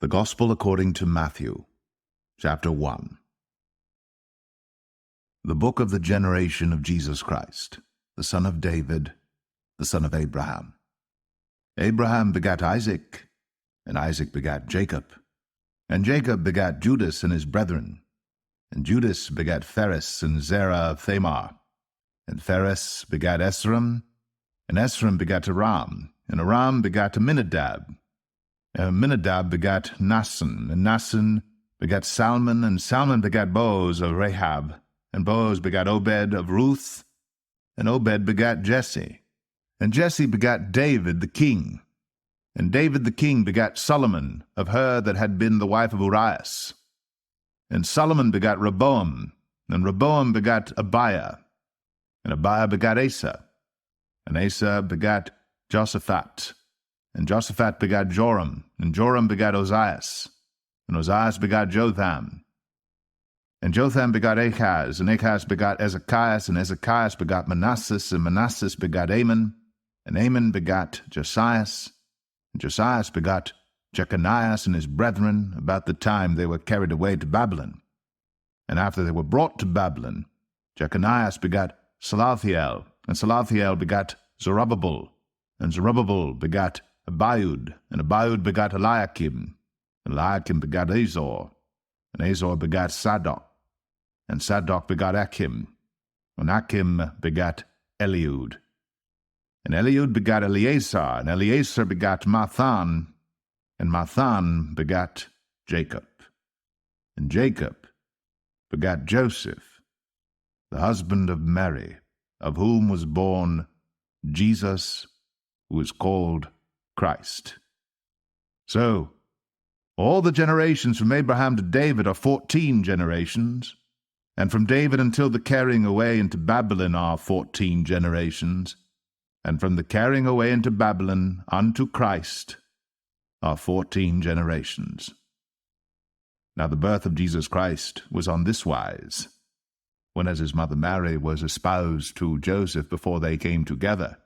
The Gospel according to Matthew, chapter 1. The book of the generation of Jesus Christ, the son of David, the son of Abraham. Abraham begat Isaac, and Isaac begat Jacob. And Jacob begat Judas and his brethren. And Judas begat Phares and Zerah of Thamar. And Phares begat Esrom, and Esrom begat Aram, and Aram begat Amminadab. And Amminadab begat Naasson, and Naasson begat Salmon, and Salmon begat Boaz of Rahab, and Boaz begat Obed of Ruth, and Obed begat Jesse. And Jesse begat David the king. And David the king begat Solomon of her that had been the wife of Urias. And Solomon begat Rehoboam, and Rehoboam begat Abiah, and Abiah begat Asa, and Asa begat Josaphat, and Josaphat begat Joram, and Joram begat Ozias, and Ozias begat Jotham. And Jotham begat Achaz, and Achaz begat Ezekias, and Ezekias begat Manasseh, and Manasseh begat Amon, and Amon begat Josias, and Josias begat Jeconias and his brethren about the time they were carried away to Babylon. And after they were brought to Babylon, Jeconias begat Salathiel, and Salathiel begat Zerubbabel, and Zerubbabel begat Abiud, and Abiud begat Eliakim, and Eliakim begat Azor, and Azor begat Sadoc, and Sadoc begat Achim, and Achim begat Eliud. And Eliud begat Eleazar, and Eleazar begat Mathan, and Mathan begat Jacob. And Jacob begat Joseph, the husband of Mary, of whom was born Jesus, who is called Christ. So, all the generations from Abraham to David are 14 generations, and from David until the carrying away into Babylon are 14 generations, and from the carrying away into Babylon unto Christ are 14 generations. Now the birth of Jesus Christ was on this wise, when as his mother Mary was espoused to Joseph before they came together,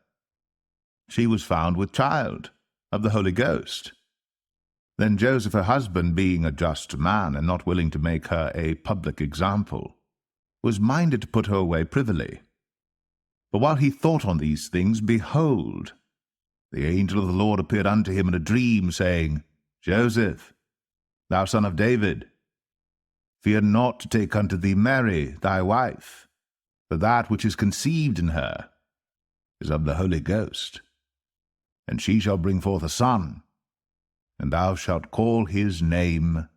she was found with child of the Holy Ghost. Then Joseph her husband, being a just man, and not willing to make her a public example, was minded to put her away privily. But while he thought on these things, behold, the angel of the Lord appeared unto him in a dream, saying, Joseph, thou son of David, fear not to take unto thee Mary thy wife, for that which is conceived in her is of the Holy Ghost. And she shall bring forth a son, and thou shalt call his name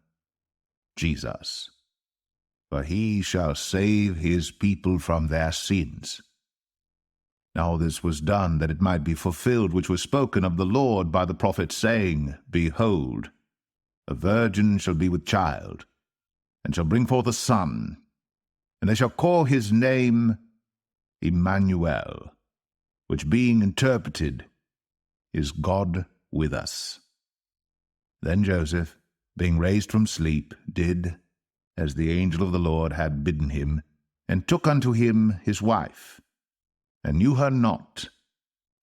Jesus. For he shall save his people from their sins. Now this was done, that it might be fulfilled which was spoken of the Lord by the prophet, saying, Behold, a virgin shall be with child, and shall bring forth a son, and they shall call his name Emmanuel, which being interpreted is God with us. Then Joseph, being raised from sleep, did as the angel of the Lord had bidden him, and took unto him his wife, and knew her not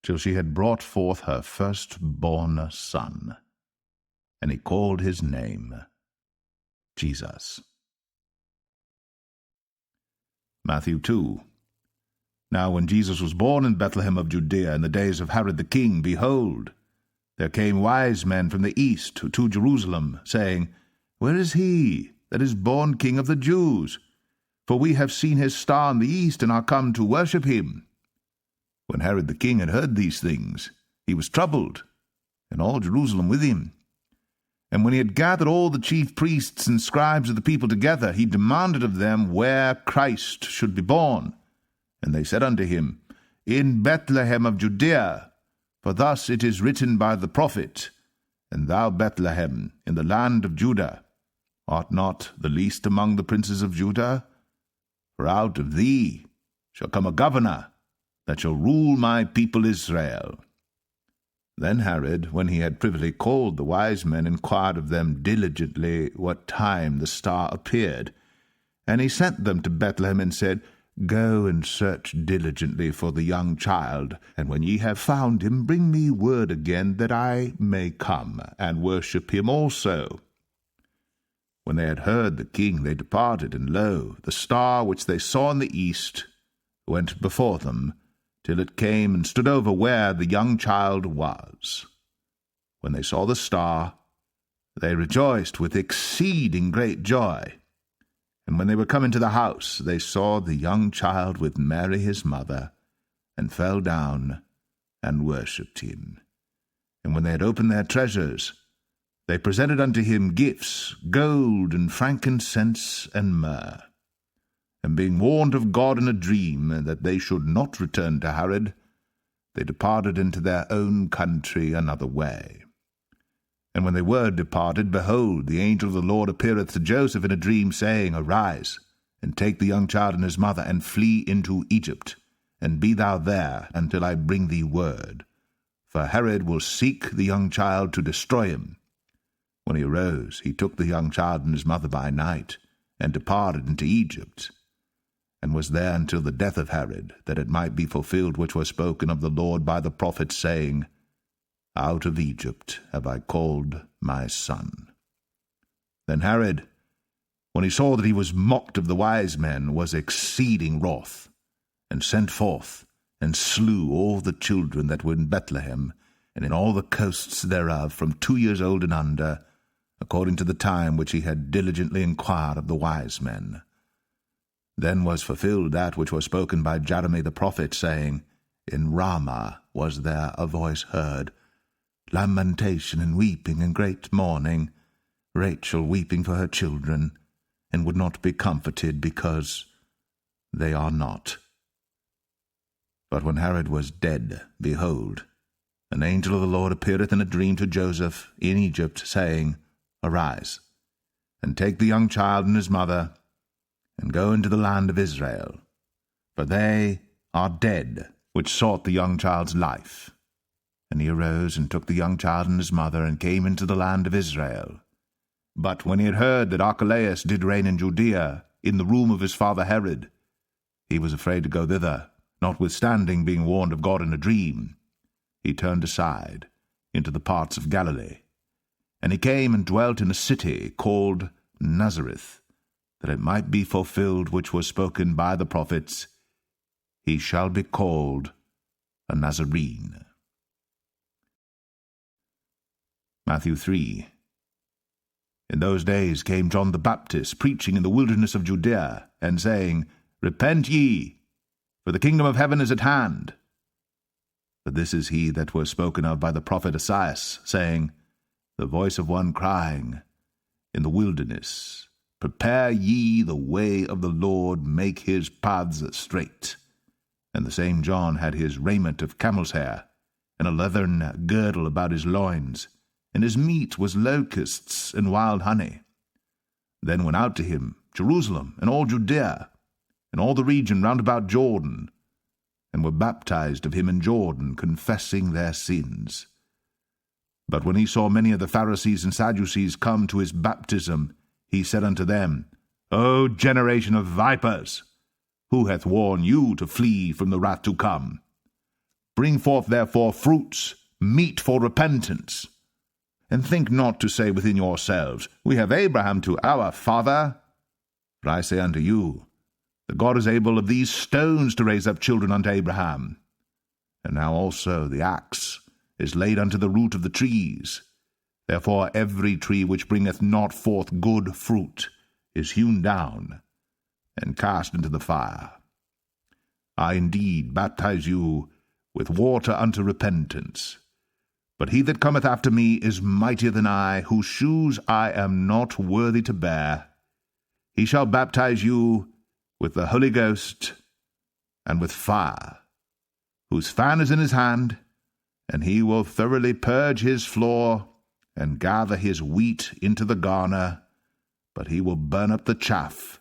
till she had brought forth her firstborn son. And he called his name Jesus. Matthew 2. Now when Jesus was born in Bethlehem of Judea in the days of Herod the king, behold, there came wise men from the east to Jerusalem, saying, Where is he that is born King of the Jews? For we have seen his star in the east, and are come to worship him. When Herod the king had heard these things, he was troubled, and all Jerusalem with him. And when he had gathered all the chief priests and scribes of the people together, he demanded of them where Christ should be born. And they said unto him, In Bethlehem of Judea, for thus it is written by the prophet, And thou, Bethlehem, in the land of Judah, art not the least among the princes of Judah? For out of thee shall come a governor, that shall rule my people Israel. Then Herod, when he had privily called the wise men, inquired of them diligently what time the star appeared. And he sent them to Bethlehem, and said, Go and search diligently for the young child, and when ye have found him, bring me word again, that I may come and worship him also. When they had heard the king, they departed, and lo, the star which they saw in the east went before them, till it came and stood over where the young child was. When they saw the star, they rejoiced with exceeding great joy. And when they were come into the house, they saw the young child with Mary his mother, and fell down and worshipped him. And when they had opened their treasures, they presented unto him gifts, gold and frankincense and myrrh. And being warned of God in a dream that they should not return to Herod, they departed into their own country another way. And when they were departed, behold, the angel of the Lord appeareth to Joseph in a dream, saying, Arise, and take the young child and his mother, and flee into Egypt, and be thou there until I bring thee word. For Herod will seek the young child to destroy him. When he arose, he took the young child and his mother by night, and departed into Egypt, and was there until the death of Herod, that it might be fulfilled which was spoken of the Lord by the prophet, saying, Out of Egypt have I called my son. Then Herod, when he saw that he was mocked of the wise men, was exceeding wroth, and sent forth, and slew all the children that were in Bethlehem, and in all the coasts thereof, from 2 years old and under, according to the time which he had diligently inquired of the wise men. Then was fulfilled that which was spoken by Jeremy the prophet, saying, In Ramah was there a voice heard, lamentation and weeping and great mourning, Rachel weeping for her children, and would not be comforted, because they are not. But when Herod was dead, behold, an angel of the Lord appeareth in a dream to Joseph in Egypt, saying, Arise, and take the young child and his mother, and go into the land of Israel, for they are dead which sought the young child's life. And he arose and took the young child and his mother, and came into the land of Israel. But when he had heard that Archelaus did reign in Judea, in the room of his father Herod, he was afraid to go thither, notwithstanding being warned of God in a dream. He turned aside into the parts of Galilee. And he came and dwelt in a city called Nazareth, that it might be fulfilled which was spoken by the prophets, He shall be called a Nazarene. Matthew 3. In those days came John the Baptist, preaching in the wilderness of Judea, and saying, Repent ye, for the kingdom of heaven is at hand. For this is he that was spoken of by the prophet Esaias, saying, The voice of one crying in the wilderness, Prepare ye the way of the Lord, make his paths straight. And the same John had his raiment of camel's hair, and a leathern girdle about his loins, and his meat was locusts and wild honey. Then went out to him Jerusalem, and all Judea, and all the region round about Jordan, and were baptized of him in Jordan, confessing their sins. But when he saw many of the Pharisees and Sadducees come to his baptism, he said unto them, O generation of vipers, who hath warned you to flee from the wrath to come? Bring forth therefore fruits, meet for repentance. And think not to say within yourselves, We have Abraham to our father. For I say unto you, that God is able of these stones to raise up children unto Abraham. And now also the axe is laid unto the root of the trees. Therefore every tree which bringeth not forth good fruit is hewn down, and cast into the fire. I indeed baptize you with water unto repentance. But he that cometh after me is mightier than I, whose shoes I am not worthy to bear. He shall baptize you with the Holy Ghost and with fire, whose fan is in his hand, and he will thoroughly purge his floor, and gather his wheat into the garner, but he will burn up the chaff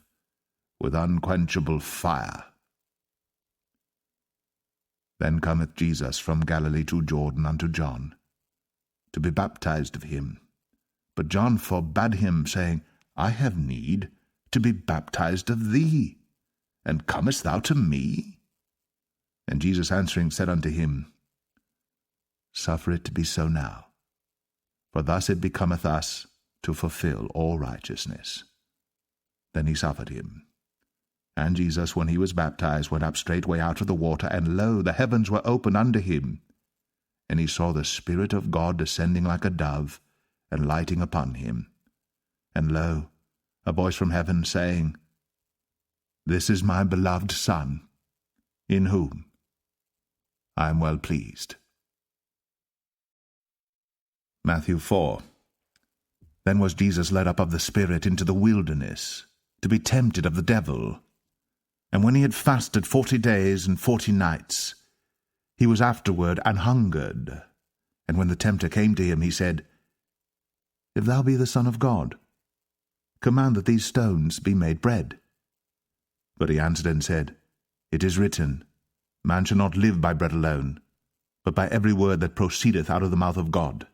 with unquenchable fire. Then cometh Jesus from Galilee to Jordan unto John, to be baptized of him. But John forbade him, saying, I have need to be baptized of thee, and comest thou to me? And Jesus answering said unto him, Suffer it to be so now, for thus it becometh us to fulfill all righteousness. Then he suffered him. And Jesus, when he was baptized, went up straightway out of the water, and lo, the heavens were opened unto him. And he saw the Spirit of God descending like a dove, and lighting upon him. And lo, a voice from heaven saying, This is my beloved Son, in whom I am well pleased. Matthew 4. Then was Jesus led up of the Spirit into the wilderness, to be tempted of the devil. And when he had fasted 40 days and 40 nights, he was afterward an hungered. And when the tempter came to him, he said, If thou be the Son of God, command that these stones be made bread. But he answered and said, It is written, Man shall not live by bread alone, but by every word that proceedeth out of the mouth of God.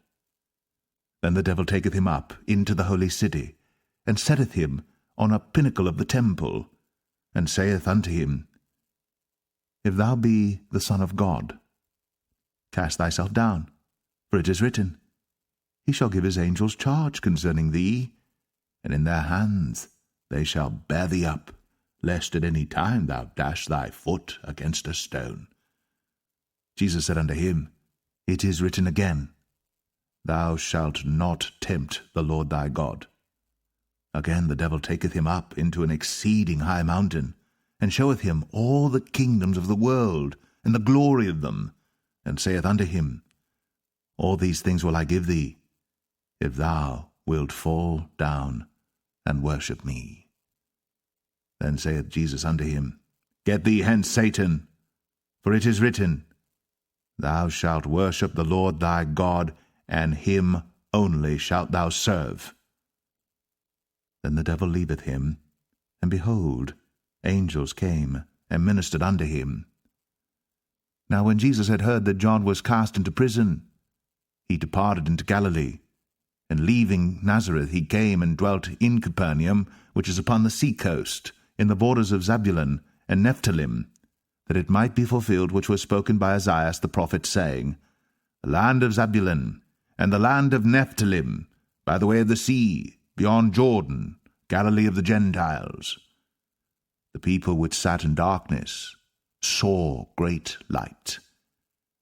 Then the devil taketh him up into the holy city, and setteth him on a pinnacle of the temple, and saith unto him, If thou be the Son of God, cast thyself down, for it is written, He shall give his angels charge concerning thee, and in their hands they shall bear thee up, lest at any time thou dash thy foot against a stone. Jesus said unto him, It is written again, Thou shalt not tempt the Lord thy God. Again the devil taketh him up into an exceeding high mountain, and showeth him all the kingdoms of the world, and the glory of them, and saith unto him, All these things will I give thee, if thou wilt fall down and worship me. Then saith Jesus unto him, Get thee hence, Satan, for it is written, Thou shalt worship the Lord thy God, and him only shalt thou serve. Then the devil leaveth him, and behold, angels came and ministered unto him. Now when Jesus had heard that John was cast into prison, he departed into Galilee, and leaving Nazareth he came and dwelt in Capernaum, which is upon the sea coast, in the borders of Zebulun and Nephthalim, that it might be fulfilled which was spoken by Isaiah the prophet, saying, The land of Zebulun, and the land of Nephthalim, by the way of the sea, beyond Jordan, Galilee of the Gentiles. The people which sat in darkness saw great light,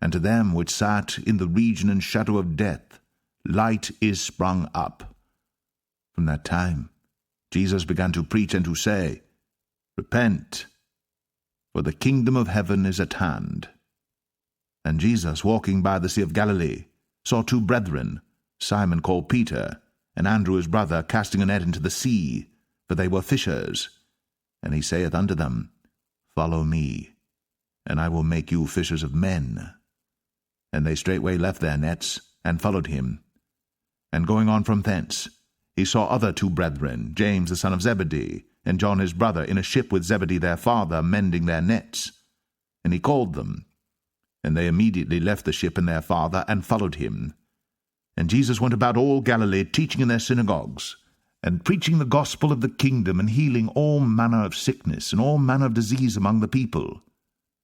and to them which sat in the region and shadow of death, light is sprung up. From that time Jesus began to preach and to say, Repent, for the kingdom of heaven is at hand. And Jesus, walking by the sea of Galilee, saw two brethren, Simon called Peter, and Andrew his brother, casting a net into the sea, for they were fishers. And he saith unto them, Follow me, and I will make you fishers of men. And they straightway left their nets, and followed him. And going on from thence, he saw other two brethren, James the son of Zebedee, and John his brother, in a ship with Zebedee their father, mending their nets. And he called them. And they immediately left the ship and their father, and followed him. And Jesus went about all Galilee, teaching in their synagogues, and preaching the gospel of the kingdom, and healing all manner of sickness and all manner of disease among the people.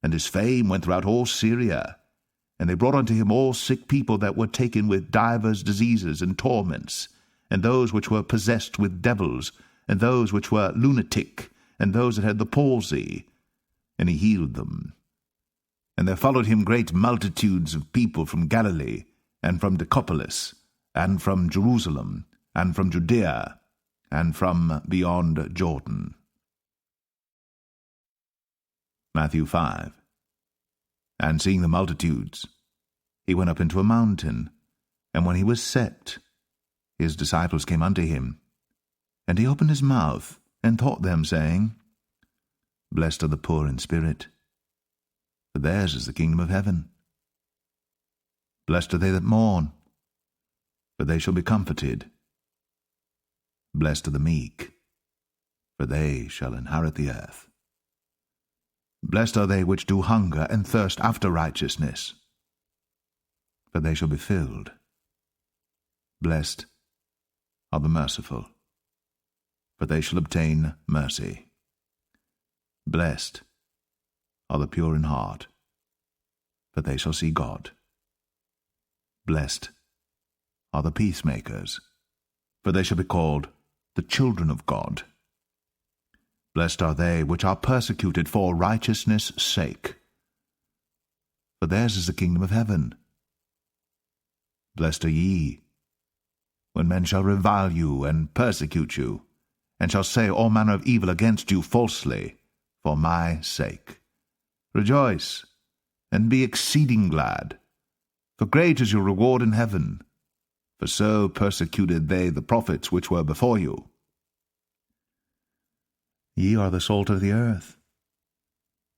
And his fame went throughout all Syria. And they brought unto him all sick people that were taken with divers diseases and torments, and those which were possessed with devils, and those which were lunatic, and those that had the palsy. And he healed them. And there followed him great multitudes of people from Galilee, and from Decapolis, and from Jerusalem, and from Judea, and from beyond Jordan. Matthew 5. And seeing the multitudes, he went up into a mountain, and when he was set, his disciples came unto him. And he opened his mouth, and taught them, saying, Blessed are the poor in spirit, for theirs is the kingdom of heaven. Blessed are they that mourn, for they shall be comforted. Blessed are the meek, for they shall inherit the earth. Blessed are they which do hunger and thirst after righteousness, for they shall be filled. Blessed are the merciful, for they shall obtain mercy. Blessed are the pure in heart, for they shall see God. Blessed are the peacemakers, for they shall be called the children of God. Blessed are they which are persecuted for righteousness' sake, for theirs is the kingdom of heaven. Blessed are ye, when men shall revile you and persecute you, and shall say all manner of evil against you falsely, for my sake. Rejoice, and be exceeding glad, for great is your reward in heaven, for so persecuted they the prophets which were before you. Ye are the salt of the earth.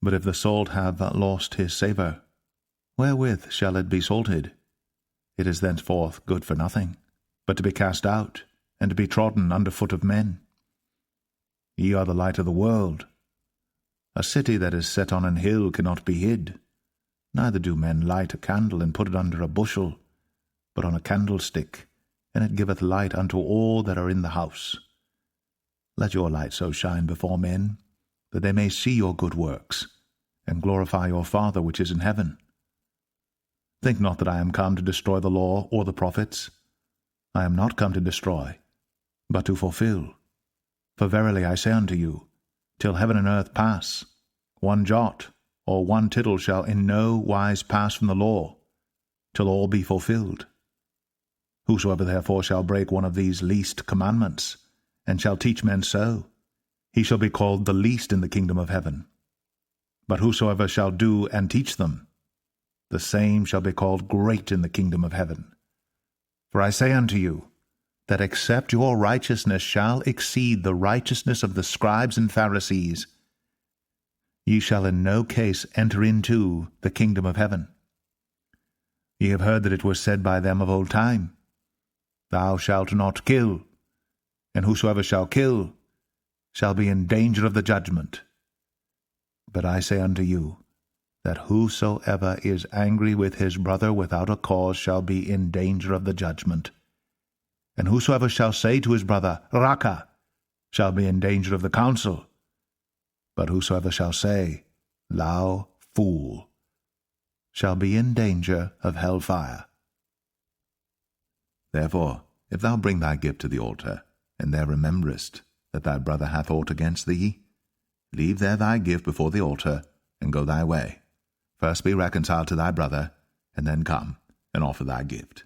But if the salt have lost his savour, wherewith shall it be salted? It is thenceforth good for nothing, but to be cast out, and to be trodden under foot of men. Ye are the light of the world. A city that is set on an hill cannot be hid. Neither do men light a candle and put it under a bushel, but on a candlestick, and it giveth light unto all that are in the house. Let your light so shine before men, that they may see your good works, and glorify your Father which is in heaven. Think not that I am come to destroy the law or the prophets. I am not come to destroy, but to fulfill. For verily I say unto you, till heaven and earth pass, one jot or one tittle shall in no wise pass from the law, till all be fulfilled. Whosoever therefore shall break one of these least commandments, and shall teach men so, he shall be called the least in the kingdom of heaven. But whosoever shall do and teach them, the same shall be called great in the kingdom of heaven. For I say unto you, that except your righteousness shall exceed the righteousness of the scribes and Pharisees, ye shall in no case enter into the kingdom of heaven. Ye have heard that it was said by them of old time, Thou shalt not kill, and whosoever shall kill shall be in danger of the judgment. But I say unto you, that whosoever is angry with his brother without a cause shall be in danger of the judgment. And whosoever shall say to his brother, Raka, shall be in danger of the council. But whosoever shall say, Thou fool, shall be in danger of hell fire. Therefore, if thou bring thy gift to the altar, and there rememberest that thy brother hath aught against thee, leave there thy gift before the altar, and go thy way. First be reconciled to thy brother, and then come, and offer thy gift.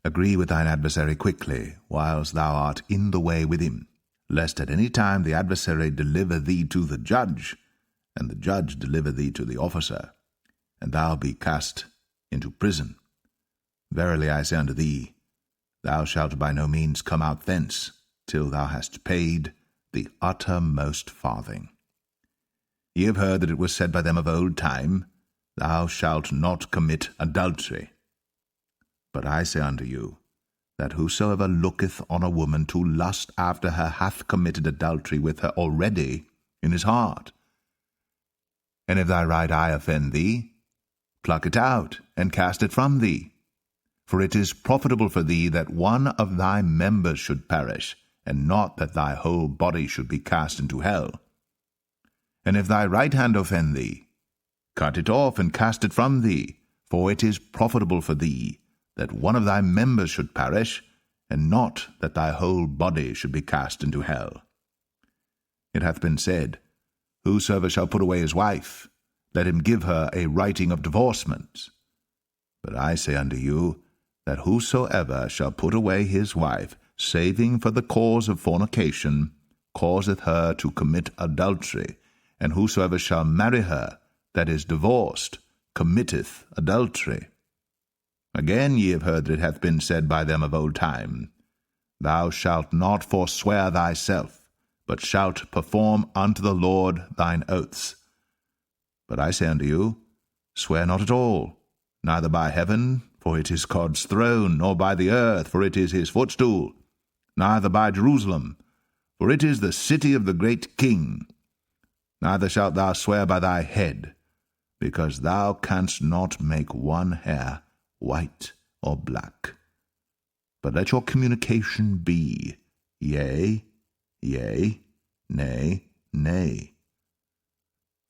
Agree with thine adversary quickly, whilst thou art in the way with him, lest at any time the adversary deliver thee to the judge, and the judge deliver thee to the officer, and thou be cast into prison. Verily I say unto thee, thou shalt by no means come out thence, till thou hast paid the uttermost farthing. Ye have heard that it was said by them of old time, Thou shalt not commit adultery. But I say unto you, that whosoever looketh on a woman to lust after her hath committed adultery with her already in his heart. And if thy right eye offend thee, pluck it out, and cast it from thee. For it is profitable for thee that one of thy members should perish, and not that thy whole body should be cast into hell. And if thy right hand offend thee, cut it off, and cast it from thee, for it is profitable for thee that one of thy members should perish, and not that thy whole body should be cast into hell. It hath been said, Whosoever shall put away his wife, let him give her a writing of divorcement. But I say unto you, that whosoever shall put away his wife, saving for the cause of fornication, causeth her to commit adultery, and whosoever shall marry her, that is divorced, committeth adultery. Again ye have heard that it hath been said by them of old time, Thou shalt not forswear thyself, but shalt perform unto the Lord thine oaths. But I say unto you, Swear not at all, neither by heaven, for it is God's throne, nor by the earth, for it is his footstool, neither by Jerusalem, for it is the city of the great King. Neither shalt thou swear by thy head, because thou canst not make one hair white or black. But let your communication be, yea, yea, nay, nay.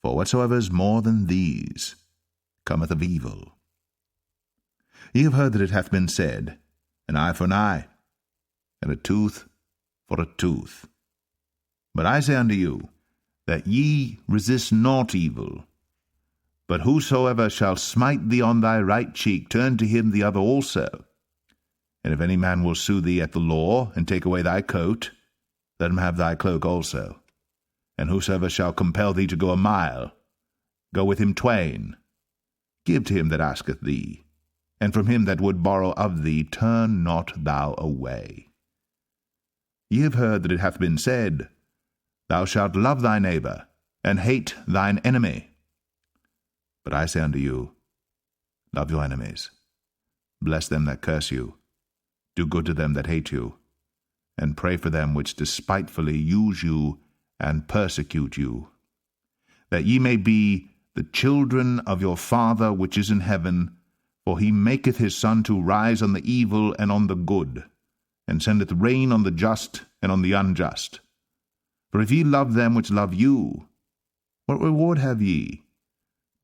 For whatsoever is more than these cometh of evil. Ye have heard that it hath been said, An eye for an eye, and a tooth for a tooth. But I say unto you, that ye resist not evil. But whosoever shall smite thee on thy right cheek, turn to him the other also. And if any man will sue thee at the law, and take away thy coat, let him have thy cloak also. And whosoever shall compel thee to go a mile, go with him twain. Give to him that asketh thee, and from him that would borrow of thee turn not thou away. Ye have heard that it hath been said, Thou shalt love thy neighbor, and hate thine enemy. But I say unto you, Love your enemies, bless them that curse you, do good to them that hate you, and pray for them which despitefully use you and persecute you, that ye may be the children of your Father which is in heaven, for he maketh his sun to rise on the evil and on the good, and sendeth rain on the just and on the unjust. For if ye love them which love you, what reward have ye?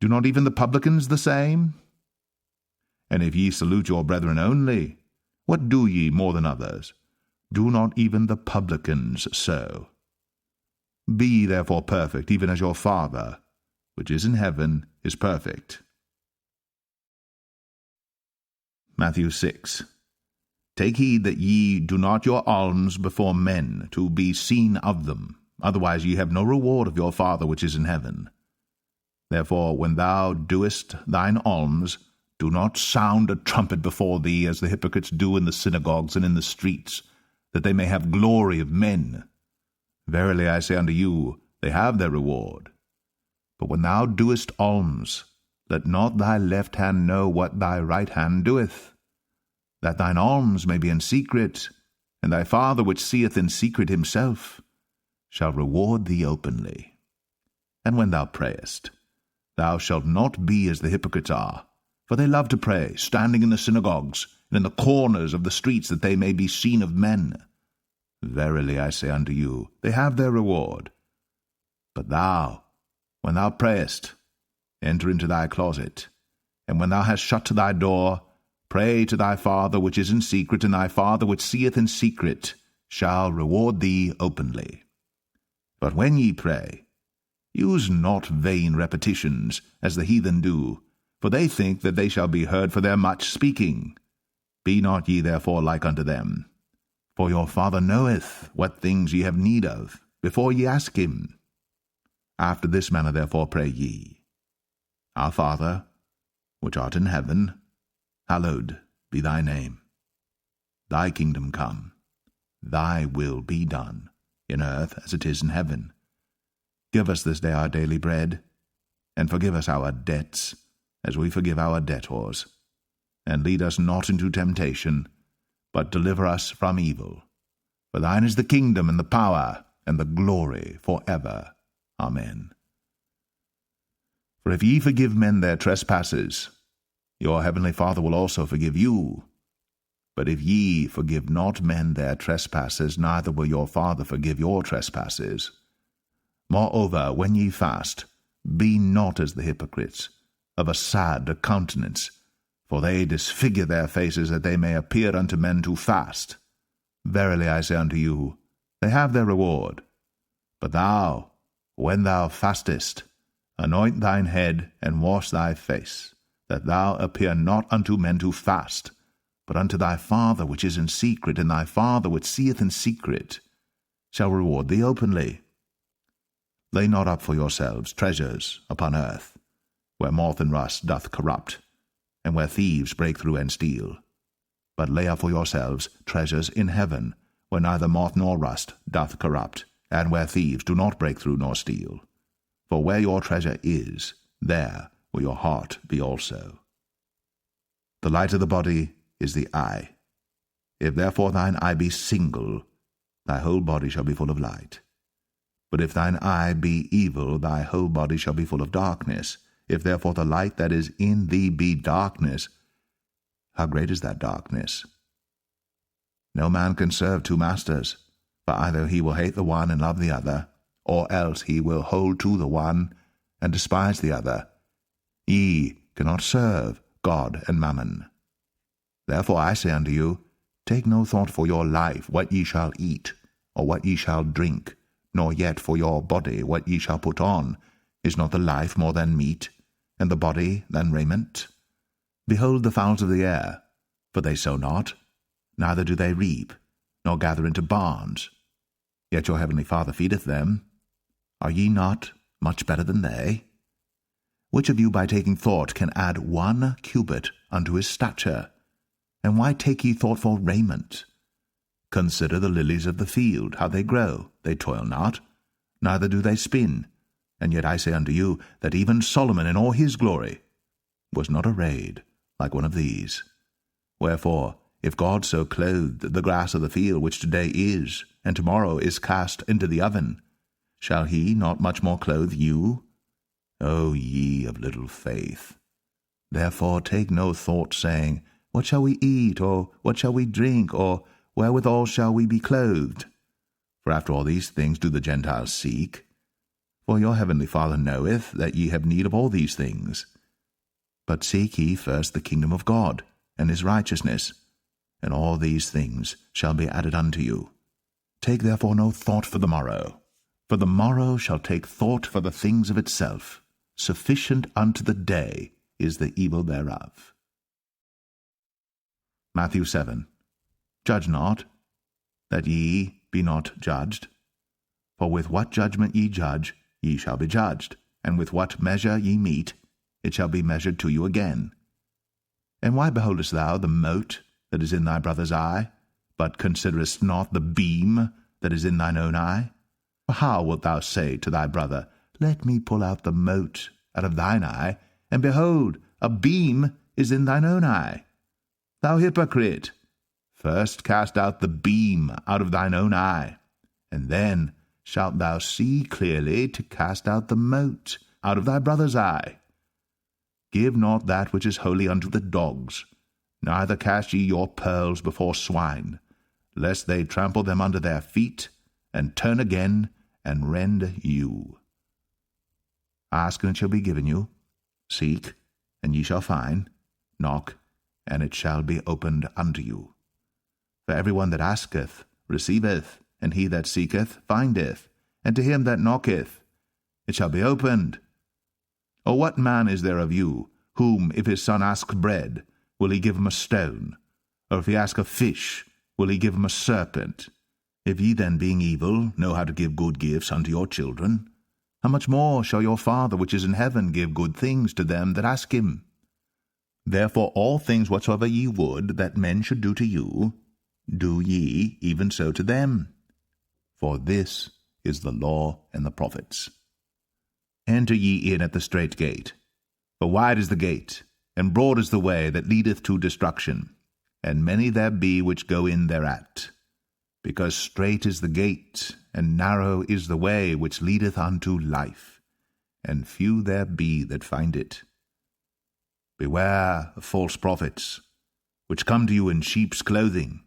Do not even the publicans the same? And if ye salute your brethren only, what do ye more than others? Do not even the publicans so? Be ye therefore perfect, even as your Father, which is in heaven, is perfect. Matthew 6. Take heed that ye do not your alms before men, to be seen of them. Otherwise ye have no reward of your Father which is in heaven. Therefore, when thou doest thine alms, do not sound a trumpet before thee, as the hypocrites do in the synagogues and in the streets, that they may have glory of men. Verily I say unto you, they have their reward. But when thou doest alms, let not thy left hand know what thy right hand doeth, that thine alms may be in secret, and thy Father which seeth in secret himself shall reward thee openly. And when thou prayest, thou shalt not be as the hypocrites are, for they love to pray, standing in the synagogues and in the corners of the streets, that they may be seen of men. Verily I say unto you, they have their reward. But thou, when thou prayest, enter into thy closet, and when thou hast shut thy door, pray to thy Father which is in secret, and thy Father which seeth in secret shall reward thee openly. But when ye pray, use not vain repetitions, as the heathen do, for they think that they shall be heard for their much speaking. Be not ye therefore like unto them, for your Father knoweth what things ye have need of, before ye ask him. After this manner therefore pray ye, Our Father, which art in heaven, hallowed be thy name. Thy kingdom come, thy will be done, in earth as it is in heaven. Give us this day our daily bread, and forgive us our debts, as we forgive our debtors. And lead us not into temptation, but deliver us from evil. For thine is the kingdom, and the power, and the glory, for ever. Amen. For if ye forgive men their trespasses, your heavenly Father will also forgive you. But if ye forgive not men their trespasses, neither will your Father forgive your trespasses. Moreover, when ye fast, be not as the hypocrites, of a sad countenance, for they disfigure their faces, that they may appear unto men to fast. Verily I say unto you, they have their reward. But thou, when thou fastest, anoint thine head, and wash thy face, that thou appear not unto men to fast, but unto thy Father which is in secret, and thy Father which seeth in secret shall reward thee openly. Lay not up for yourselves treasures upon earth, where moth and rust doth corrupt, and where thieves break through and steal. But lay up for yourselves treasures in heaven, where neither moth nor rust doth corrupt, and where thieves do not break through nor steal. For where your treasure is, there will your heart be also. The light of the body is the eye. If therefore thine eye be single, thy whole body shall be full of light. But if thine eye be evil, thy whole body shall be full of darkness. If therefore the light that is in thee be darkness, how great is that darkness? No man can serve two masters, for either he will hate the one and love the other, or else he will hold to the one and despise the other. Ye cannot serve God and mammon. Therefore I say unto you, take no thought for your life, what ye shall eat, or what ye shall drink, nor yet for your body, what ye shall put on. Is not the life more than meat, and the body than raiment? Behold the fowls of the air, for they sow not, neither do they reap, nor gather into barns. Yet your heavenly Father feedeth them. Are ye not much better than they? Which of you by taking thought can add 1 cubit unto his stature? And why take ye thought for raiment? Consider the lilies of the field, how they grow. They toil not, neither do they spin. And yet I say unto you, that even Solomon in all his glory was not arrayed like one of these. Wherefore, if God so clothed the grass of the field, which today is, and tomorrow is cast into the oven, shall he not much more clothe you? O ye of little faith! Therefore take no thought, saying, What shall we eat, or what shall we drink, or wherewithal shall we be clothed? For after all these things do the Gentiles seek. For your heavenly Father knoweth that ye have need of all these things. But seek ye first the kingdom of God, and his righteousness, and all these things shall be added unto you. Take therefore no thought for the morrow, for the morrow shall take thought for the things of itself. Sufficient unto the day is the evil thereof. Matthew 7. Judge not, that ye be not judged. For with what judgment ye judge, ye shall be judged, and with what measure ye mete, it shall be measured to you again. And why beholdest thou the mote that is in thy brother's eye, but considerest not the beam that is in thine own eye? For how wilt thou say to thy brother, Let me pull out the mote out of thine eye, and behold, a beam is in thine own eye? Thou hypocrite! First cast out the beam out of thine own eye, and then shalt thou see clearly to cast out the mote out of thy brother's eye. Give not that which is holy unto the dogs, neither cast ye your pearls before swine, lest they trample them under their feet, and turn again, and rend you. Ask, and it shall be given you. Seek, and ye shall find. Knock, and it shall be opened unto you. For every one that asketh receiveth, and he that seeketh findeth, and to him that knocketh it shall be opened. Or what man is there of you, whom, if his son ask bread, will he give him a stone? Or if he ask a fish, will he give him a serpent? If ye then, being evil, know how to give good gifts unto your children, how much more shall your Father which is in heaven give good things to them that ask him? Therefore all things whatsoever ye would that men should do to you, do ye even so to them. For this is the law and the prophets. Enter ye in at the strait gate. For wide is the gate, and broad is the way that leadeth to destruction, and many there be which go in thereat. Because strait is the gate, and narrow is the way which leadeth unto life, and few there be that find it. Beware of false prophets, which come to you in sheep's clothing,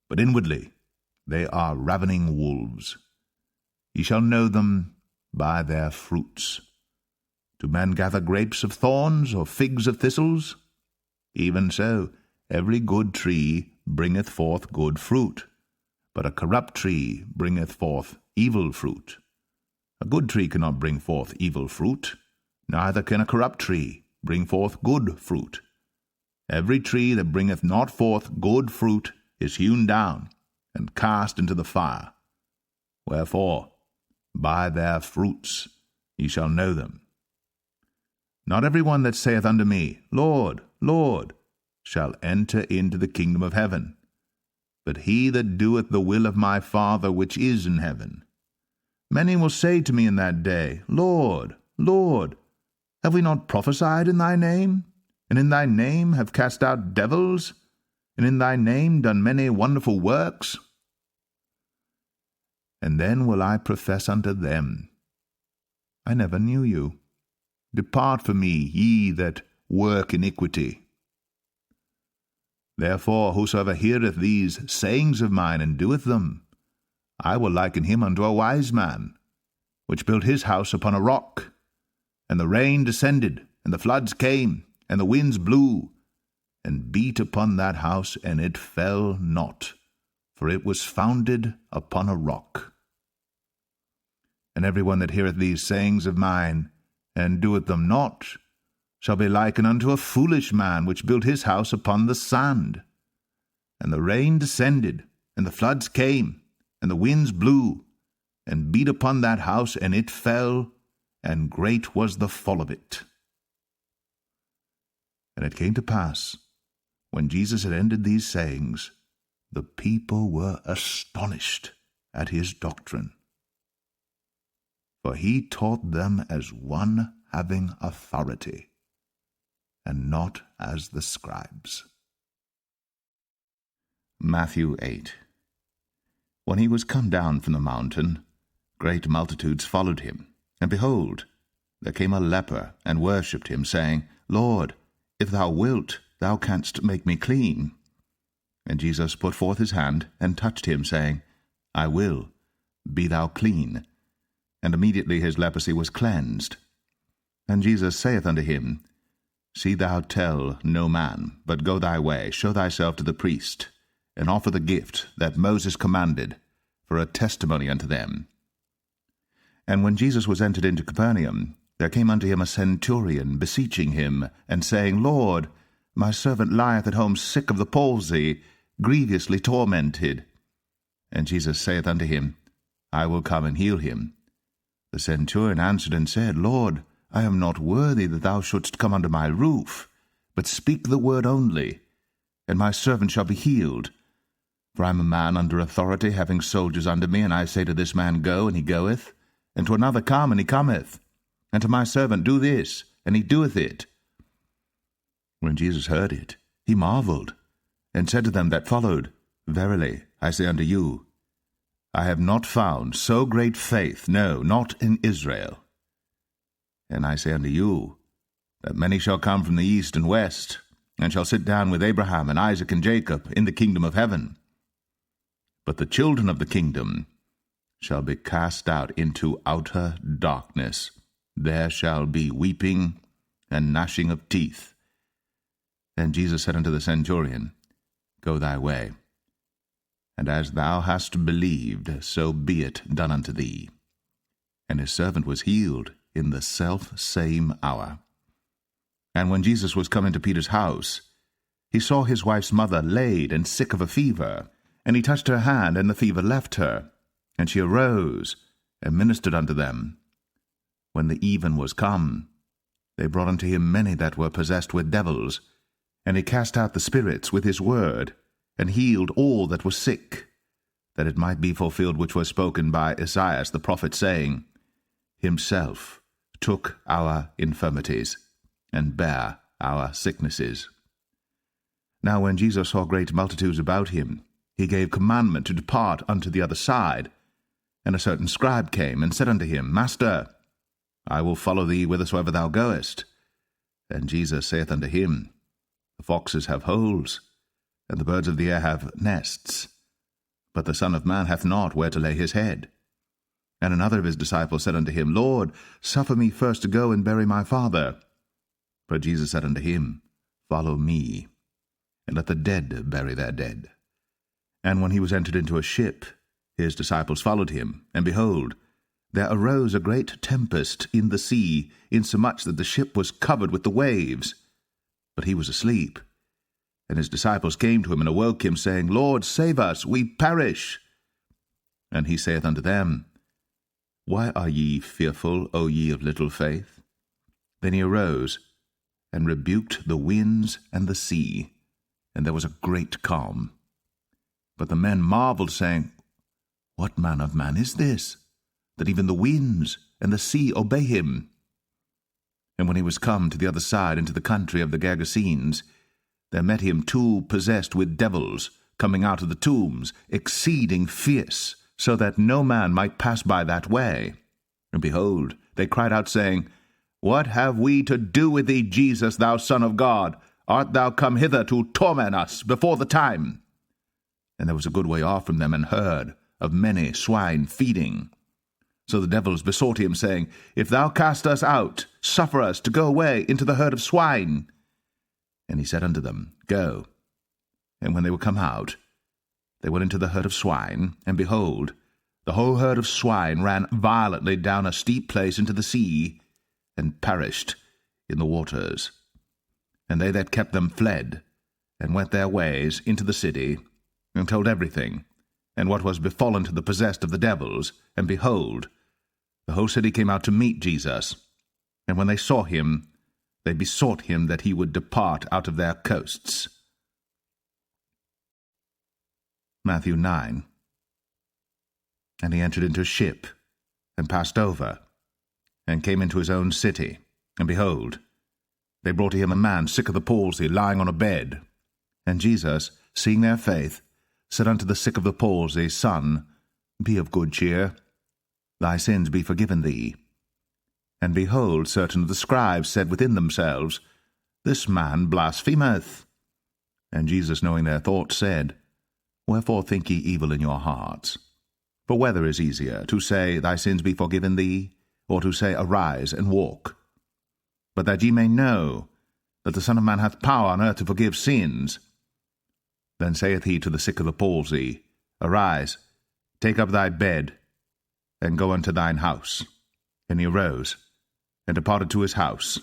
but inwardly they are ravening wolves. Ye shall know them by their fruits. Do men gather grapes of thorns, or figs of thistles? Even so, every good tree bringeth forth good fruit, but a corrupt tree bringeth forth evil fruit. A good tree cannot bring forth evil fruit, neither can a corrupt tree bring forth good fruit. Every tree that bringeth not forth good fruit is hewn down, and cast into the fire. Wherefore, by their fruits ye shall know them. Not every one that saith unto me, Lord, Lord, shall enter into the kingdom of heaven, but he that doeth the will of my Father which is in heaven. Many will say to me in that day, Lord, Lord, have we not prophesied in thy name? And in thy name have cast out devils? And in thy name done many wonderful works? And then will I profess unto them, I never knew you. Depart from me, ye that work iniquity. Therefore whosoever heareth these sayings of mine, and doeth them, I will liken him unto a wise man, which built his house upon a rock. And the rain descended, and the floods came, and the winds blew, and beat upon that house, and it fell not, for it was founded upon a rock. And every one that heareth these sayings of mine, and doeth them not, shall be likened unto a foolish man, which built his house upon the sand. And the rain descended, and the floods came, and the winds blew, and beat upon that house, and it fell, and great was the fall of it. And it came to pass, when Jesus had ended these sayings, the people were astonished at his doctrine. For he taught them as one having authority, and not as the scribes. Matthew 8. When he was come down from the mountain, great multitudes followed him. And behold, there came a leper, and worshipped him, saying, Lord, if thou wilt, thou canst make me clean. And Jesus put forth his hand, and touched him, saying, I will, be thou clean. And immediately his leprosy was cleansed. And Jesus saith unto him, See thou tell no man, but go thy way, show thyself to the priest, and offer the gift that Moses commanded, for a testimony unto them. And when Jesus was entered into Capernaum, there came unto him a centurion, beseeching him, and saying, Lord, my servant lieth at home sick of the palsy, grievously tormented. And Jesus saith unto him, I will come and heal him. The centurion answered and said, Lord, I am not worthy that thou shouldst come under my roof, but speak the word only, and my servant shall be healed. For I am a man under authority, having soldiers under me, and I say to this man, Go, and he goeth, and to another, Come, and he cometh, and to my servant, Do this, and he doeth it. When Jesus heard it, he marveled, and said to them that followed, Verily, I say unto you, I have not found so great faith, no, not in Israel. And I say unto you, that many shall come from the east and west, and shall sit down with Abraham and Isaac and Jacob in the kingdom of heaven. But the children of the kingdom shall be cast out into outer darkness. There shall be weeping and gnashing of teeth. Then Jesus said unto the centurion, Go thy way, and as thou hast believed, so be it done unto thee. And his servant was healed in the self-same hour. And when Jesus was come into Peter's house, he saw his wife's mother laid and sick of a fever, and he touched her hand, and the fever left her, and she arose and ministered unto them. When the even was come, they brought unto him many that were possessed with devils, and he cast out the spirits with his word, and healed all that were sick, that it might be fulfilled which was spoken by Esaias the prophet, saying, Himself took our infirmities, and bare our sicknesses. Now when Jesus saw great multitudes about him, he gave commandment to depart unto the other side. And a certain scribe came, and said unto him, Master, I will follow thee whithersoever thou goest. And Jesus saith unto him, The foxes have holes, and the birds of the air have nests, but the Son of Man hath not where to lay his head. And another of his disciples said unto him, Lord, suffer me first to go and bury my father. But Jesus said unto him, Follow me, and let the dead bury their dead. And when he was entered into a ship, his disciples followed him, and behold, there arose a great tempest in the sea, insomuch that the ship was covered with the waves. But he was asleep. And his disciples came to him, and awoke him, saying, Lord, save us, we perish. And he saith unto them, Why are ye fearful, O ye of little faith? Then he arose, and rebuked the winds and the sea, and there was a great calm. But the men marveled, saying, What manner of man is this, that even the winds and the sea obey him? And when he was come to the other side, into the country of the Gergesenes, there met him two possessed with devils, coming out of the tombs, exceeding fierce, so that no man might pass by that way. And behold, they cried out, saying, What have we to do with thee, Jesus, thou Son of God? Art thou come hither to torment us before the time? And there was a good way off from them an herd of many swine feeding. So the devils besought him, saying, If thou cast us out, suffer us to go away into the herd of swine. And he said unto them, Go. And when they were come out, they went into the herd of swine, and behold, the whole herd of swine ran violently down a steep place into the sea, and perished in the waters. And they that kept them fled, and went their ways into the city, and told everything, and what was befallen to the possessed of the devils. And behold, the whole city came out to meet Jesus. And when they saw him, they besought him that he would depart out of their coasts. Matthew 9. And he entered into a ship, and passed over, and came into his own city. And behold, they brought to him a man sick of the palsy, lying on a bed. And Jesus, seeing their faith, said unto the sick of the palsy, Son, be of good cheer, thy sins be forgiven thee. And behold, certain of the scribes said within themselves, This man blasphemeth. And Jesus, knowing their thoughts, said, Wherefore think ye evil in your hearts? For whether is easier, to say, Thy sins be forgiven thee, or to say, Arise and walk? But that ye may know that the Son of Man hath power on earth to forgive sins. Then saith he to the sick of the palsy, Arise, take up thy bed, and go unto thine house. And he arose, and departed to his house.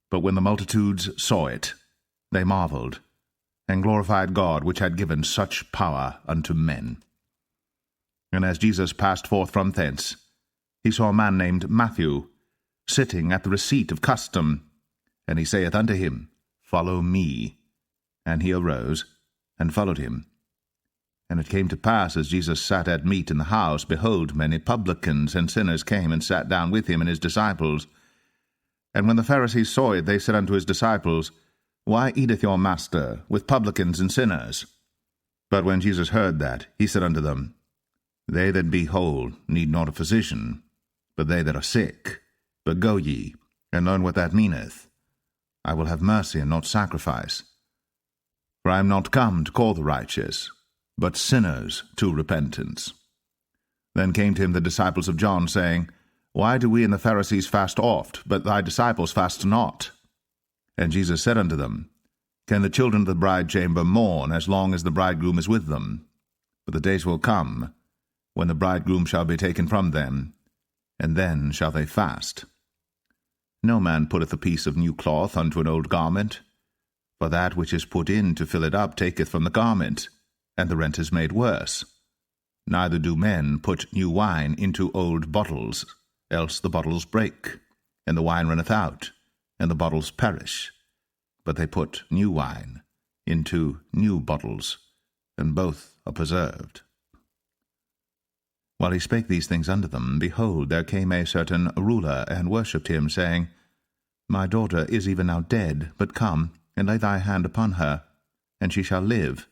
But when the multitudes saw it, they marveled, and glorified God, which had given such power unto men. And as Jesus passed forth from thence, he saw a man named Matthew, sitting at the receipt of custom. And he saith unto him, Follow me. And he arose, and followed him. And it came to pass, as Jesus sat at meat in the house, behold, many publicans and sinners came and sat down with him and his disciples. And when the Pharisees saw it, they said unto his disciples, Why eateth your master with publicans and sinners? But when Jesus heard that, he said unto them, They that be whole need not a physician, but they that are sick. But go ye, and learn what that meaneth. I will have mercy and not sacrifice. For I am not come to call the righteous, but sinners to repentance. Then came to him the disciples of John, saying, Why do we and the Pharisees fast oft, but thy disciples fast not? And Jesus said unto them, Can the children of the bride chamber mourn as long as the bridegroom is with them? But the days will come, when the bridegroom shall be taken from them, and then shall they fast. No man putteth a piece of new cloth unto an old garment, for that which is put in to fill it up taketh from the garment, and the rent is made worse. Neither do men put new wine into old bottles, else the bottles break, and the wine runneth out, and the bottles perish. But they put new wine into new bottles, and both are preserved. While he spake these things unto them, behold, there came a certain ruler, and worshipped him, saying, My daughter is even now dead, but come, and lay thy hand upon her, and she shall live.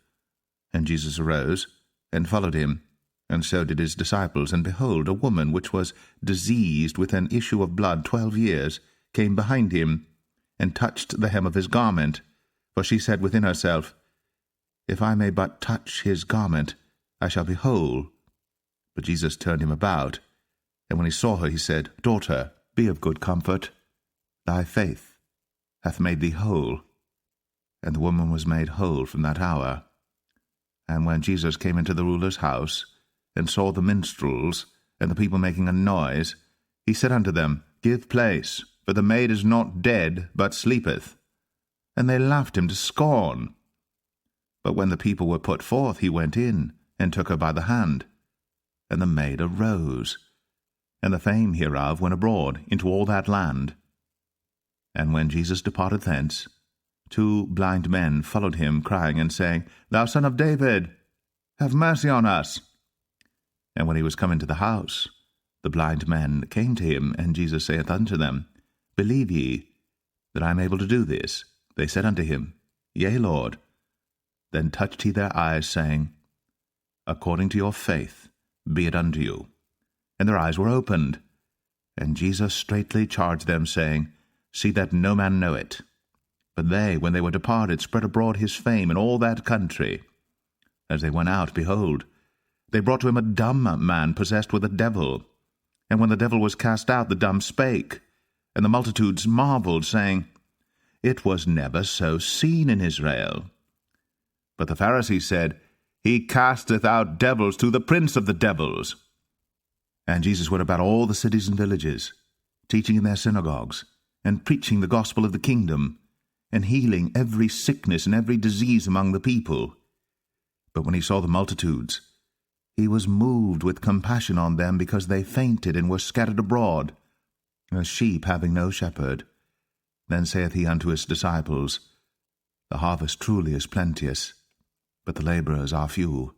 And Jesus arose, and followed him, and so did his disciples. And behold, a woman which was diseased with an issue of blood 12 years came behind him, and touched the hem of his garment. For she said within herself, If I may but touch his garment, I shall be whole. But Jesus turned him about, and when he saw her, he said, Daughter, be of good comfort. Thy faith hath made thee whole. And the woman was made whole from that hour. And when Jesus came into the ruler's house, and saw the minstrels, and the people making a noise, he said unto them, Give place, for the maid is not dead, but sleepeth. And they laughed him to scorn. But when the people were put forth, he went in, and took her by the hand. And the maid arose, and the fame hereof went abroad into all that land. And when Jesus departed thence, 2 blind men followed him, crying and saying, Thou Son of David, have mercy on us. And when he was come into the house, the blind men came to him, and Jesus saith unto them, Believe ye that I am able to do this? They said unto him, Yea, Lord. Then touched he their eyes, saying, According to your faith be it unto you. And their eyes were opened. And Jesus straitly charged them, saying, See that no man know it. But they, when they were departed, spread abroad his fame in all that country. As they went out, behold, they brought to him a dumb man possessed with a devil. And when the devil was cast out, the dumb spake. And the multitudes marveled, saying, It was never so seen in Israel. But the Pharisees said, He casteth out devils through the prince of the devils. And Jesus went about all the cities and villages, teaching in their synagogues, and preaching the gospel of the kingdom, and healing every sickness and every disease among the people. But when he saw the multitudes, he was moved with compassion on them, because they fainted and were scattered abroad, as sheep having no shepherd. Then saith he unto his disciples, The harvest truly is plenteous, but the laborers are few.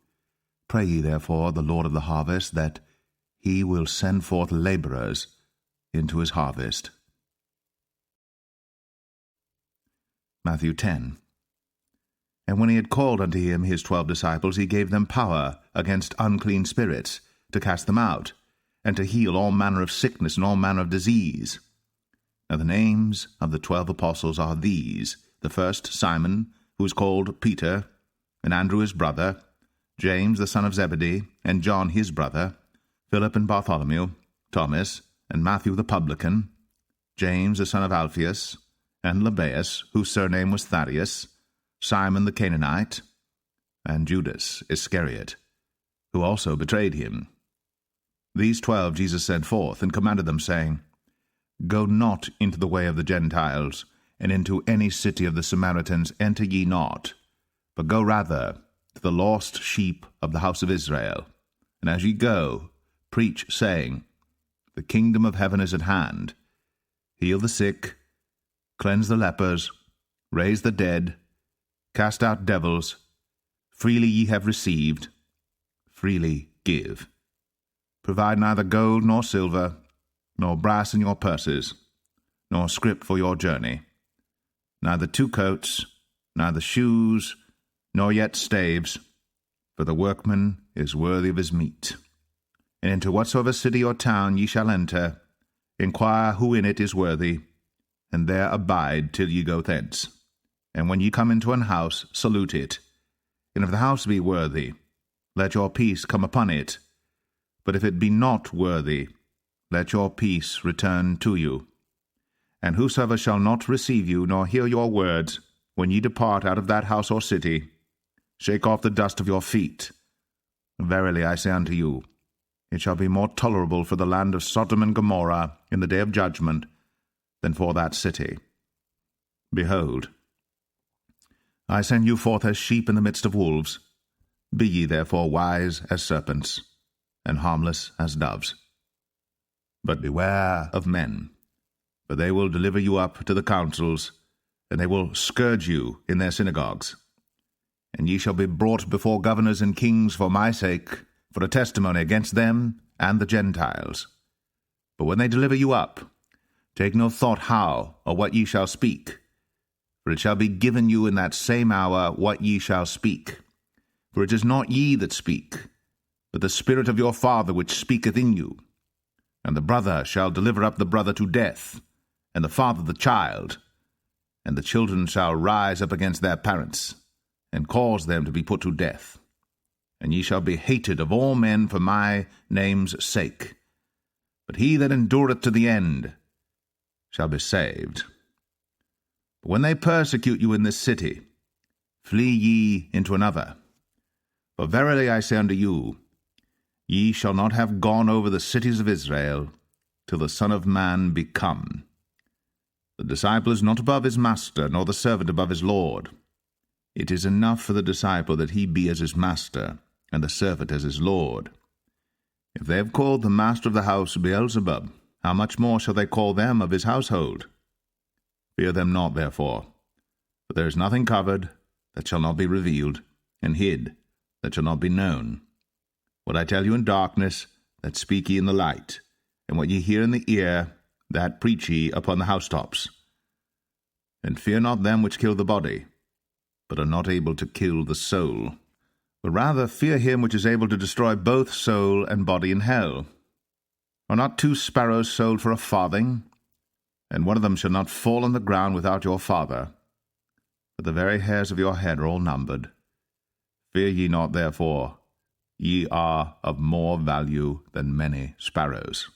Pray ye therefore the Lord of the harvest, that he will send forth laborers into his harvest. Matthew 10. And when he had called unto him his 12 disciples, he gave them power against unclean spirits, to cast them out, and to heal all manner of sickness and all manner of disease. Now the names of the 12 apostles are these: the first, Simon, who is called Peter, and Andrew his brother, James the son of Zebedee, and John his brother, Philip and Bartholomew, Thomas, and Matthew the publican, James the son of Alphaeus, and Lebbaeus, whose surname was Thaddeus, Simon the Canaanite, and Judas Iscariot, who also betrayed him. These 12 Jesus sent forth, and commanded them, saying, Go not into the way of the Gentiles, and into any city of the Samaritans enter ye not, but go rather to the lost sheep of the house of Israel. And as ye go, preach, saying, The kingdom of heaven is at hand. Heal the sick, cleanse the lepers, raise the dead, cast out devils. Freely ye have received, freely give. Provide neither gold nor silver, nor brass in your purses, nor scrip for your journey, neither 2 coats, neither shoes, nor yet staves, for the workman is worthy of his meat. And into whatsoever city or town ye shall enter, inquire who in it is worthy, and there abide till ye go thence. And when ye come into an house, salute it. And if the house be worthy, let your peace come upon it. But if it be not worthy, let your peace return to you. And whosoever shall not receive you, nor hear your words, when ye depart out of that house or city, shake off the dust of your feet. Verily I say unto you, it shall be more tolerable for the land of Sodom and Gomorrah in the day of judgment than for that city. Behold, I send you forth as sheep in the midst of wolves. Be ye therefore wise as serpents, and harmless as doves. But beware of men, for they will deliver you up to the councils, and they will scourge you in their synagogues. And ye shall be brought before governors and kings for my sake, for a testimony against them and the Gentiles. But when they deliver you up, take no thought how or what ye shall speak, for it shall be given you in that same hour what ye shall speak. For it is not ye that speak, but the Spirit of your Father which speaketh in you. And the brother shall deliver up the brother to death, and the father the child, and the children shall rise up against their parents, and cause them to be put to death. And ye shall be hated of all men for my name's sake. But he that endureth to the end shall be saved. But when they persecute you in this city, flee ye into another. For verily I say unto you, ye shall not have gone over the cities of Israel till the Son of Man be come. The disciple is not above his master, nor the servant above his Lord. It is enough for the disciple that he be as his master, and the servant as his Lord. If they have called the master of the house Beelzebub, how much more shall they call them of his household? Fear them not, therefore, for there is nothing covered that shall not be revealed, and hid that shall not be known. What I tell you in darkness, that speak ye in the light, and what ye hear in the ear, that preach ye upon the housetops. And fear not them which kill the body, but are not able to kill the soul. But rather fear him which is able to destroy both soul and body in hell. Are not 2 sparrows sold for a farthing? And one of them shall not fall on the ground without your Father. But the very hairs of your head are all numbered. Fear ye not, therefore, ye are of more value than many sparrows.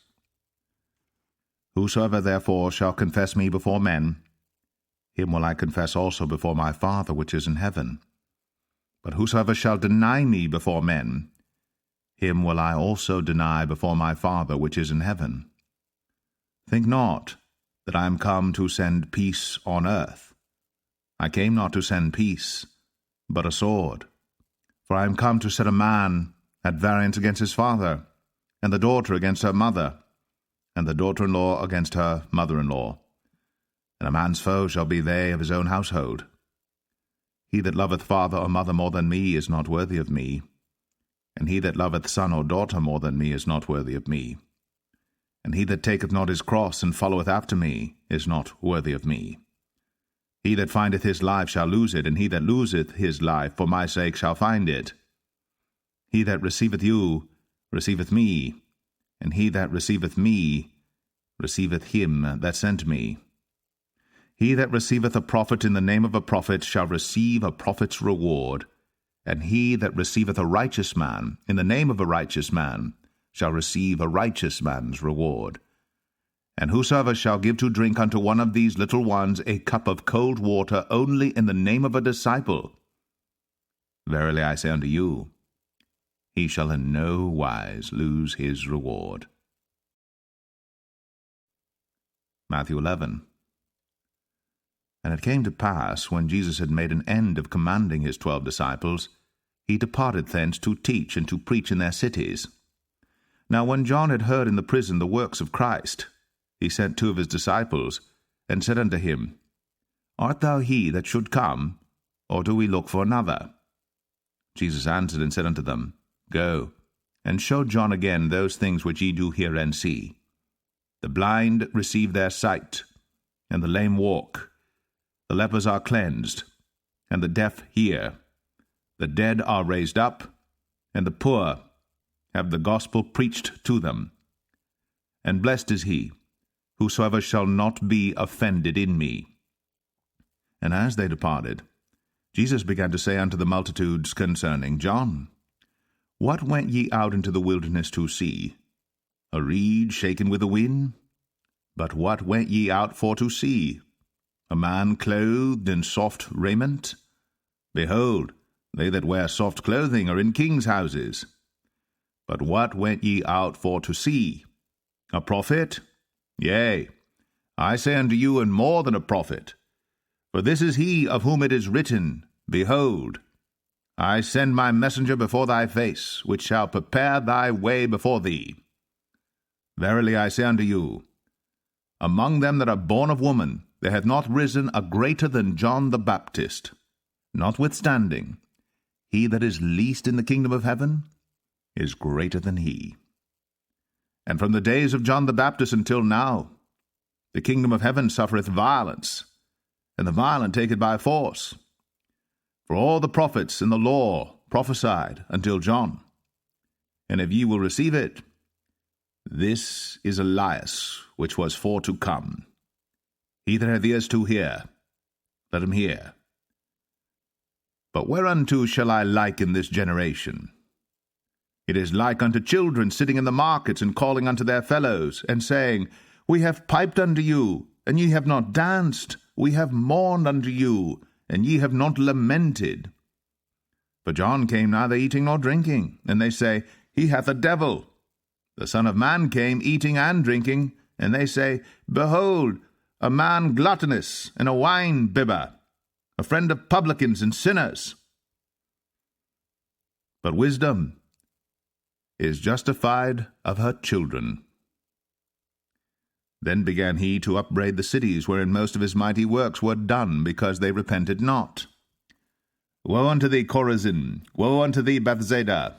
Whosoever therefore shall confess me before men, him will I confess also before my Father which is in heaven. But whosoever shall deny me before men, him will I also deny before my Father which is in heaven. Think not that I am come to send peace on earth. I came not to send peace, but a sword. For I am come to set a man at variance against his father, and the daughter against her mother, and the daughter-in-law against her mother-in-law. And a man's foe shall be they of his own household. He that loveth father or mother more than me is not worthy of me, and he that loveth son or daughter more than me is not worthy of me. And he that taketh not his cross and followeth after me is not worthy of me. He that findeth his life shall lose it, and he that loseth his life for my sake shall find it. He that receiveth you receiveth me, and he that receiveth me receiveth him that sent me. He that receiveth a prophet in the name of a prophet shall receive a prophet's reward, and he that receiveth a righteous man in the name of a righteous man shall receive a righteous man's reward. And whosoever shall give to drink unto one of these little ones a cup of cold water only in the name of a disciple, verily I say unto you, he shall in no wise lose his reward. Matthew 11. And it came to pass, when Jesus had made an end of commanding his 12 disciples, he departed thence to teach and to preach in their cities. Now when John had heard in the prison the works of Christ, he sent 2 of his disciples, and said unto him, Art thou he that should come, or do we look for another? Jesus answered and said unto them, Go, and show John again those things which ye do hear and see. The blind receive their sight, and the lame walk. The lepers are cleansed, and the deaf hear. The dead are raised up, and the poor have the gospel preached to them. And blessed is he, whosoever shall not be offended in me. And as they departed, Jesus began to say unto the multitudes concerning John, What went ye out into the wilderness to see? A reed shaken with the wind? But what went ye out for to see? A man clothed in soft raiment? Behold, they that wear soft clothing are in kings' houses. But what went ye out for to see? A prophet? Yea, I say unto you, and more than a prophet. For this is he of whom it is written, Behold, I send my messenger before thy face, which shall prepare thy way before thee. Verily I say unto you, among them that are born of woman, there hath not risen a greater than John the Baptist. Notwithstanding, he that is least in the kingdom of heaven is greater than he. And from the days of John the Baptist until now, the kingdom of heaven suffereth violence, and the violent take it by force. For all the prophets in the law prophesied until John. And if ye will receive it, this is Elias, which was for to come. He that hath ears to hear, let him hear. But whereunto shall I liken this generation? It is like unto children sitting in the markets, and calling unto their fellows, and saying, We have piped unto you, and ye have not danced. We have mourned unto you, and ye have not lamented. For John came neither eating nor drinking, and they say, He hath a devil. The Son of Man came eating and drinking, and they say, Behold, a man gluttonous, and a wine-bibber, a friend of publicans and sinners. But wisdom is justified of her children. Then began he to upbraid the cities wherein most of his mighty works were done, because they repented not. Woe unto thee, Chorazin! Woe unto thee, Bethsaida!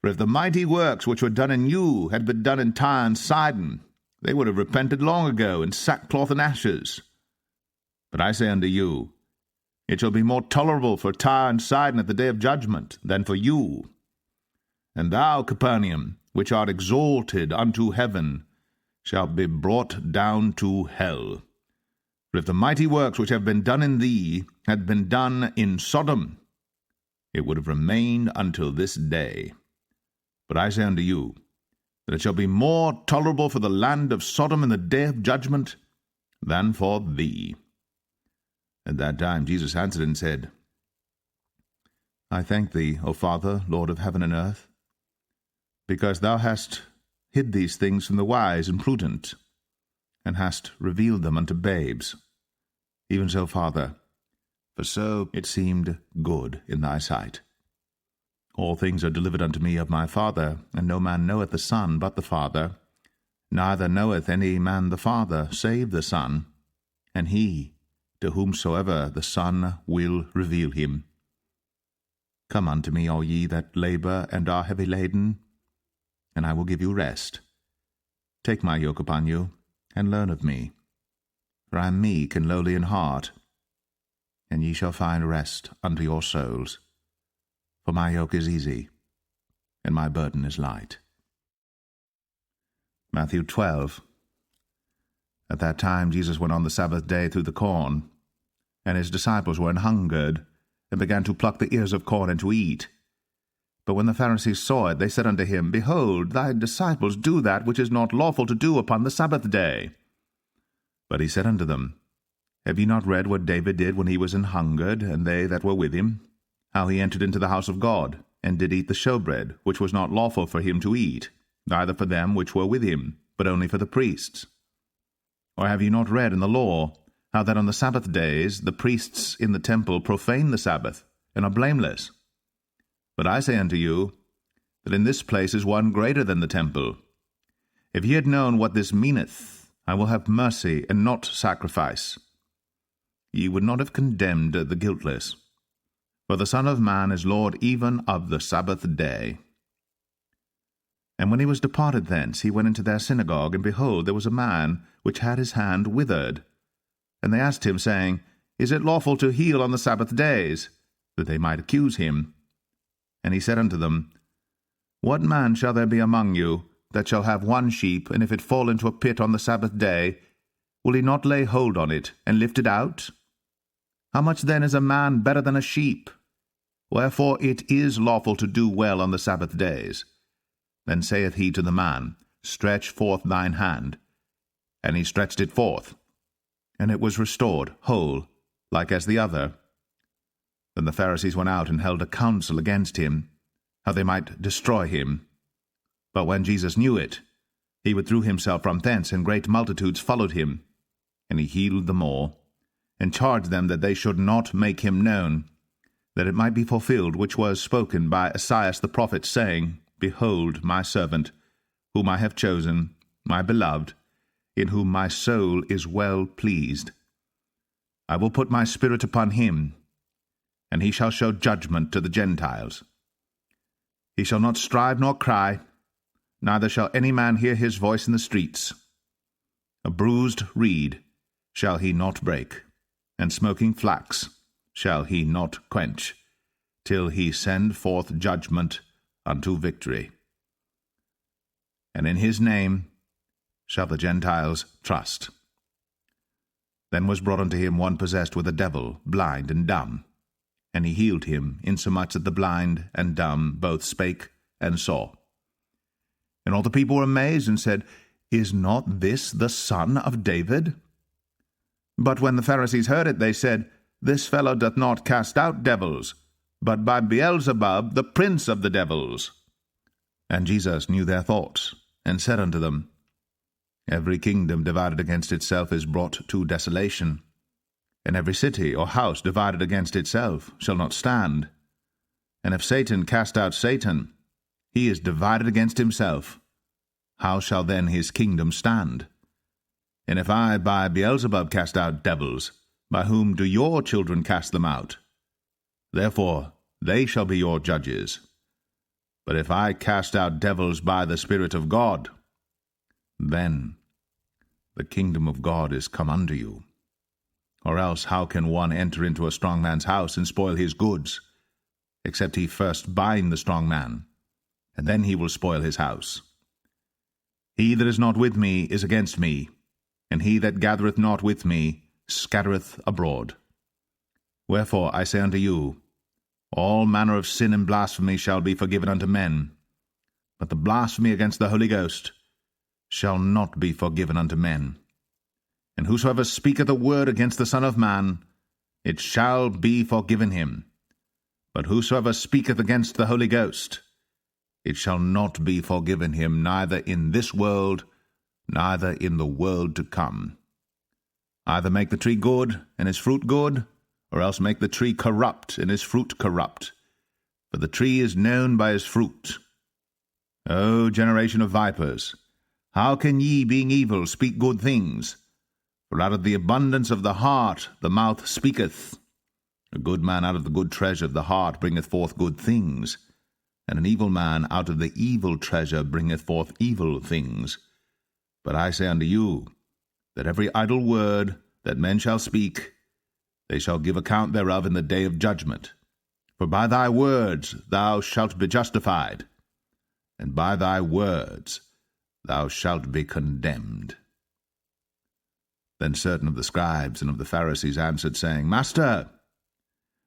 For if the mighty works which were done in you had been done in Tyre and Sidon, they would have repented long ago in sackcloth and ashes. But I say unto you, it shall be more tolerable for Tyre and Sidon at the day of judgment than for you. And thou, Capernaum, which art exalted unto heaven, shalt be brought down to hell. For if the mighty works which have been done in thee had been done in Sodom, it would have remained until this day. But I say unto you, that it shall be more tolerable for the land of Sodom in the day of judgment than for thee. At that time Jesus answered and said, I thank thee, O Father, Lord of heaven and earth, because thou hast hid these things from the wise and prudent, and hast revealed them unto babes. Even so, Father, for so it seemed good in thy sight. All things are delivered unto me of my Father, and no man knoweth the Son but the Father, neither knoweth any man the Father save the Son, and he to whomsoever the Son will reveal him. Come unto me, all ye that labor and are heavy laden, and I will give you rest. Take my yoke upon you, and learn of me, for I am meek and lowly in heart, and ye shall find rest unto your souls. For my yoke is easy, and my burden is light. Matthew 12. At that time Jesus went on the Sabbath day through the corn, and his disciples were an hungered, and began to pluck the ears of corn and to eat. But when the Pharisees saw it, they said unto him, Behold, thy disciples do that which is not lawful to do upon the Sabbath day. But he said unto them, Have ye not read what David did when he was an hungered, and they that were with him? How he entered into the house of God, and did eat the showbread, which was not lawful for him to eat, neither for them which were with him, but only for the priests. Or have ye not read in the law, how that on the Sabbath days the priests in the temple profane the Sabbath, and are blameless? But I say unto you, that in this place is one greater than the temple. If ye had known what this meaneth, I will have mercy and not sacrifice, ye would not have condemned the guiltless. For the Son of Man is Lord even of the Sabbath day. And when he was departed thence, he went into their synagogue, and behold, there was a man which had his hand withered. And they asked him, saying, Is it lawful to heal on the Sabbath days? That they might accuse him. And he said unto them, What man shall there be among you that shall have one sheep, and if it fall into a pit on the Sabbath day, will he not lay hold on it, and lift it out? How much then is a man better than a sheep? Wherefore it is lawful to do well on the Sabbath days. Then saith he to the man, Stretch forth thine hand. And he stretched it forth, and it was restored whole, like as the other. Then the Pharisees went out and held a council against him, how they might destroy him. But when Jesus knew it, he withdrew himself from thence, and great multitudes followed him. And he healed them all, and charged them that they should not make him known, that it might be fulfilled which was spoken by Esaias the prophet, saying, Behold my servant, whom I have chosen, my beloved, in whom my soul is well pleased. I will put my spirit upon him, and he shall show judgment to the Gentiles. He shall not strive nor cry, neither shall any man hear his voice in the streets. A bruised reed shall he not break, and smoking flax shall he not quench, till he send forth judgment unto victory. And in his name shall the Gentiles trust. Then was brought unto him one possessed with a devil, blind and dumb. And he healed him, insomuch that the blind and dumb both spake and saw. And all the people were amazed, and said, Is not this the Son of David? But when the Pharisees heard it, they said, This fellow doth not cast out devils, but by Beelzebub, the prince of the devils. And Jesus knew their thoughts, and said unto them, Every kingdom divided against itself is brought to desolation, and every city or house divided against itself shall not stand. And if Satan cast out Satan, he is divided against himself. How shall then his kingdom stand? And if I by Beelzebub cast out devils, by whom do your children cast them out? Therefore they shall be your judges. But if I cast out devils by the Spirit of God, then the kingdom of God is come unto you. Or else how can one enter into a strong man's house and spoil his goods, except he first bind the strong man, and then he will spoil his house? He that is not with me is against me, and he that gathereth not with me scattereth abroad. Wherefore I say unto you, all manner of sin and blasphemy shall be forgiven unto men, But the blasphemy against the Holy Ghost shall not be forgiven unto men. And whosoever speaketh a word against the Son of Man, it shall be forgiven him. But whosoever speaketh against the Holy Ghost, it shall not be forgiven him, neither in this world, neither in the world to come. Either make the tree good, and his fruit good, or else make the tree corrupt, and his fruit corrupt. For the tree is known by his fruit. O generation of vipers, how can ye, being evil, speak good things? For out of the abundance of the heart the mouth speaketh. A good man out of the good treasure of the heart bringeth forth good things, and an evil man out of the evil treasure bringeth forth evil things. But I say unto you, that every idle word that men shall speak, they shall give account thereof in the day of judgment. For by thy words thou shalt be justified, and by thy words thou shalt be condemned. Then certain of the scribes and of the Pharisees answered, saying, Master,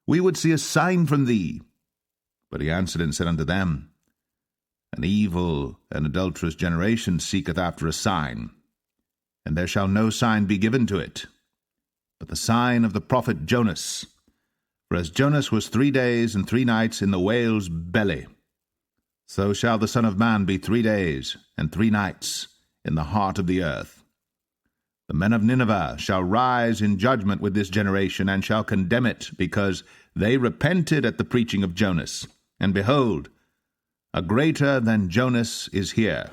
we would see a sign from thee. But he answered and said unto them, An evil and adulterous generation seeketh after a sign, and there shall no sign be given to it, but the sign of the prophet Jonas. For as Jonas was 3 days and 3 nights in the whale's belly, so shall the Son of Man be 3 days and 3 nights in the heart of the earth. The men of Nineveh shall rise in judgment with this generation, and shall condemn it, because they repented at the preaching of Jonas. And behold, a greater than Jonas is here.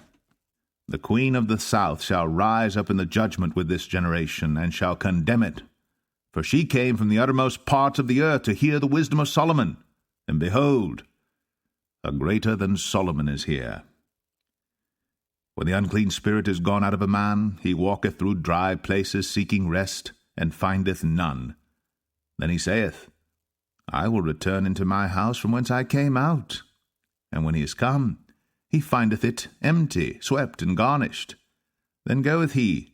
The queen of the south shall rise up in the judgment with this generation, and shall condemn it. For she came from the uttermost parts of the earth to hear the wisdom of Solomon. And behold, a greater than Solomon is here. When the unclean spirit is gone out of a man, he walketh through dry places, seeking rest, and findeth none. Then he saith, I will return into my house from whence I came out. And when he is come, he findeth it empty, swept, and garnished. Then goeth he,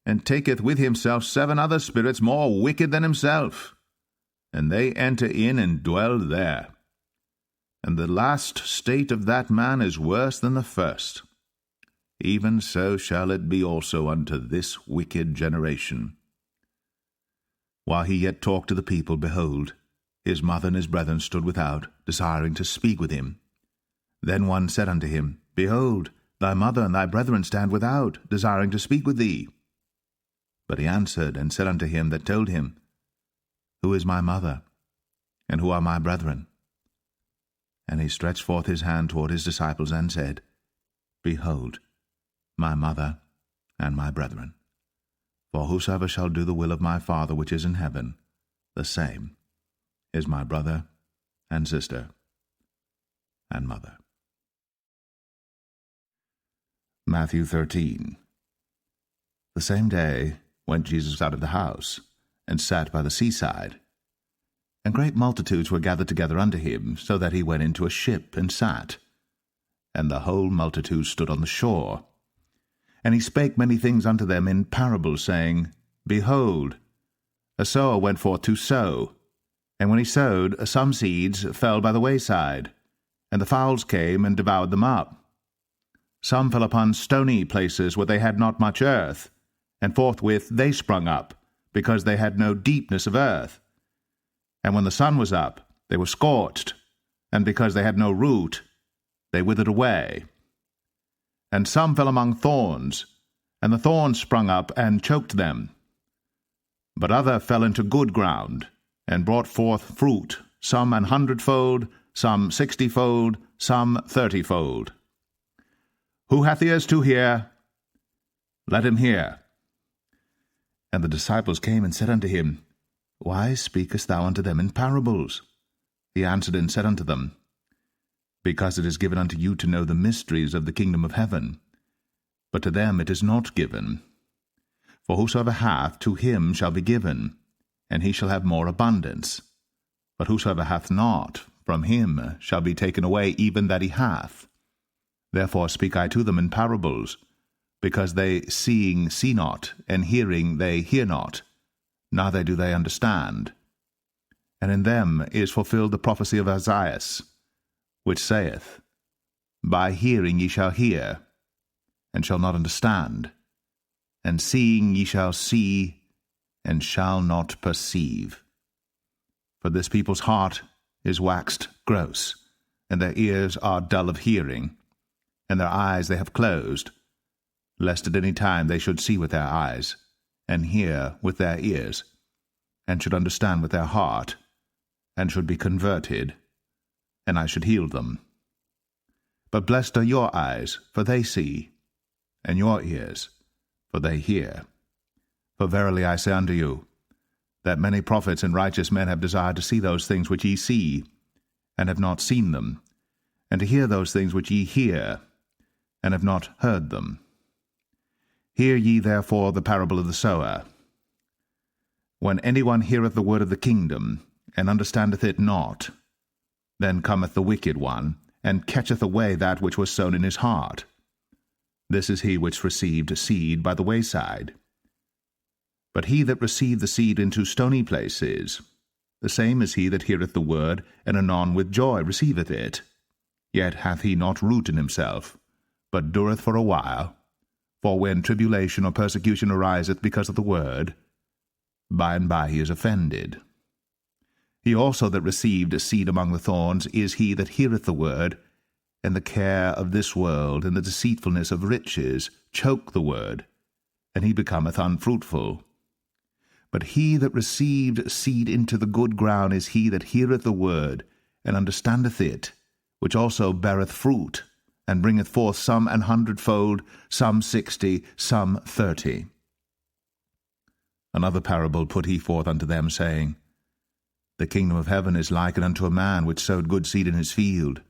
and taketh with himself 7 other spirits more wicked than himself, and they enter in and dwell there. And the last state of that man is worse than the first. Even so shall it be also unto this wicked generation. While he yet talked to the people, behold, his mother and his brethren stood without, desiring to speak with him. Then one said unto him, Behold, thy mother and thy brethren stand without, desiring to speak with thee. But he answered and said unto him that told him, Who is my mother, and who are my brethren? And he stretched forth his hand toward his disciples, and said, Behold, my mother and my brethren. For whosoever shall do the will of my Father which is in heaven, the same is my brother and sister and mother. Matthew 13. The same day went Jesus out of the house, and sat by the seaside. And great multitudes were gathered together unto him, so that he went into a ship, and sat. And the whole multitude stood on the shore. And he spake many things unto them in parables, saying, Behold, a sower went forth to sow. And when he sowed, some seeds fell by the wayside, and the fowls came and devoured them up. Some fell upon stony places where they had not much earth, and forthwith they sprung up, because they had no deepness of earth. And when the sun was up, they were scorched, and because they had no root, they withered away. And some fell among thorns, and the thorns sprung up and choked them. But other fell into good ground, and brought forth fruit, some 100-fold, some 60-fold, some 30-fold. Who hath ears to hear, let him hear. And the disciples came and said unto him, Why speakest thou unto them in parables? He answered and said unto them, Because it is given unto you to know the mysteries of the kingdom of heaven, but to them it is not given. For whosoever hath, to him shall be given, and he shall have more abundance. But whosoever hath not, from him shall be taken away even that he hath. Therefore speak I to them in parables, because they seeing see not, and hearing they hear not, neither do they understand. And in them is fulfilled the prophecy of Isaiah, which saith, By hearing ye shall hear, and shall not understand, and seeing ye shall see, and shall not perceive. For this people's heart is waxed gross, and their ears are dull of hearing, and their eyes they have closed, lest at any time they should see with their eyes, and hear with their ears, and should understand with their heart, and should be converted, and I should heal them. But blessed are your eyes, for they see, and your ears, for they hear. For verily I say unto you, that many prophets and righteous men have desired to see those things which ye see, and have not seen them, and to hear those things which ye hear, and have not heard them. Hear ye therefore the parable of the sower. When any one heareth the word of the kingdom, and understandeth it not, then cometh the wicked one, and catcheth away that which was sown in his heart. This is he which received seed by the wayside. But he that received the seed into stony places, the same is he that heareth the word, and anon with joy receiveth it. Yet hath he not root in himself, but dureth for a while. For when tribulation or persecution ariseth because of the word, by and by he is offended. He also that received seed among the thorns is he that heareth the word, and the care of this world and the deceitfulness of riches choke the word, and he becometh unfruitful. But he that received seed into the good ground is he that heareth the word, and understandeth it, which also beareth fruit, and bringeth forth some 100-fold, some 60, some 30. Another parable put he forth unto them, saying, The kingdom of heaven is likened unto a man which sowed good seed in his field.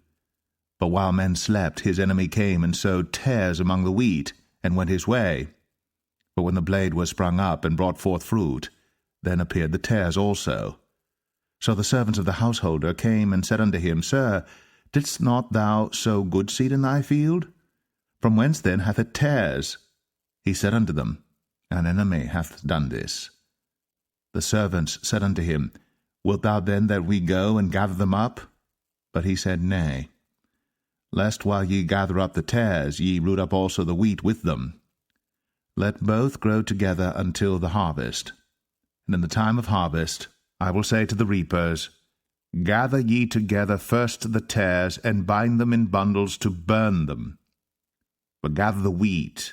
But while men slept, his enemy came and sowed tares among the wheat, and went his way. But when the blade was sprung up and brought forth fruit, then appeared the tares also. So the servants of the householder came and said unto him, Sir, didst not thou sow good seed in thy field? From whence then hath it tares? He said unto them, An enemy hath done this. The servants said unto him, Wilt thou then that we go and gather them up? But he said, Nay, lest while ye gather up the tares, ye root up also the wheat with them. Let both grow together until the harvest. And in the time of harvest I will say to the reapers, Gather ye together first the tares, and bind them in bundles to burn them, but gather the wheat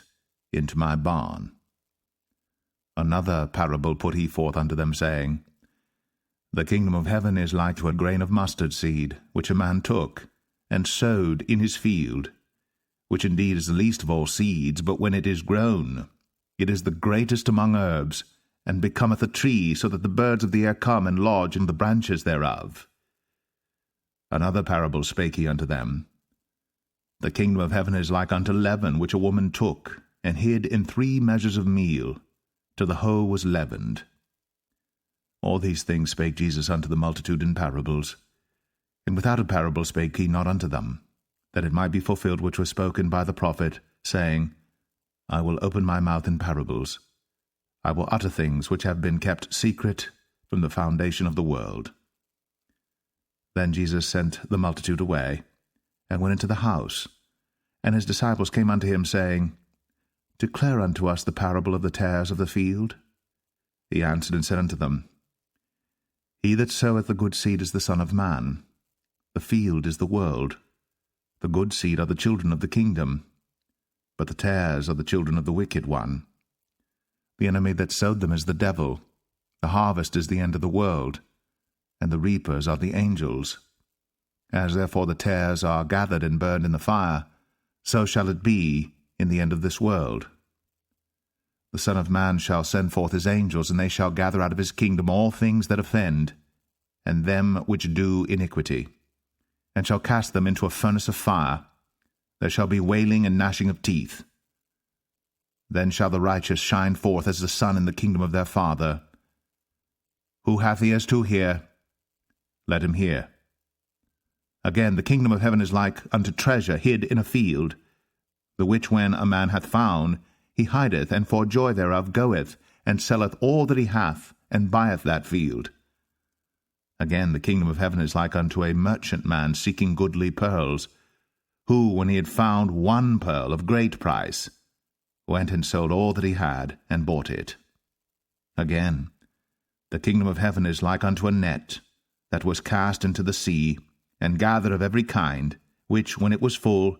into my barn. Another parable put he forth unto them, saying, The kingdom of heaven is like to a grain of mustard seed, which a man took, and sowed in his field, which indeed is the least of all seeds, but when it is grown, it is the greatest among herbs, and becometh a tree, so that the birds of the air come and lodge in the branches thereof. Another parable spake he unto them, The kingdom of heaven is like unto leaven, which a woman took, and hid in 3 measures of meal, till the whole was leavened. All these things spake Jesus unto the multitude in parables. And without a parable spake he not unto them, that it might be fulfilled which was spoken by the prophet, saying, I will open my mouth in parables. I will utter things which have been kept secret from the foundation of the world. Then Jesus sent the multitude away, and went into the house. And his disciples came unto him, saying, Declare unto us the parable of the tares of the field. He answered and said unto them, He that soweth the good seed is the Son of Man. The field is the world. The good seed are the children of the kingdom, but the tares are the children of the wicked one. The enemy that sowed them is the devil. The harvest is the end of the world, and the reapers are the angels. As therefore the tares are gathered and burned in the fire, so shall it be in the end of this world. The Son of Man shall send forth his angels, and they shall gather out of his kingdom all things that offend, and them which do iniquity, and shall cast them into a furnace of fire. There shall be wailing and gnashing of teeth. Then shall the righteous shine forth as the sun in the kingdom of their Father. Who hath ears to hear, let him hear. Again, the kingdom of heaven is like unto treasure hid in a field, the which when a man hath found, he hideth, and for joy thereof goeth, and selleth all that he hath, and buyeth that field. Again, the kingdom of heaven is like unto a merchant man seeking goodly pearls, who, when he had found one pearl of great price, went and sold all that he had, and bought it. Again, the kingdom of heaven is like unto a net that was cast into the sea, and gathered of every kind, which, when it was full,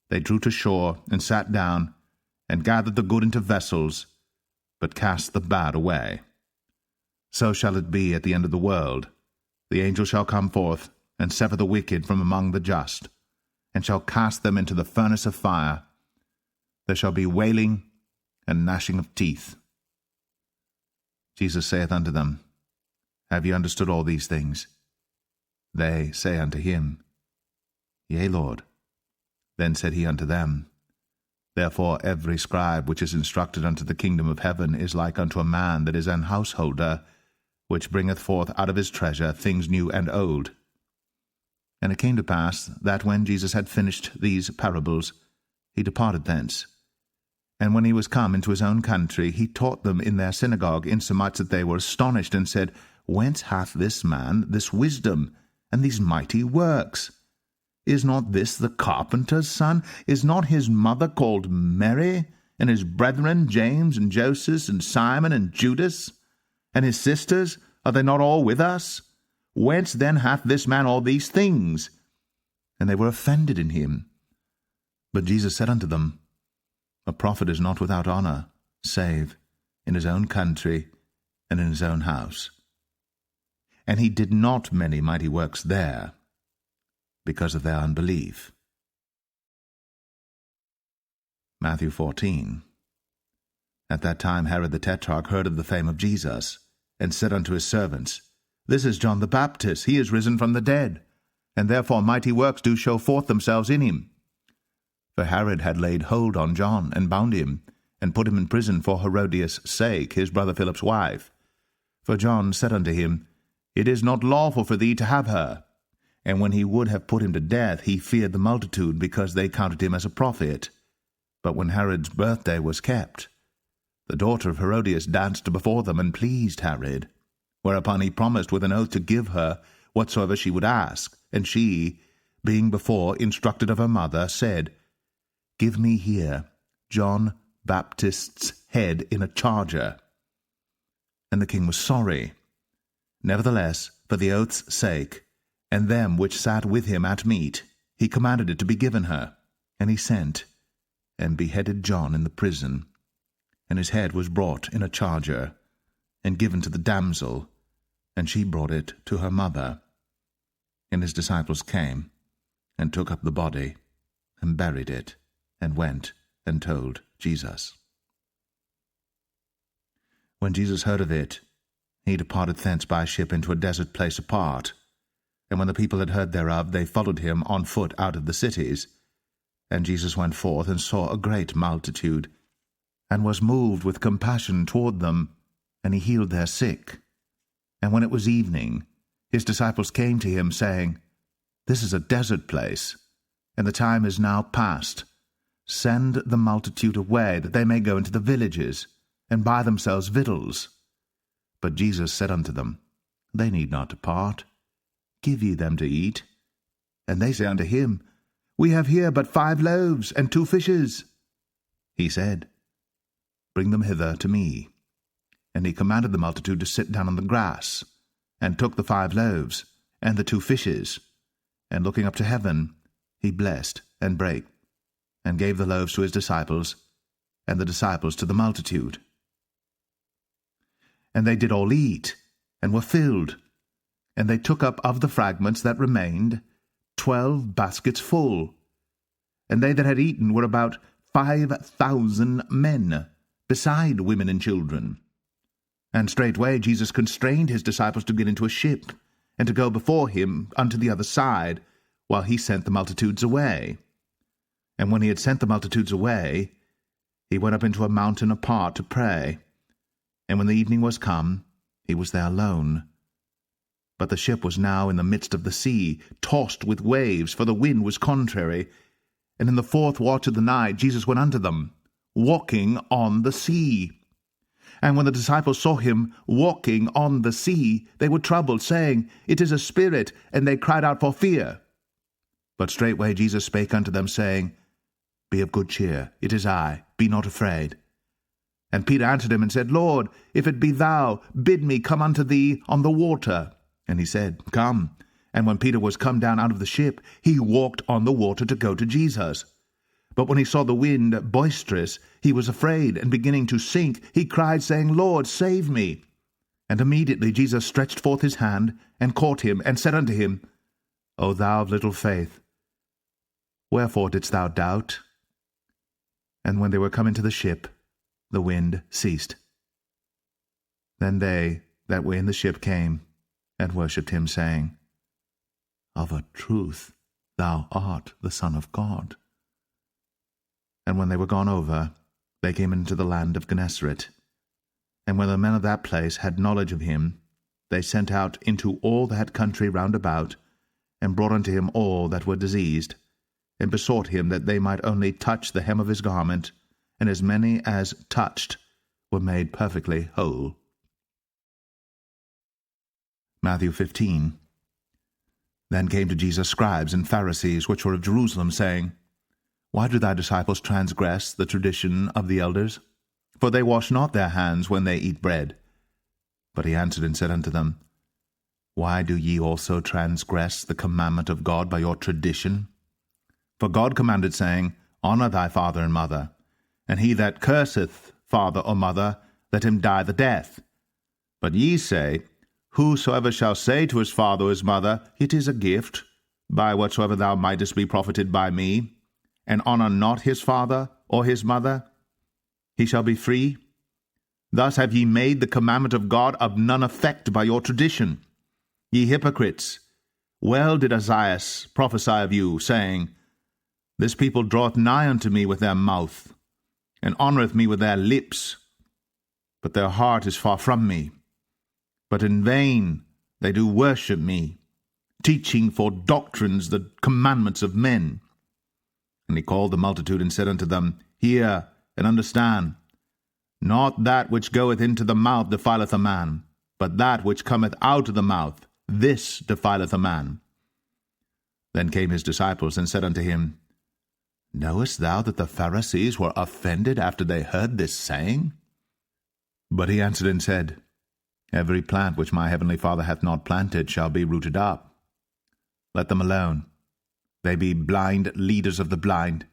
they drew to shore, and sat down, and gathered the good into vessels, but cast the bad away. So shall it be at the end of the world. The angel shall come forth, and sever the wicked from among the just, and shall cast them into the furnace of fire. There shall be wailing and gnashing of teeth. Jesus saith unto them, Have ye understood all these things? They say unto him, Yea, Lord. Then said he unto them, Therefore every scribe which is instructed unto the kingdom of heaven is like unto a man that is an householder, which bringeth forth out of his treasure things new and old. And it came to pass that when Jesus had finished these parables, he departed thence. And when he was come into his own country, he taught them in their synagogue, insomuch that they were astonished, and said, Whence hath this man this wisdom, and these mighty works? Is not this the carpenter's son? Is not his mother called Mary, and his brethren James, and Joseph, and Simon, and Judas? And his sisters, are they not all with us? Whence then hath this man all these things? And they were offended in him. But Jesus said unto them, A prophet is not without honour, save in his own country and in his own house. And he did not many mighty works there, because of their unbelief. Matthew 14. At that time Herod the Tetrarch heard of the fame of Jesus, and said unto his servants, This is John the Baptist, he is risen from the dead, and therefore mighty works do show forth themselves in him. For Herod had laid hold on John, and bound him, and put him in prison for Herodias' sake, his brother Philip's wife. For John said unto him, It is not lawful for thee to have her. And when he would have put him to death, he feared the multitude, because they counted him as a prophet. But when Herod's birthday was kept, the daughter of Herodias danced before them, and pleased Herod. Whereupon he promised with an oath to give her whatsoever she would ask. And she, being before instructed of her mother, said, Give me here John Baptist's head in a charger. And the king was sorry. Nevertheless, for the oath's sake, and them which sat with him at meat, he commanded it to be given her. And he sent, and beheaded John in the prison. And his head was brought in a charger, and given to the damsel, and she brought it to her mother. And his disciples came, and took up the body, and buried it, and went and told Jesus. When Jesus heard of it, he departed thence by ship into a desert place apart. And when the people had heard thereof, they followed him on foot out of the cities. And Jesus went forth, and saw a great multitude, and was moved with compassion toward them, and he healed their sick. And when it was evening, his disciples came to him, saying, This is a desert place, and the time is now past. Send the multitude away, that they may go into the villages, and buy themselves victuals. But Jesus said unto them, They need not depart. Give ye them to eat. And they say unto him, We have here but 5 loaves and 2 fishes. He said, Bring them hither to me. And he commanded the multitude to sit down on the grass, and took the 5 loaves and the 2 fishes, and looking up to heaven, he blessed and brake, and gave the loaves to his disciples, and the disciples to the multitude. And they did all eat, and were filled. And they took up of the fragments that remained 12 baskets full. And they that had eaten were about 5,000 men, beside women and children. And straightway Jesus constrained his disciples to get into a ship, and to go before him unto the other side, while he sent the multitudes away. And when he had sent the multitudes away, he went up into a mountain apart to pray. And when the evening was come, he was there alone. But the ship was now in the midst of the sea, tossed with waves, for the wind was contrary. And in the 4th watch of the night Jesus went unto them, walking on the sea. And when the disciples saw him walking on the sea, they were troubled, saying, It is a spirit, and they cried out for fear. But straightway Jesus spake unto them, saying, Be of good cheer, it is I, be not afraid. And Peter answered him and said, Lord, if it be thou, bid me come unto thee on the water. And he said, Come. And when Peter was come down out of the ship, he walked on the water to go to Jesus. But when he saw the wind boisterous, he was afraid, and beginning to sink, he cried, saying, Lord, save me. And immediately Jesus stretched forth his hand, and caught him, and said unto him, O thou of little faith, wherefore didst thou doubt? And when they were come into the ship, the wind ceased. Then they that were in the ship came, and worshipped him, saying, Of a truth thou art the Son of God. And when they were gone over, they came into the land of Gennesaret. And when the men of that place had knowledge of him, they sent out into all that country round about, and brought unto him all that were diseased, and besought him that they might only touch the hem of his garment, and as many as touched were made perfectly whole. Matthew 15. Then came to Jesus scribes and Pharisees, which were of Jerusalem, saying, Why do thy disciples transgress the tradition of the elders? For they wash not their hands when they eat bread. But he answered and said unto them, Why do ye also transgress the commandment of God by your tradition? For God commanded, saying, Honour thy father and mother, and he that curseth father or mother, let him die the death. But ye say, Whosoever shall say to his father or his mother, It is a gift, by whatsoever thou mightest be profited by me, and honour not his father or his mother, he shall be free. Thus have ye made the commandment of God of none effect by your tradition. Ye hypocrites, well did Isaiah prophesy of you, saying, This people draweth nigh unto me with their mouth, and honoureth me with their lips, but their heart is far from me. But in vain they do worship me, teaching for doctrines the commandments of men. And he called the multitude, and said unto them, Hear and understand. Not that which goeth into the mouth defileth a man, but that which cometh out of the mouth, this defileth a man. Then came his disciples, and said unto him, Knowest thou that the Pharisees were offended after they heard this saying? But he answered and said, Every plant which my heavenly Father hath not planted shall be rooted up. Let them alone. They be blind leaders of the blind.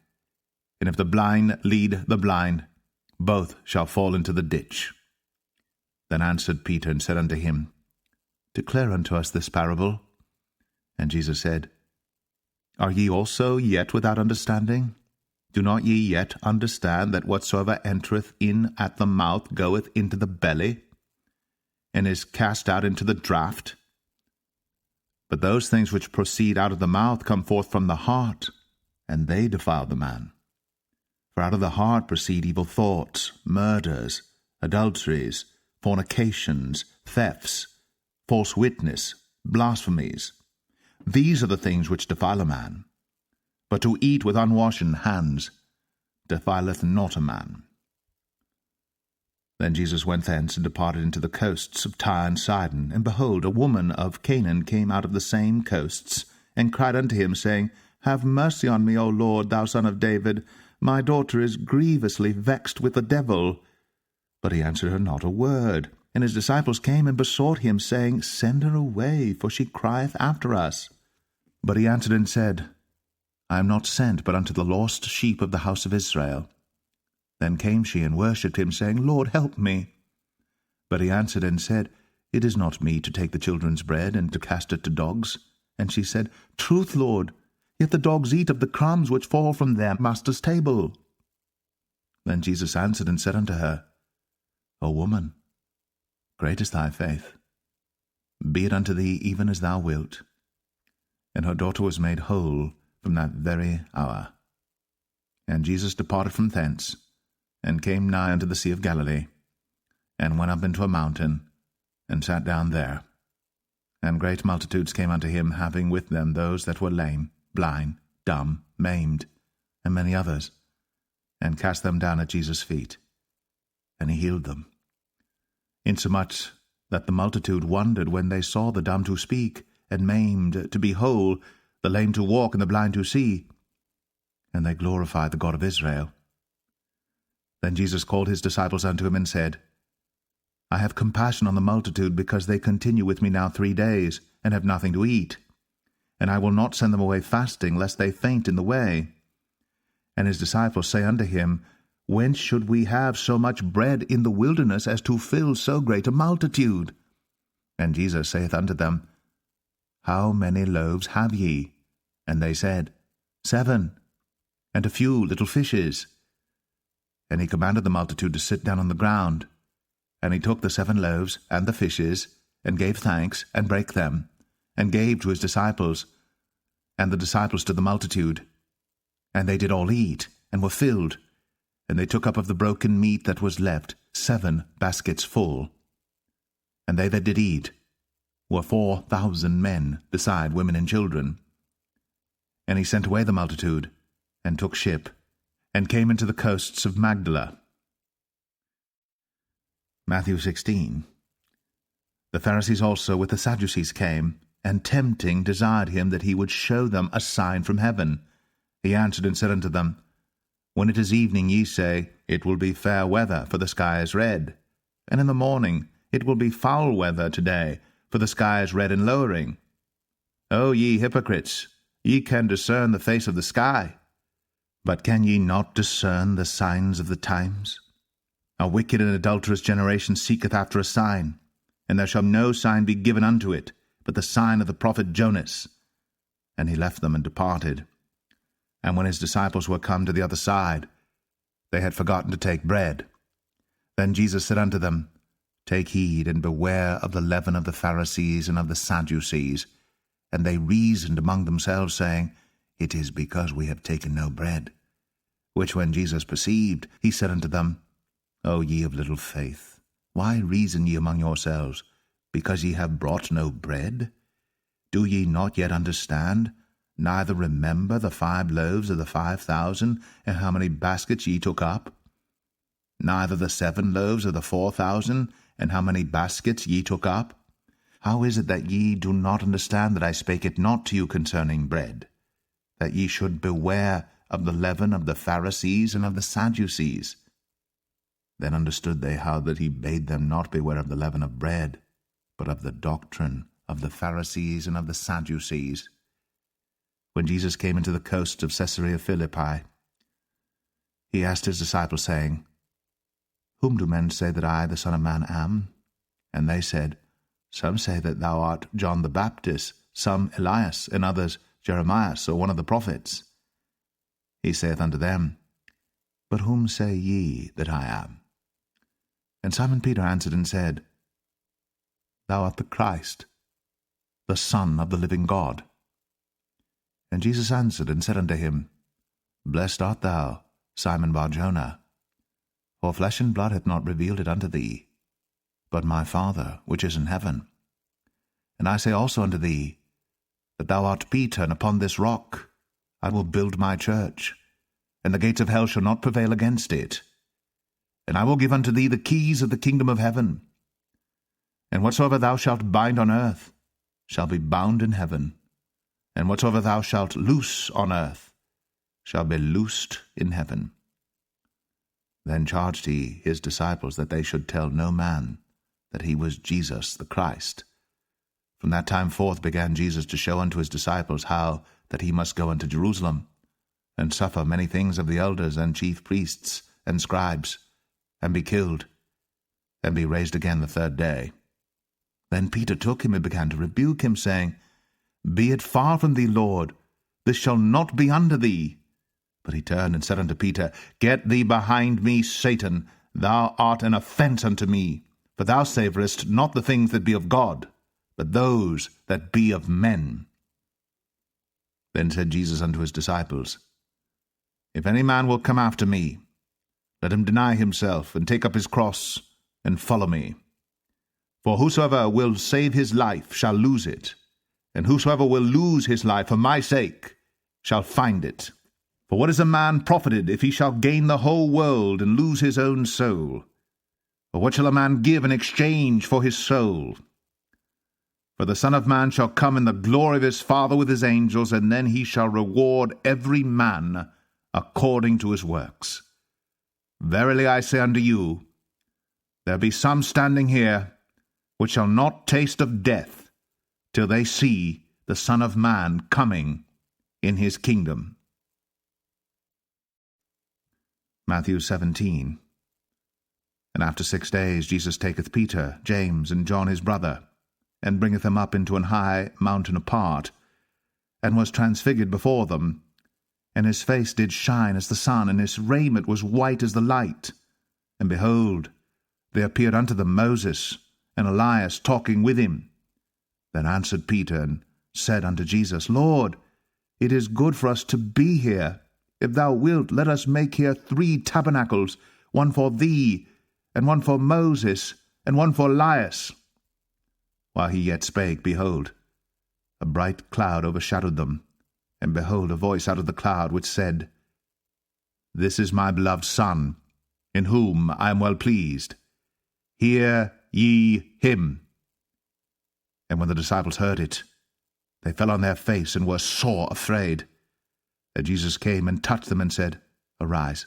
And if the blind lead the blind, both shall fall into the ditch. Then answered Peter and said unto him, Declare unto us this parable. And Jesus said, Are ye also yet without understanding? Do not ye yet understand that whatsoever entereth in at the mouth goeth into the belly, and is cast out into the draught? But those things which proceed out of the mouth come forth from the heart, and they defile the man. For out of the heart proceed evil thoughts, murders, adulteries, fornications, thefts, false witness, blasphemies. These are the things which defile a man. But to eat with unwashen hands defileth not a man. Then Jesus went thence, and departed into the coasts of Tyre and Sidon. And behold, a woman of Canaan came out of the same coasts, and cried unto him, saying, Have mercy on me, O Lord, thou Son of David. My daughter is grievously vexed with the devil. But he answered her not a word. And his disciples came and besought him, saying, Send her away, for she crieth after us. But he answered and said, I am not sent but unto the lost sheep of the house of Israel. Then came she and worshipped him, saying, Lord, help me. But he answered and said, It is not meet to take the children's bread, and to cast it to dogs. And she said, Truth, Lord, yet the dogs eat of the crumbs which fall from their master's table. Then Jesus answered and said unto her, O woman, great is thy faith. Be it unto thee even as thou wilt. And her daughter was made whole from that very hour. And Jesus departed from thence, and came nigh unto the sea of Galilee, and went up into a mountain, and sat down there. And great multitudes came unto him, having with them those that were lame, blind, dumb, maimed, and many others, and cast them down at Jesus' feet. And he healed them, insomuch that the multitude wondered when they saw the dumb to speak, and maimed to be whole, the lame to walk, and the blind to see. And they glorified the God of Israel. Then Jesus called his disciples unto him, and said, I have compassion on the multitude, because they continue with me now 3 days, and have nothing to eat. And I will not send them away fasting, lest they faint in the way. And his disciples say unto him, Whence should we have so much bread in the wilderness, as to fill so great a multitude? And Jesus saith unto them, How many loaves have ye? And they said, 7, and a few little fishes. And he commanded the multitude to sit down on the ground. And he took the 7 loaves and the fishes, and gave thanks, and brake them, and gave to his disciples, and the disciples to the multitude. And they did all eat, and were filled. And they took up of the broken meat that was left 7 baskets full. And they that did eat were 4,000 men, beside women and children. And he sent away the multitude, and took ship, and came into the coasts of Magdala. Matthew 16. The Pharisees also with the Sadducees came, and tempting desired him that he would show them a sign from heaven. He answered and said unto them, When it is evening, ye say, It will be fair weather, for the sky is red. And in the morning, It will be foul weather today, for the sky is red and lowering. O ye hypocrites, ye can discern the face of the sky, but can ye not discern the signs of the times? A wicked and adulterous generation seeketh after a sign, and there shall no sign be given unto it, but the sign of the prophet Jonas. And he left them and departed. And when his disciples were come to the other side, they had forgotten to take bread. Then Jesus said unto them, Take heed, and beware of the leaven of the Pharisees and of the Sadducees. And they reasoned among themselves, saying, It is because we have taken no bread. Which when Jesus perceived, he said unto them, O ye of little faith, why reason ye among yourselves, because ye have brought no bread? Do ye not yet understand, neither remember the 5 loaves of the 5,000, and how many baskets ye took up? Neither the 7 loaves of the 4,000, and how many baskets ye took up? How is it that ye do not understand that I spake it not to you concerning bread, that ye should beware of the leaven of the Pharisees and of the Sadducees? Then understood they how that he bade them not beware of the leaven of bread, but of the doctrine of the Pharisees and of the Sadducees. When Jesus came into the coasts of Caesarea Philippi, he asked his disciples, saying, Whom do men say that I, the Son of Man, am? And they said, Some say that thou art John the Baptist, some Elias, and others Jeremias, or one of the prophets. He saith unto them, But whom say ye that I am? And Simon Peter answered and said, Thou art the Christ, the Son of the living God. And Jesus answered and said unto him, Blessed art thou, Simon Bar-Jonah, for flesh and blood hath not revealed it unto thee, but my Father which is in heaven. And I say also unto thee, that thou art Peter, and upon this rock I will build my church, and the gates of hell shall not prevail against it. And I will give unto thee the keys of the kingdom of heaven. And whatsoever thou shalt bind on earth shall be bound in heaven, and whatsoever thou shalt loose on earth shall be loosed in heaven. Then charged he his disciples that they should tell no man that he was Jesus the Christ. From that time forth began Jesus to show unto his disciples how that he must go unto Jerusalem, and suffer many things of the elders and chief priests and scribes, and be killed, and be raised again the 3rd day. Then Peter took him and began to rebuke him, saying, Be it far from thee, Lord, this shall not be unto thee. But he turned and said unto Peter, Get thee behind me, Satan, thou art an offence unto me, for thou savourest not the things that be of God, but those that be of men. Then said Jesus unto his disciples, If any man will come after me, let him deny himself, and take up his cross, and follow me. For whosoever will save his life shall lose it, and whosoever will lose his life for my sake shall find it. For what is a man profited if he shall gain the whole world and lose his own soul? Or what shall a man give in exchange for his soul? For the Son of Man shall come in the glory of his Father with his angels, and then he shall reward every man according to his works. Verily I say unto you, there be some standing here which shall not taste of death till they see the Son of Man coming in his kingdom. Matthew 17. And after 6 days Jesus taketh Peter, James, and John his brother, and bringeth them up into an high mountain apart, and was transfigured before them. And his face did shine as the sun, and his raiment was white as the light. And behold, there appeared unto them Moses and Elias talking with him. Then answered Peter, and said unto Jesus, Lord, it is good for us to be here. If thou wilt, let us make here 3 tabernacles, one for thee, and one for Moses, and one for Elias. While he yet spake, behold, a bright cloud overshadowed them. And behold, a voice out of the cloud which said, This is my beloved Son, in whom I am well pleased. Hear ye him. And when the disciples heard it, they fell on their face and were sore afraid. And Jesus came and touched them and said, Arise,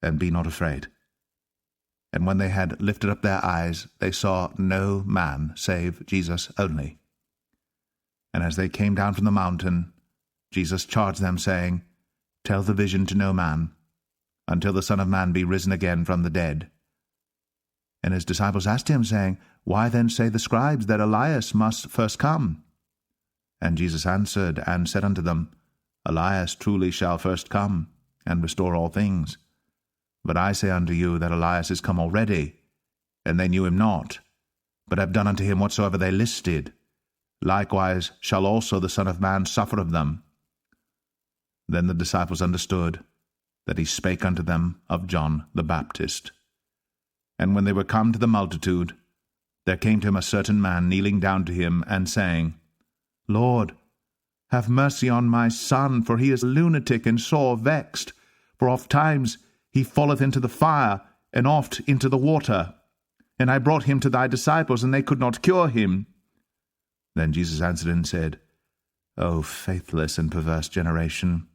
and be not afraid. And when they had lifted up their eyes, they saw no man save Jesus only. And as they came down from the mountain, Jesus charged them, saying, Tell the vision to no man, until the Son of Man be risen again from the dead. And his disciples asked him, saying, Why then say the scribes that Elias must first come? And Jesus answered and said unto them, Elias truly shall first come, and restore all things. But I say unto you that Elias is come already, and they knew him not, but have done unto him whatsoever they listed. Likewise shall also the Son of Man suffer of them. Then the disciples understood that he spake unto them of John the Baptist. And when they were come to the multitude, there came to him a certain man, kneeling down to him, and saying, Lord, have mercy on my son, for he is a lunatic and sore vexed. For oft times he falleth into the fire, and oft into the water. And I brought him to thy disciples, and they could not cure him. Then Jesus answered and said, O faithless and perverse generation,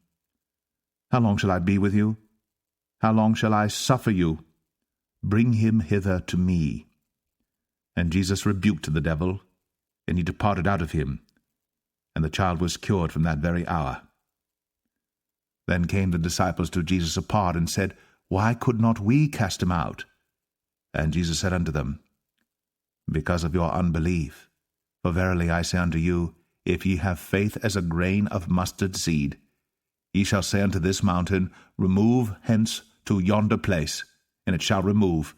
how long shall I be with you? How long shall I suffer you? Bring him hither to me. And Jesus rebuked the devil, and he departed out of him, and the child was cured from that very hour. Then came the disciples to Jesus apart, and said, Why could not we cast him out? And Jesus said unto them, Because of your unbelief. For verily I say unto you, if ye have faith as a grain of mustard seed, ye shall say unto this mountain, Remove hence to yonder place, and it shall remove,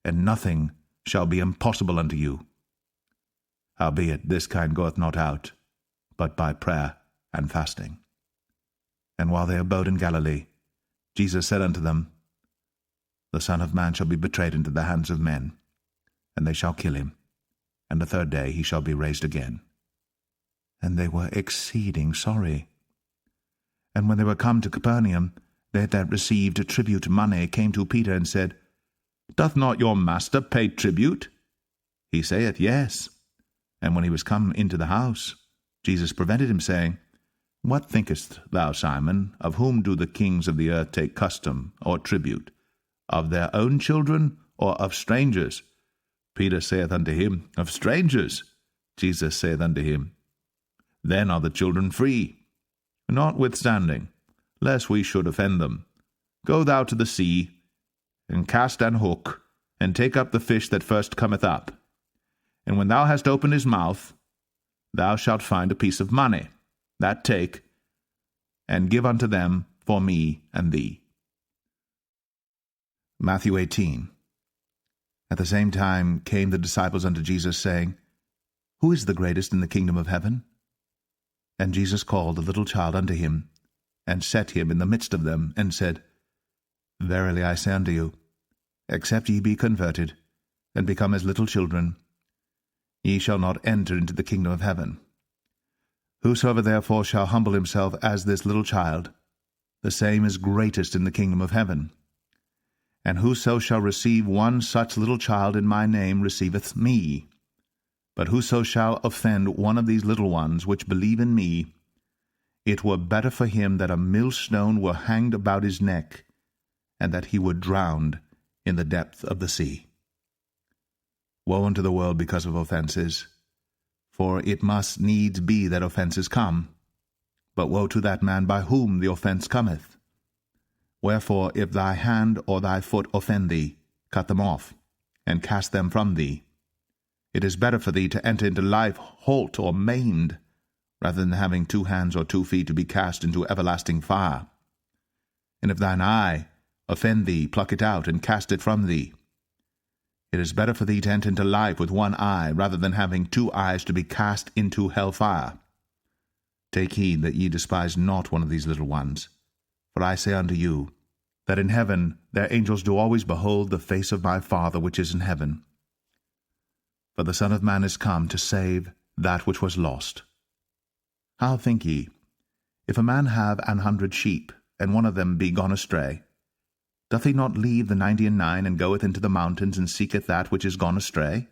and nothing shall be impossible unto you. Howbeit this kind goeth not out, but by prayer and fasting. And while they abode in Galilee, Jesus said unto them, The Son of Man shall be betrayed into the hands of men, and they shall kill him, and the 3rd day he shall be raised again. And they were exceeding sorry. And when they were come to Capernaum, they that received tribute money came to Peter and said, Doth not your master pay tribute? He saith, Yes. And when he was come into the house, Jesus prevented him, saying, What thinkest thou, Simon, of whom do the kings of the earth take custom or tribute? Of their own children, or of strangers? Peter saith unto him, Of strangers. Jesus saith unto him, Then are the children free. Notwithstanding, lest we should offend them, go thou to the sea, and cast an hook, and take up the fish that first cometh up. And when thou hast opened his mouth, thou shalt find a piece of money. That take, and give unto them for me and thee. Matthew 18. At the same time came the disciples unto Jesus, saying, Who is the greatest in the kingdom of heaven? And Jesus called a little child unto him, and set him in the midst of them, and said, Verily I say unto you, except ye be converted, and become as little children, ye shall not enter into the kingdom of heaven. Whosoever therefore shall humble himself as this little child, the same is greatest in the kingdom of heaven. And whoso shall receive one such little child in my name receiveth me. But whoso shall offend one of these little ones which believe in me, it were better for him that a millstone were hanged about his neck, and that he were drowned in the depth of the sea. Woe unto the world because of offenses, for it must needs be that offenses come. But woe to that man by whom the offense cometh. Wherefore, if thy hand or thy foot offend thee, cut them off, and cast them from thee. It is better for thee to enter into life halt or maimed, rather than having 2 hands or 2 feet to be cast into everlasting fire. And if thine eye offend thee, pluck it out, and cast it from thee. It is better for thee to enter into life with 1 eye, rather than having 2 eyes to be cast into hell fire. Take heed that ye despise not one of these little ones. For I say unto you, that in heaven their angels do always behold the face of my Father which is in heaven. For the Son of Man is come to save that which was lost. How think ye, if a man have 100 sheep, and one of them be gone astray, doth he not leave the 99 and goeth into the mountains, and seeketh that which is gone astray?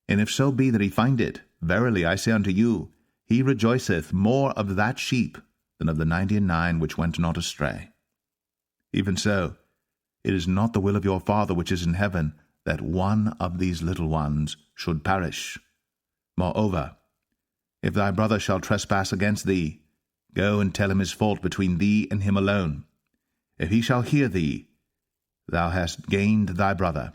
And if so be that he find it, verily I say unto you, he rejoiceth more of that sheep than of the 99 which went not astray. Even so, it is not the will of your Father which is in heaven that one of these little ones should perish. Moreover, if thy brother shall trespass against thee, go and tell him his fault between thee and him alone. If he shall hear thee, thou hast gained thy brother.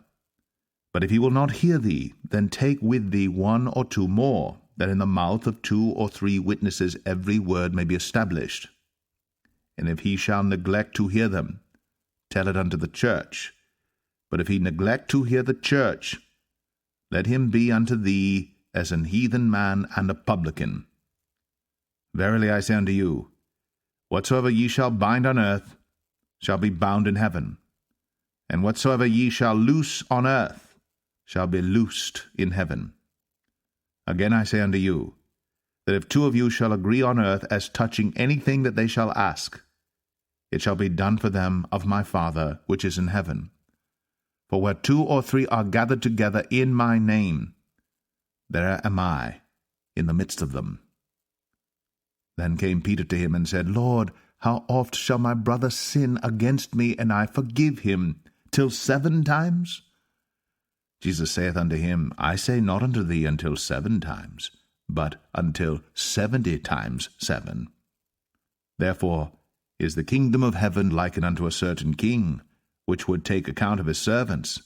But if he will not hear thee, then take with thee 1 or 2 more, that in the mouth of 2 or 3 witnesses every word may be established. And if he shall neglect to hear them, tell it unto the church. But if he neglect to hear the church, let him be unto thee as an heathen man and a publican. Verily I say unto you, whatsoever ye shall bind on earth shall be bound in heaven, and whatsoever ye shall loose on earth shall be loosed in heaven. Again I say unto you, that if 2 of you shall agree on earth as touching anything that they shall ask, it shall be done for them of my Father which is in heaven. For where 2 or 3 are gathered together in my name, there am I in the midst of them. Then came Peter to him and said, Lord, how oft shall my brother sin against me, and I forgive him? Till 7 times? Jesus saith unto him, I say not unto thee until 7 times, but until 70 times 7. Therefore is the kingdom of heaven likened unto a certain king, which would take account of his servants.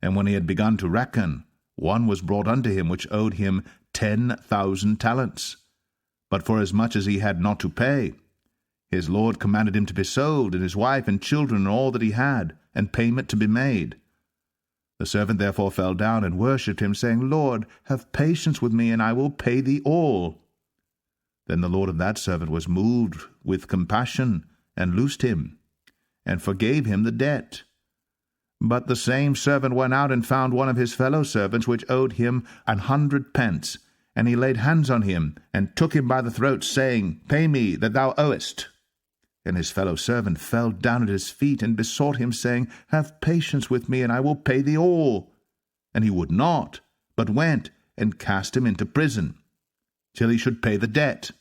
And when he had begun to reckon, one was brought unto him which owed him 10,000 talents. But forasmuch as he had not to pay, his lord commanded him to be sold, and his wife and children and all that he had, and payment to be made. The servant therefore fell down and worshipped him, saying, Lord, have patience with me, and I will pay thee all. Then the lord of that servant was moved with compassion, and loosed him, and forgave him the debt. But the same servant went out and found one of his fellow servants, which owed him 100 pence, and he laid hands on him, and took him by the throat, saying, Pay me that thou owest. And his fellow servant fell down at his feet, and besought him, saying, Have patience with me, and I will pay thee all. And he would not, but went and cast him into prison, till he should pay the debt.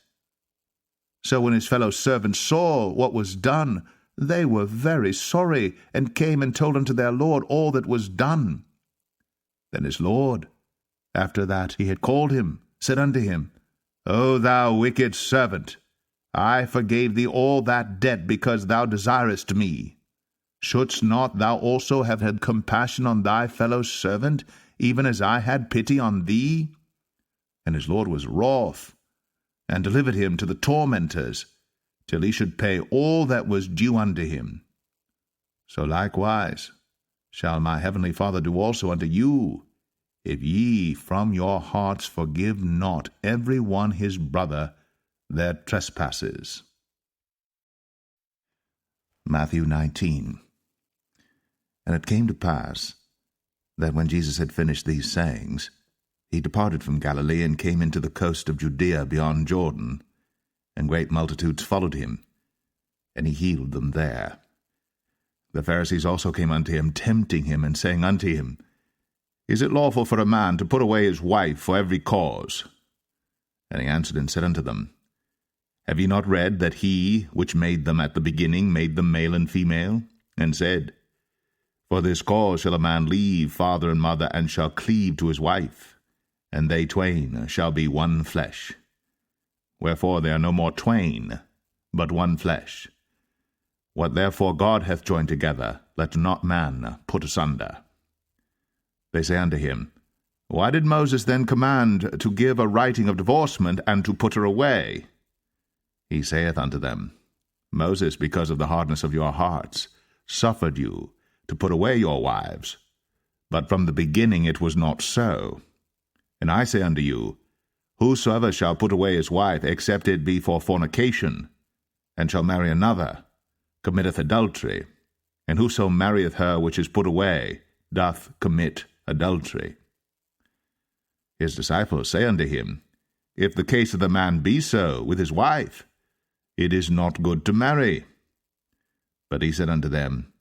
So when his fellow servants saw what was done, they were very sorry, and came and told unto their lord all that was done. Then his lord, after that he had called him, said unto him, O thou wicked servant, I forgave thee all that debt, because thou desirest me. Shouldst not thou also have had compassion on thy fellow servant, even as I had pity on thee? And his lord was wroth, and delivered him to the tormentors, till he should pay all that was due unto him. So likewise shall my heavenly Father do also unto you, if ye from your hearts forgive not every one his brother their trespasses. Matthew 19. And it came to pass that when Jesus had finished these sayings, he departed from Galilee, and came into the coast of Judea beyond Jordan, and great multitudes followed him, and he healed them there. The Pharisees also came unto him, tempting him, and saying unto him, Is it lawful for a man to put away his wife for every cause? And he answered and said unto them, Have ye not read that he which made them at the beginning made them male and female, and said, For this cause shall a man leave father and mother, and shall cleave to his wife, and they twain shall be one flesh. Wherefore they are no more twain, but one flesh. What therefore God hath joined together, let not man put asunder. They say unto him, Why did Moses then command to give a writing of divorcement, and to put her away? He saith unto them, Moses, because of the hardness of your hearts, suffered you to put away your wives. But from the beginning it was not so. And I say unto you, Whosoever shall put away his wife, except it be for fornication, and shall marry another, committeth adultery. And whoso marrieth her which is put away, doth commit adultery. His disciples say unto him, If the case of the man be so with his wife, it is not good to marry. But he said unto them,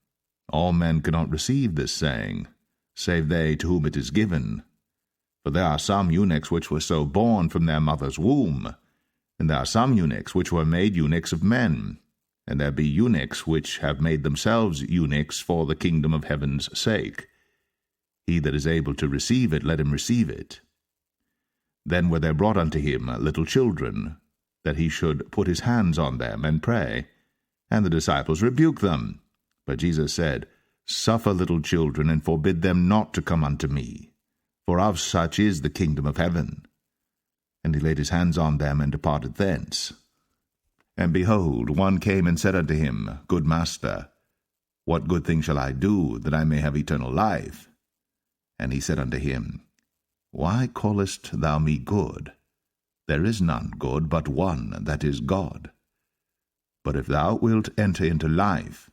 All men cannot receive this saying, save they to whom it is given. For there are some eunuchs which were so born from their mother's womb, and there are some eunuchs which were made eunuchs of men, and there be eunuchs which have made themselves eunuchs for the kingdom of heaven's sake. He that is able to receive it, let him receive it. Then were there brought unto him little children, that he should put his hands on them and pray. And the disciples rebuked them. But Jesus said, Suffer little children, and forbid them not to come unto me, for of such is the kingdom of heaven. And he laid his hands on them, and departed thence. And behold, one came and said unto him, Good Master, what good thing shall I do, that I may have eternal life? And he said unto him, Why callest thou me good? There is none good but one, that is God. But if thou wilt enter into life,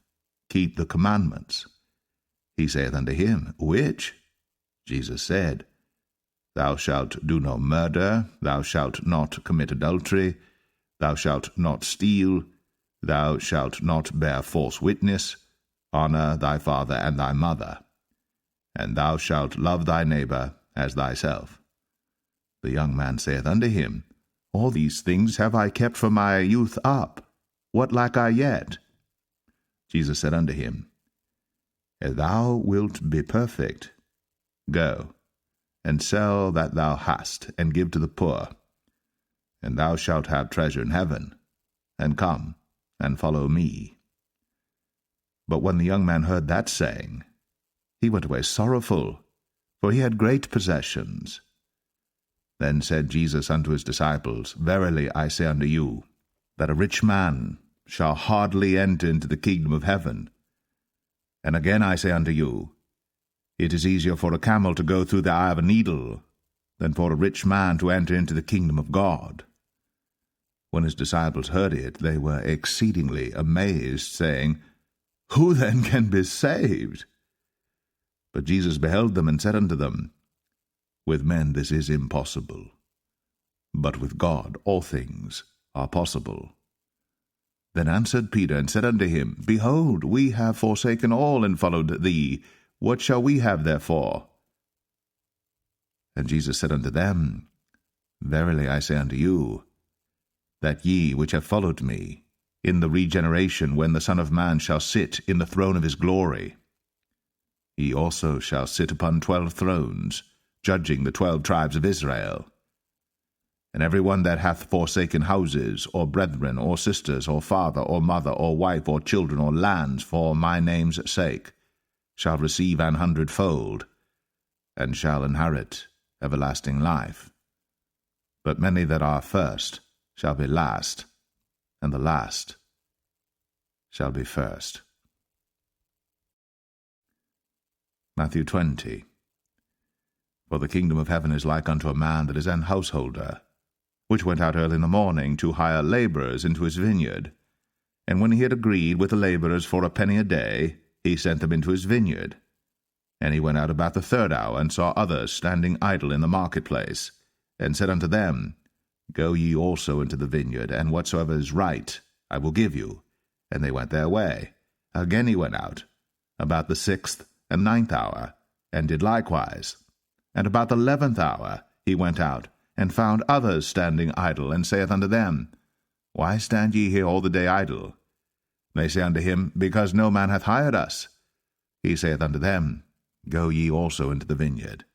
keep the commandments. He saith unto him, Which? Jesus said, Thou shalt do no murder, thou shalt not commit adultery, thou shalt not steal, thou shalt not bear false witness, honor thy father and thy mother, and thou shalt love thy neighbor as thyself. The young man saith unto him, All these things have I kept from my youth up. What lack I yet? Jesus said unto him, If thou wilt be perfect, go, and sell that thou hast, and give to the poor, and thou shalt have treasure in heaven, and come, and follow me. But when the young man heard that saying, he went away sorrowful, for he had great possessions. Then said Jesus unto his disciples, Verily I say unto you, that a rich man shall hardly enter into the kingdom of heaven. And again I say unto you, it is easier for a camel to go through the eye of a needle, than for a rich man to enter into the kingdom of God. When his disciples heard it, they were exceedingly amazed, saying, Who then can be saved? But Jesus beheld them, and said unto them, With men this is impossible, but with God all things are possible. Then answered Peter, and said unto him, Behold, we have forsaken all, and followed thee. What shall we have therefore? And Jesus said unto them, Verily I say unto you, that ye which have followed me, in the regeneration, when the Son of Man shall sit in the throne of his glory, he also shall sit upon 12 thrones, judging the 12 tribes of Israel. And every one that hath forsaken houses, or brethren, or sisters, or father, or mother, or wife, or children, or lands, for my name's sake, shall receive 100-fold, and shall inherit everlasting life. But many that are first shall be last, and the last shall be first. Matthew 20. For the kingdom of heaven is like unto a man that is an householder, which went out early in the morning to hire laborers into his vineyard. And when he had agreed with the laborers for a penny a day, he sent them into his vineyard. And he went out about the 3rd hour, and saw others standing idle in the marketplace, and said unto them, Go ye also into the vineyard, and whatsoever is right I will give you. And they went their way. Again he went out, about the 6th and 9th hour, and did likewise. And about the 11th hour he went out, and found others standing idle, and saith unto them, Why stand ye here all the day idle? They say unto him, Because no man hath hired us. He saith unto them, Go ye also into the vineyard,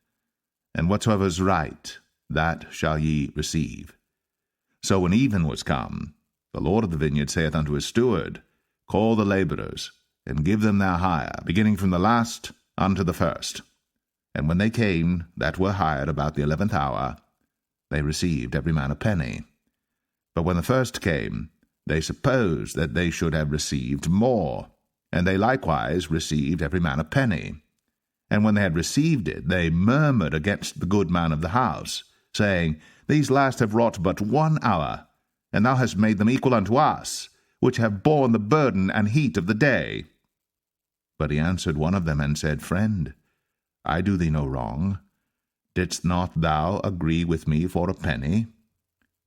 and whatsoever is right, that shall ye receive. So when even was come, the Lord of the vineyard saith unto his steward, Call the labourers, and give them their hire, beginning from the last unto the first. And when they came that were hired about the 11th hour, they received every man a penny. But when the first came, they supposed that they should have received more, and they likewise received every man a penny. And when they had received it, they murmured against the good man of the house, saying, These last have wrought but 1 hour, and thou hast made them equal unto us, which have borne the burden and heat of the day. But he answered one of them, and said, Friend, I do thee no wrong. Didst not thou agree with me for a penny?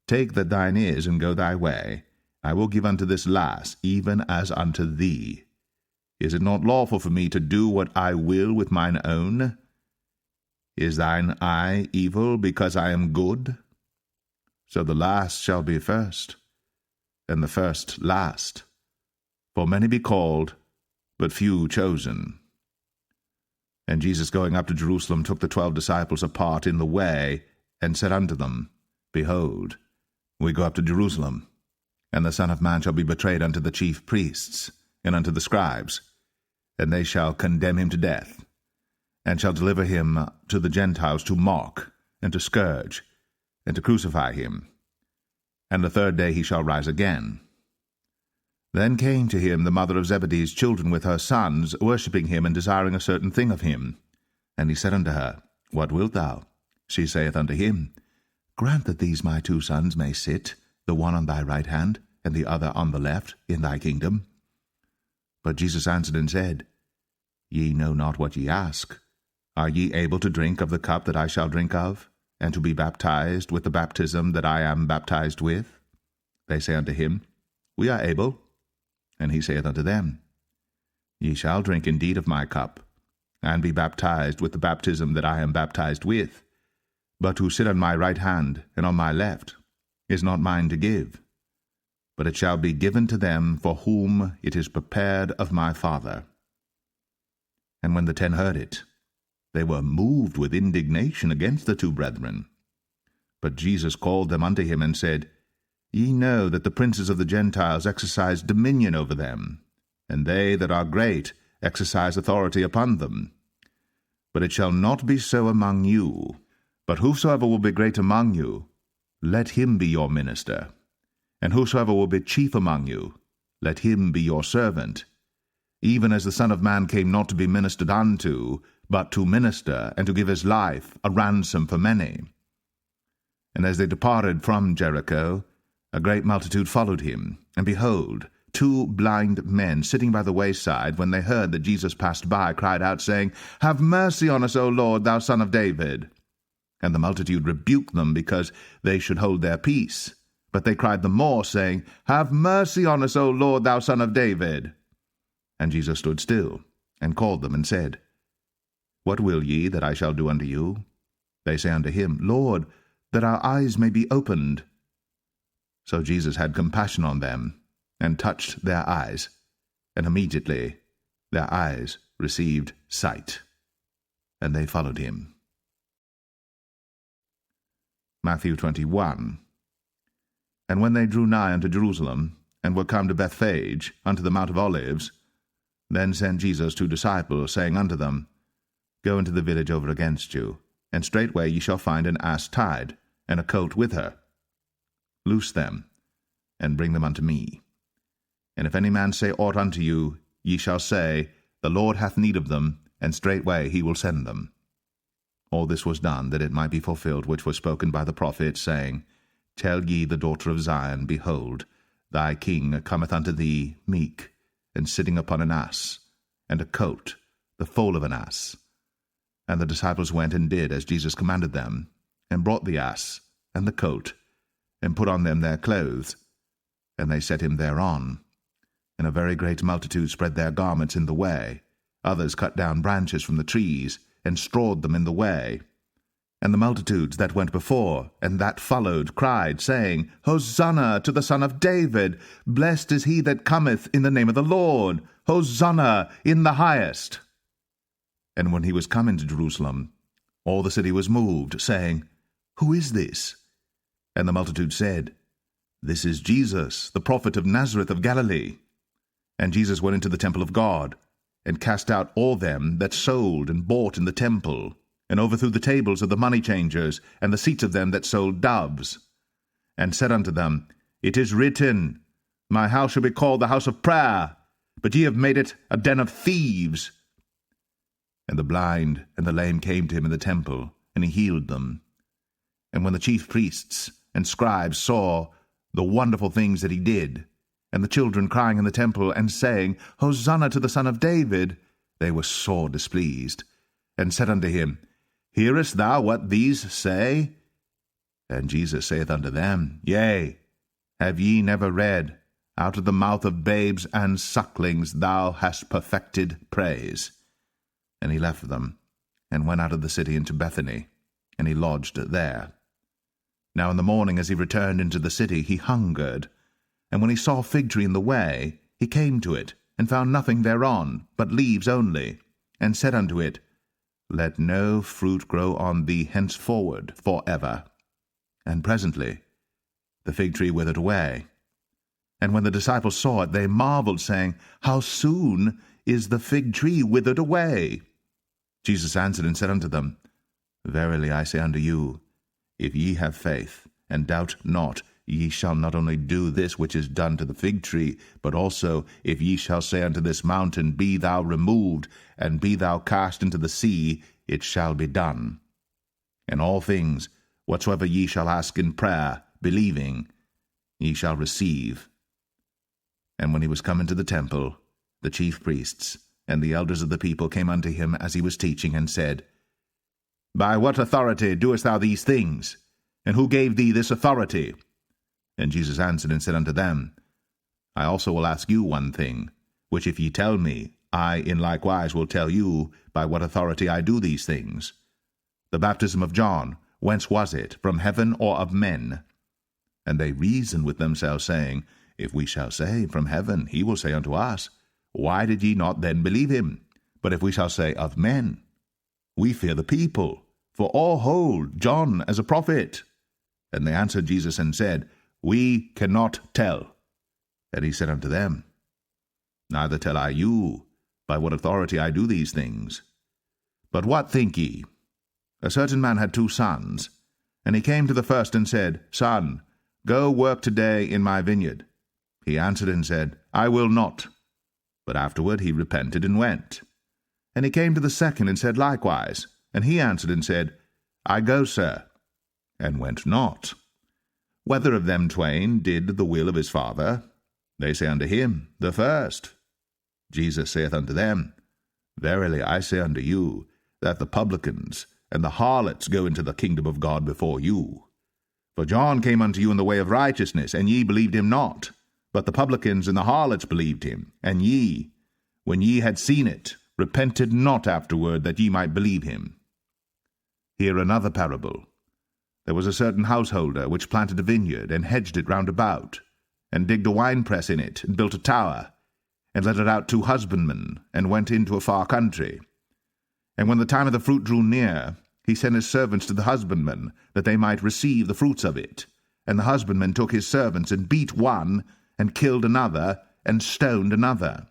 Take that thine is, and go thy way. I will give unto this last, even as unto thee. Is it not lawful for me to do what I will with mine own? Is thine eye evil, because I am good? So the last shall be first, and the first last. For many be called, but few chosen. And Jesus, going up to Jerusalem, took the 12 disciples apart in the way, and said unto them, Behold, we go up to Jerusalem, and the Son of Man shall be betrayed unto the chief priests, and unto the scribes, and they shall condemn him to death, and shall deliver him to the Gentiles to mock, and to scourge, and to crucify him. And the 3rd day he shall rise again. Then came to him the mother of Zebedee's children with her sons, worshipping him, and desiring a certain thing of him. And he said unto her, What wilt thou? She saith unto him, Grant that these my 2 sons may sit, the one on thy right hand, and the other on the left, in thy kingdom. But Jesus answered and said, Ye know not what ye ask. Are ye able to drink of the cup that I shall drink of, and to be baptized with the baptism that I am baptized with? They say unto him, We are able. And he saith unto them, Ye shall drink indeed of my cup, and be baptized with the baptism that I am baptized with. But to sit on my right hand and on my left is not mine to give, but it shall be given to them for whom it is prepared of my Father. And when the 10 heard it, they were moved with indignation against the 2 brethren. But Jesus called them unto him, and said, Ye know that the princes of the Gentiles exercise dominion over them, and they that are great exercise authority upon them. But it shall not be so among you. But whosoever will be great among you, let him be your minister. And whosoever will be chief among you, let him be your servant. Even as the Son of Man came not to be ministered unto, but to minister, and to give his life a ransom for many. And as they departed from Jericho, a great multitude followed him. And behold, 2 blind men sitting by the wayside, when they heard that Jesus passed by, cried out, saying, Have mercy on us, O Lord, thou Son of David. And the multitude rebuked them, because they should hold their peace. But they cried the more, saying, Have mercy on us, O Lord, thou Son of David. And Jesus stood still, and called them, and said, What will ye that I shall do unto you? They say unto him, Lord, that our eyes may be opened. So Jesus had compassion on them, and touched their eyes, and immediately their eyes received sight, and they followed him. Matthew 21. And when they drew nigh unto Jerusalem, and were come to Bethphage, unto the Mount of Olives, then sent Jesus 2 disciples, saying unto them, Go into the village over against you, and straightway ye shall find an ass tied, and a colt with her. Loose them, and bring them unto me. And if any man say aught unto you, ye shall say, The Lord hath need of them, and straightway he will send them. All this was done, that it might be fulfilled which was spoken by the prophet, saying, Tell ye the daughter of Zion, Behold, thy king cometh unto thee meek, and sitting upon an ass, and a colt, the foal of an ass. And the disciples went and did as Jesus commanded them, and brought the ass and the colt, and put on them their clothes, and they set him thereon. And a very great multitude spread their garments in the way. Others cut down branches from the trees, and strawed them in the way. And the multitudes that went before and that followed cried, saying, Hosanna to the Son of David! Blessed is he that cometh in the name of the Lord! Hosanna in the highest! And when he was come into Jerusalem, all the city was moved, saying, Who is this? And the multitude said, This is Jesus, the prophet of Nazareth of Galilee. And Jesus went into the temple of God, and cast out all them that sold and bought in the temple, and overthrew the tables of the money changers, and the seats of them that sold doves, and said unto them, It is written, My house shall be called the house of prayer, but ye have made it a den of thieves. And the blind and the lame came to him in the temple, and he healed them. And when the chief priests and scribes saw the wonderful things that he did, and the children crying in the temple, and saying, Hosanna to the Son of David, they were sore displeased, and said unto him, Hearest thou what these say? And Jesus saith unto them, Yea, have ye never read, Out of the mouth of babes and sucklings thou hast perfected praise? And he left them, and went out of the city into Bethany, and he lodged there. Now in the morning, as he returned into the city, he hungered. And when he saw a fig tree in the way, he came to it, and found nothing thereon, but leaves only, and said unto it, Let no fruit grow on thee henceforward for ever. And presently the fig tree withered away. And when the disciples saw it, they marveled, saying, How soon is the fig tree withered away? Jesus answered and said unto them, Verily I say unto you, if ye have faith, and doubt not, ye shall not only do this which is done to the fig tree, but also, if ye shall say unto this mountain, Be thou removed, and be thou cast into the sea, it shall be done. And all things, whatsoever ye shall ask in prayer, believing, ye shall receive. And when he was come into the temple, the chief priests and the elders of the people came unto him as he was teaching, and said, By what authority doest thou these things? And who gave thee this authority? And Jesus answered and said unto them, I also will ask you one thing, which if ye tell me, I in likewise will tell you by what authority I do these things. The baptism of John, whence was it, from heaven or of men? And they reasoned with themselves, saying, If we shall say, From heaven, he will say unto us, Why did ye not then believe him? But if we shall say, Of men, we fear the people, for all hold John as a prophet. And they answered Jesus and said, We cannot tell. And he said unto them, Neither tell I you, by what authority I do these things. But what think ye? A certain man had 2 sons, and he came to the first and said, Son, go work today in my vineyard. He answered and said, I will not. But afterward he repented and went. And he came to the second and said likewise. And he answered and said, I go, sir, and went not. Whether of them twain did the will of his father? They say unto him, The first. Jesus saith unto them, Verily I say unto you, that the publicans and the harlots go into the kingdom of God before you. For John came unto you in the way of righteousness, and ye believed him not. But the publicans and the harlots believed him. And ye, when ye had seen it, repented not afterward that ye might believe him. Hear another parable. There was a certain householder which planted a vineyard, and hedged it round about, and digged a winepress in it, and built a tower, and let it out to husbandmen, and went into a far country. And when the time of the fruit drew near, he sent his servants to the husbandmen, that they might receive the fruits of it. And the husbandman took his servants, and beat one, and killed another, and stoned another.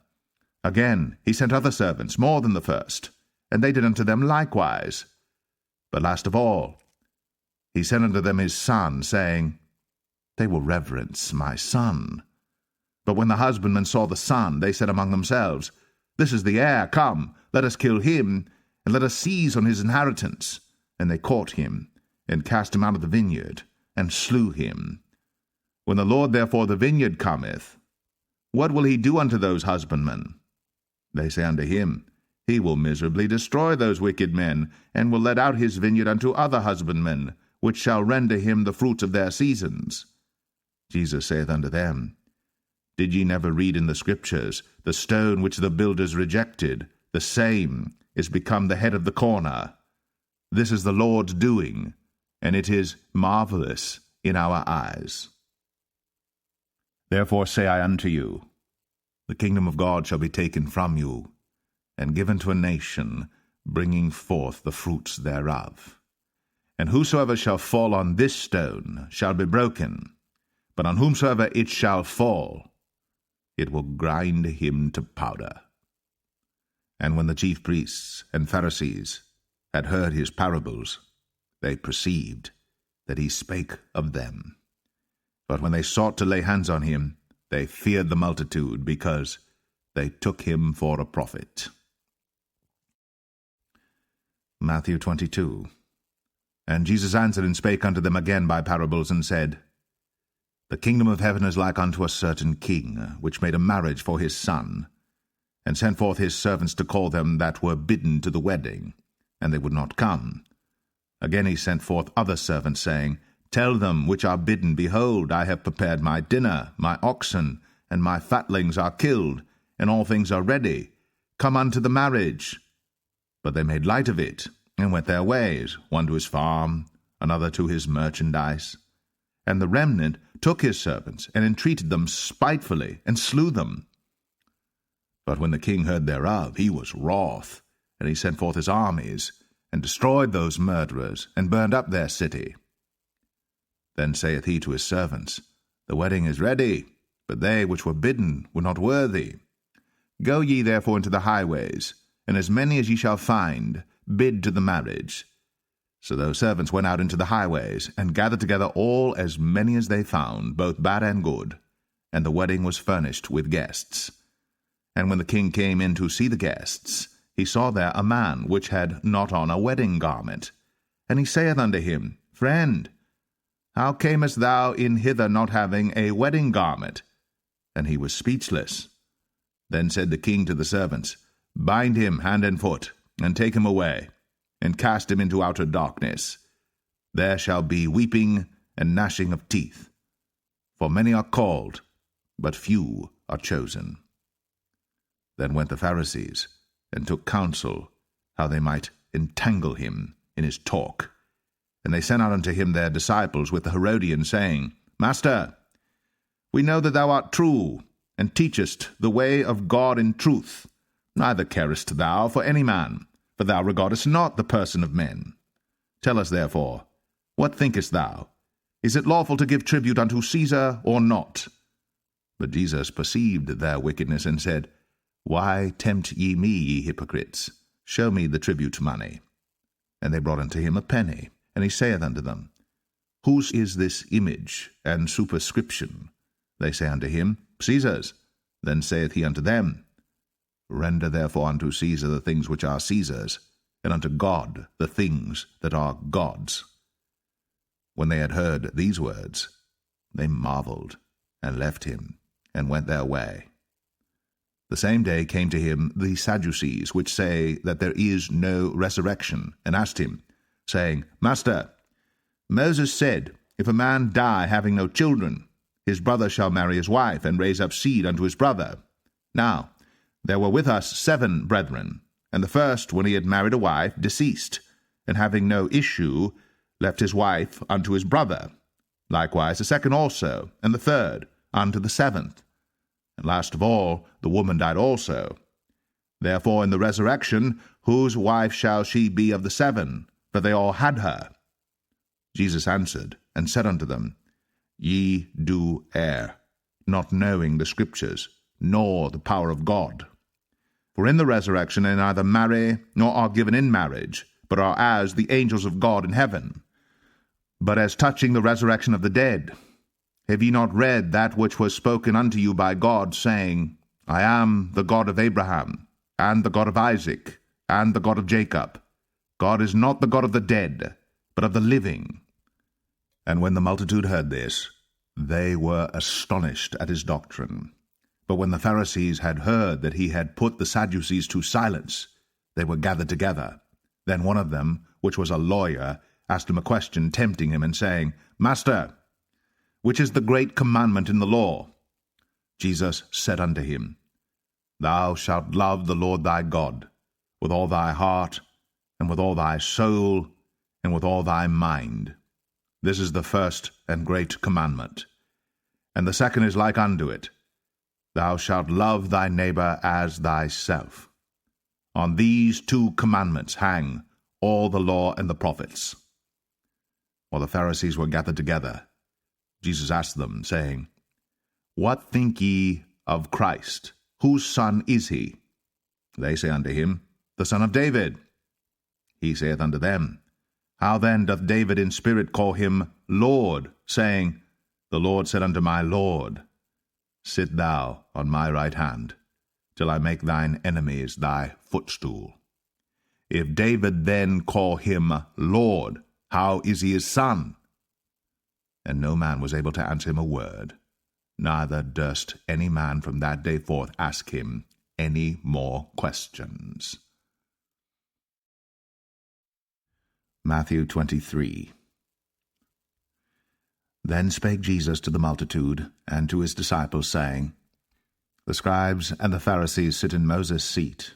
Again he sent other servants, more than the first, and they did unto them likewise. But last of all, he sent unto them his son, saying, They will reverence my son. But when the husbandmen saw the son, they said among themselves, This is the heir, come, let us kill him, and let us seize on his inheritance. And they caught him, and cast him out of the vineyard, and slew him. When the Lord therefore of the vineyard cometh, what will he do unto those husbandmen? They say unto him, He will miserably destroy those wicked men, and will let out his vineyard unto other husbandmen, which shall render him the fruits of their seasons. Jesus saith unto them, Did ye never read in the Scriptures, The stone which the builders rejected, the same is become the head of the corner? This is the Lord's doing, and it is marvelous in our eyes. Therefore say I unto you, the kingdom of God shall be taken from you, and given to a nation, bringing forth the fruits thereof. And whosoever shall fall on this stone shall be broken, but on whomsoever it shall fall, it will grind him to powder. And when the chief priests and Pharisees had heard his parables, they perceived that he spake of them. But when they sought to lay hands on him, they feared the multitude, because they took him for a prophet. Matthew 22. And Jesus answered and spake unto them again by parables, and said, The kingdom of heaven is like unto a certain king, which made a marriage for his son, and sent forth his servants to call them that were bidden to the wedding, and they would not come. Again he sent forth other servants, saying, Tell them which are bidden, Behold, I have prepared my dinner, my oxen and my fatlings are killed, and all things are ready. Come unto the marriage. But they made light of it, and went their ways, one to his farm, another to his merchandise. And the remnant took his servants, and entreated them spitefully, and slew them. But when the king heard thereof, he was wroth, and he sent forth his armies, and destroyed those murderers, and burned up their city. Then saith he to his servants, The wedding is ready, but they which were bidden were not worthy. Go ye therefore into the highways, and as many as ye shall find, bid to the marriage. So those servants went out into the highways, and gathered together all as many as they found, both bad and good. And the wedding was furnished with guests. And when the king came in to see the guests, he saw there a man which had not on a wedding garment. And he saith unto him, Friend, how camest thou in hither not having a wedding garment? And he was speechless. Then said the king to the servants, Bind him hand and foot, and take him away, and cast him into outer darkness. There shall be weeping and gnashing of teeth. For many are called, but few are chosen. Then went the Pharisees, and took counsel how they might entangle him in his talk. And they sent out unto him their disciples with the Herodians, saying, Master, we know that thou art true, and teachest the way of God in truth. Neither carest thou for any man, for thou regardest not the person of men. Tell us therefore, what thinkest thou? Is it lawful to give tribute unto Caesar, or not? But Jesus perceived their wickedness, and said, Why tempt ye me, ye hypocrites? Show me the tribute money. And they brought unto him a penny. And he saith unto them, Whose is this image and superscription? They say unto him, Caesar's. Then saith he unto them, Render therefore unto Caesar the things which are Caesar's, and unto God the things that are God's. When they had heard these words, they marveled, and left him, and went their way. The same day came to him the Sadducees, which say that there is no resurrection, and asked him, saying, Master, Moses said, If a man die having no children, his brother shall marry his wife, and raise up seed unto his brother. Now there were with us 7 brethren, and the first, when he had married a wife, deceased, and having no issue, left his wife unto his brother. Likewise the second also, and the third unto the 7th. And last of all, the woman died also. Therefore in the resurrection, whose wife shall she be of the 7? For they all had her. Jesus answered, and said unto them, Ye do err, not knowing the Scriptures, nor the power of God. For in the resurrection they neither marry, nor are given in marriage, but are as the angels of God in heaven. But as touching the resurrection of the dead, have ye not read that which was spoken unto you by God, saying, I am the God of Abraham, and the God of Isaac, and the God of Jacob? God is not the God of the dead, but of the living. And when the multitude heard this, they were astonished at his doctrine. But when the Pharisees had heard that he had put the Sadducees to silence, they were gathered together. Then one of them, which was a lawyer, asked him a question, tempting him, and saying, Master, which is the great commandment in the law? Jesus said unto him, Thou shalt love the Lord thy God with all thy heart, and with all thy soul, and with all thy mind. This is the first and great commandment. And the second is like unto it, Thou shalt love thy neighbor as thyself. On these 2 commandments hang all the law and the prophets. While the Pharisees were gathered together, Jesus asked them, saying, What think ye of Christ? Whose son is he? They say unto him, The son of David. He saith unto them, How then doth David in spirit call him Lord, saying, The Lord said unto my Lord, Sit thou on my right hand, till I make thine enemies thy footstool. If David then call him Lord, how is he his son? And no man was able to answer him a word, neither durst any man from that day forth ask him any more questions. Matthew 23. Then spake Jesus to the multitude and to his disciples, saying, The scribes and the Pharisees sit in Moses' seat.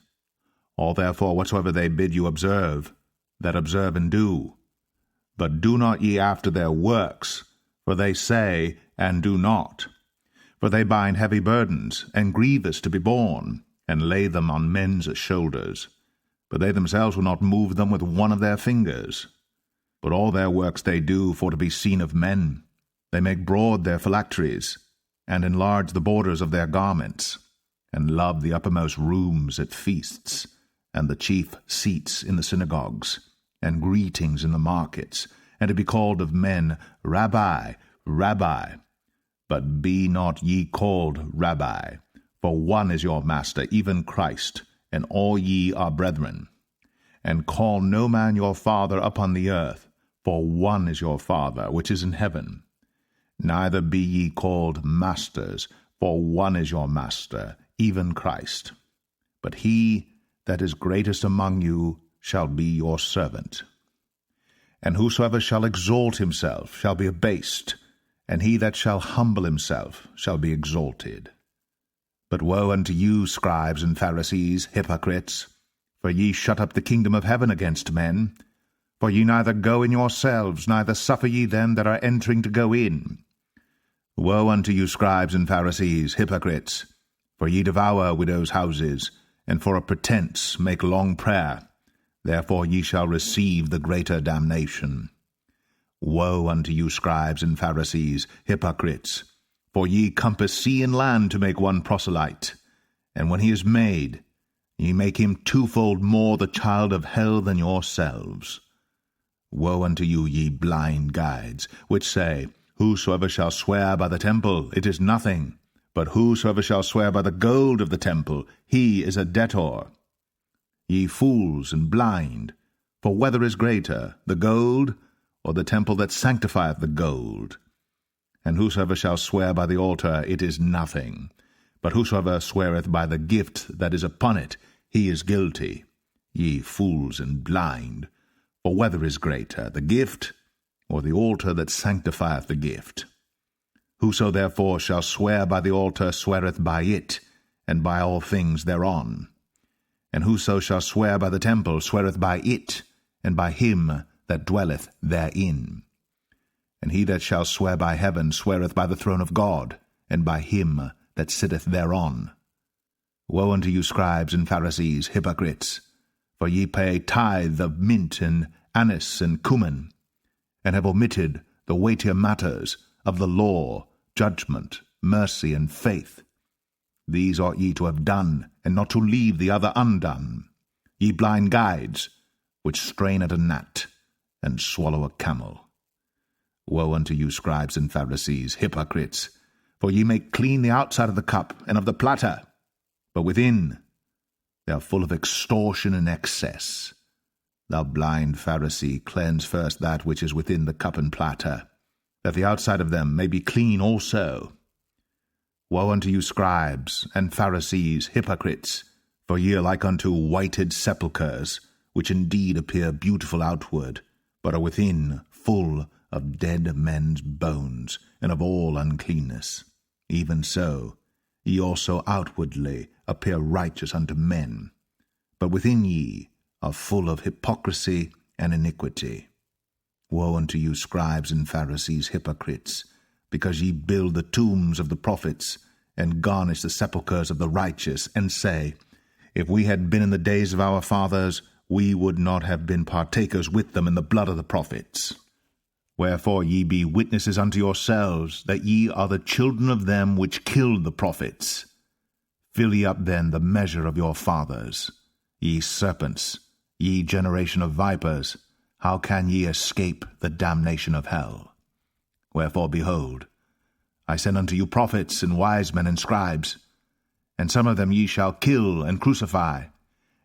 All therefore whatsoever they bid you observe, that observe and do. But do not ye after their works, for they say and do not. For they bind heavy burdens, and grievous to be borne, and lay them on men's shoulders. But they themselves will not move them with one of their fingers. But all their works they do for to be seen of men. They make broad their phylacteries, and enlarge the borders of their garments, and love the uppermost rooms at feasts, and the chief seats in the synagogues, and greetings in the markets, and to be called of men, Rabbi, Rabbi. But be not ye called Rabbi, for one is your master, even Christ, and all ye are brethren. And call no man your father upon the earth, for one is your Father which is in heaven. Neither be ye called masters, for one is your master, even Christ. But he that is greatest among you shall be your servant. And whosoever shall exalt himself shall be abased, and he that shall humble himself shall be exalted. But woe unto you, scribes and Pharisees, hypocrites! For ye shut up the kingdom of heaven against men. For ye neither go in yourselves, neither suffer ye them that are entering to go in. Woe unto you, scribes and Pharisees, hypocrites! For ye devour widows' houses, and for a pretence make long prayer. Therefore ye shall receive the greater damnation. Woe unto you, scribes and Pharisees, hypocrites! For ye compass sea and land to make one proselyte. And when he is made, ye make him 2-fold more the child of hell than yourselves. Woe unto you, ye blind guides, which say, Whosoever shall swear by the temple, it is nothing. But whosoever shall swear by the gold of the temple, he is a debtor. Ye fools and blind, for whether is greater, the gold, or the temple that sanctifieth the gold? And whosoever shall swear by the altar, it is nothing. But whosoever sweareth by the gift that is upon it, he is guilty. Ye fools and blind, for whether is greater, the gift, or the altar that sanctifieth the gift? Whoso therefore shall swear by the altar sweareth by it, and by all things thereon. And whoso shall swear by the temple sweareth by it, and by him that dwelleth therein. And he that shall swear by heaven sweareth by the throne of God, and by him that sitteth thereon. Woe unto you, scribes and Pharisees, hypocrites! For ye pay tithe of mint and anise and cumin, and have omitted the weightier matters of the law, judgment, mercy, and faith. These ought ye to have done, and not to leave the other undone. Ye blind guides, which strain at a gnat, and swallow a camel. Woe unto you, scribes and Pharisees, hypocrites! For ye make clean the outside of the cup and of the platter, but within they are full of extortion and excess. Thou blind Pharisee, cleanse first that which is within the cup and platter, that the outside of them may be clean also. Woe unto you, scribes and Pharisees, hypocrites! For ye are like unto whited sepulchres, which indeed appear beautiful outward, but are within full of dead men's bones, and of all uncleanness. Even so, ye also outwardly appear righteous unto men, but within ye are full of hypocrisy and iniquity. Woe unto you, scribes and Pharisees, hypocrites, because ye build the tombs of the prophets, and garnish the sepulchres of the righteous, and say, If we had been in the days of our fathers, we would not have been partakers with them in the blood of the prophets. Wherefore ye be witnesses unto yourselves, that ye are the children of them which killed the prophets. Fill ye up then the measure of your fathers. Ye serpents, ye generation of vipers, how can ye escape the damnation of hell? Wherefore, behold, I send unto you prophets and wise men and scribes, and some of them ye shall kill and crucify,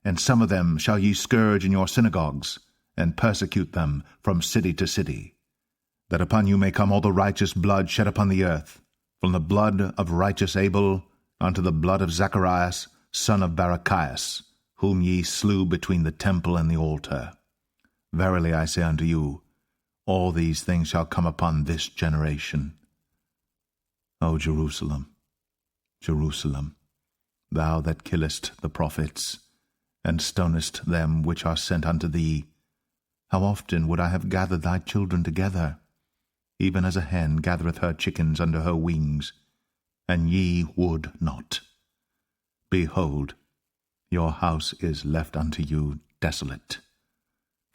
and some of them shall ye scourge in your synagogues, and persecute them from city to city, that upon you may come all the righteous blood shed upon the earth, from the blood of righteous Abel unto the blood of Zacharias, son of Barachias, whom ye slew between the temple and the altar. Verily I say unto you, all these things shall come upon this generation. O Jerusalem, Jerusalem, thou that killest the prophets, and stonest them which are sent unto thee, how often would I have gathered thy children together, even as a hen gathereth her chickens under her wings, and ye would not. Behold, your house is left unto you desolate.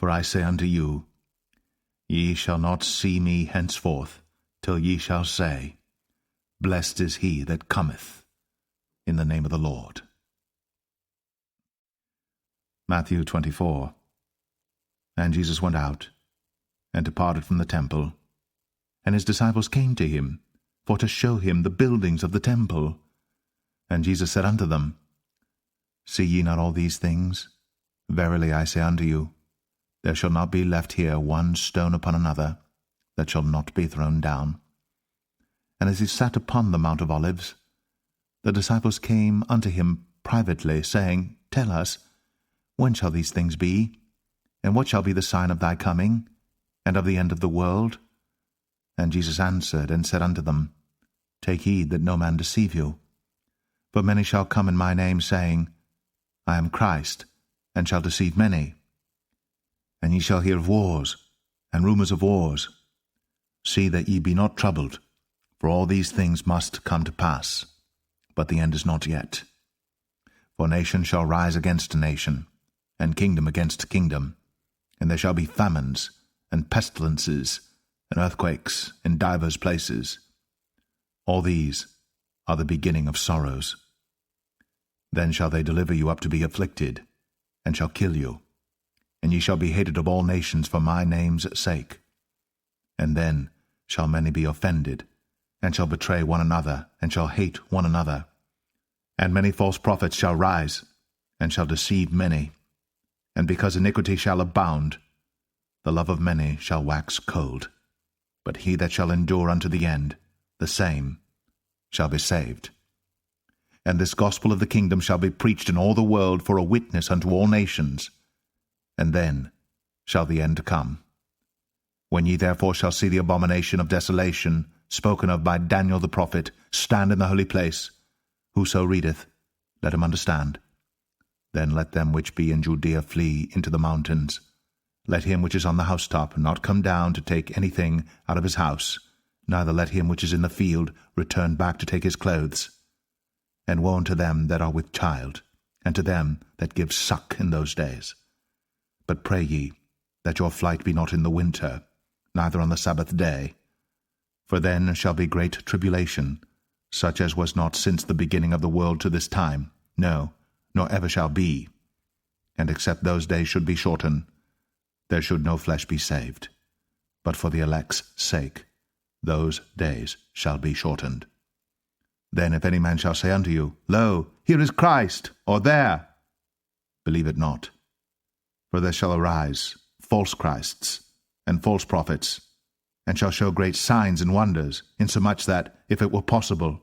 For I say unto you, ye shall not see me henceforth, till ye shall say, Blessed is he that cometh in the name of the Lord. Matthew 24. And Jesus went out, and departed from the temple, and his disciples came to him, for to show him the buildings of the temple. And Jesus said unto them, See ye not all these things? Verily I say unto you, there shall not be left here one stone upon another, that shall not be thrown down. And as he sat upon the Mount of Olives, the disciples came unto him privately, saying, Tell us, when shall these things be? And what shall be the sign of thy coming, and of the end of the world? And Jesus answered and said unto them, Take heed that no man deceive you. For many shall come in my name, saying, I am Christ, and shall deceive many. And ye shall hear of wars, and rumors of wars. See that ye be not troubled, for all these things must come to pass, but the end is not yet. For nation shall rise against nation, and kingdom against kingdom, and there shall be famines, and pestilences, and earthquakes in divers places. All these are the beginning of sorrows. Then shall they deliver you up to be afflicted, and shall kill you, and ye shall be hated of all nations for my name's sake. And then shall many be offended, and shall betray one another, and shall hate one another. And many false prophets shall rise, and shall deceive many. And because iniquity shall abound, the love of many shall wax cold. But he that shall endure unto the end, the same shall be saved. And this gospel of the kingdom shall be preached in all the world for a witness unto all nations, and then shall the end come. When ye therefore shall see the abomination of desolation, spoken of by Daniel the prophet, stand in the holy place, whoso readeth, let him understand. Then let them which be in Judea flee into the mountains. Let him which is on the housetop not come down to take anything out of his house, neither let him which is in the field return back to take his clothes. And woe unto them that are with child, and to them that give suck in those days. But pray ye, that your flight be not in the winter, neither on the Sabbath day. For then shall be great tribulation, such as was not since the beginning of the world to this time, no, nor ever shall be. And except those days should be shortened, there should no flesh be saved. But for the elect's sake, those days shall be shortened. Then if any man shall say unto you, Lo, here is Christ, or there, believe it not. For there shall arise false Christs and false prophets, and shall show great signs and wonders, insomuch that, if it were possible,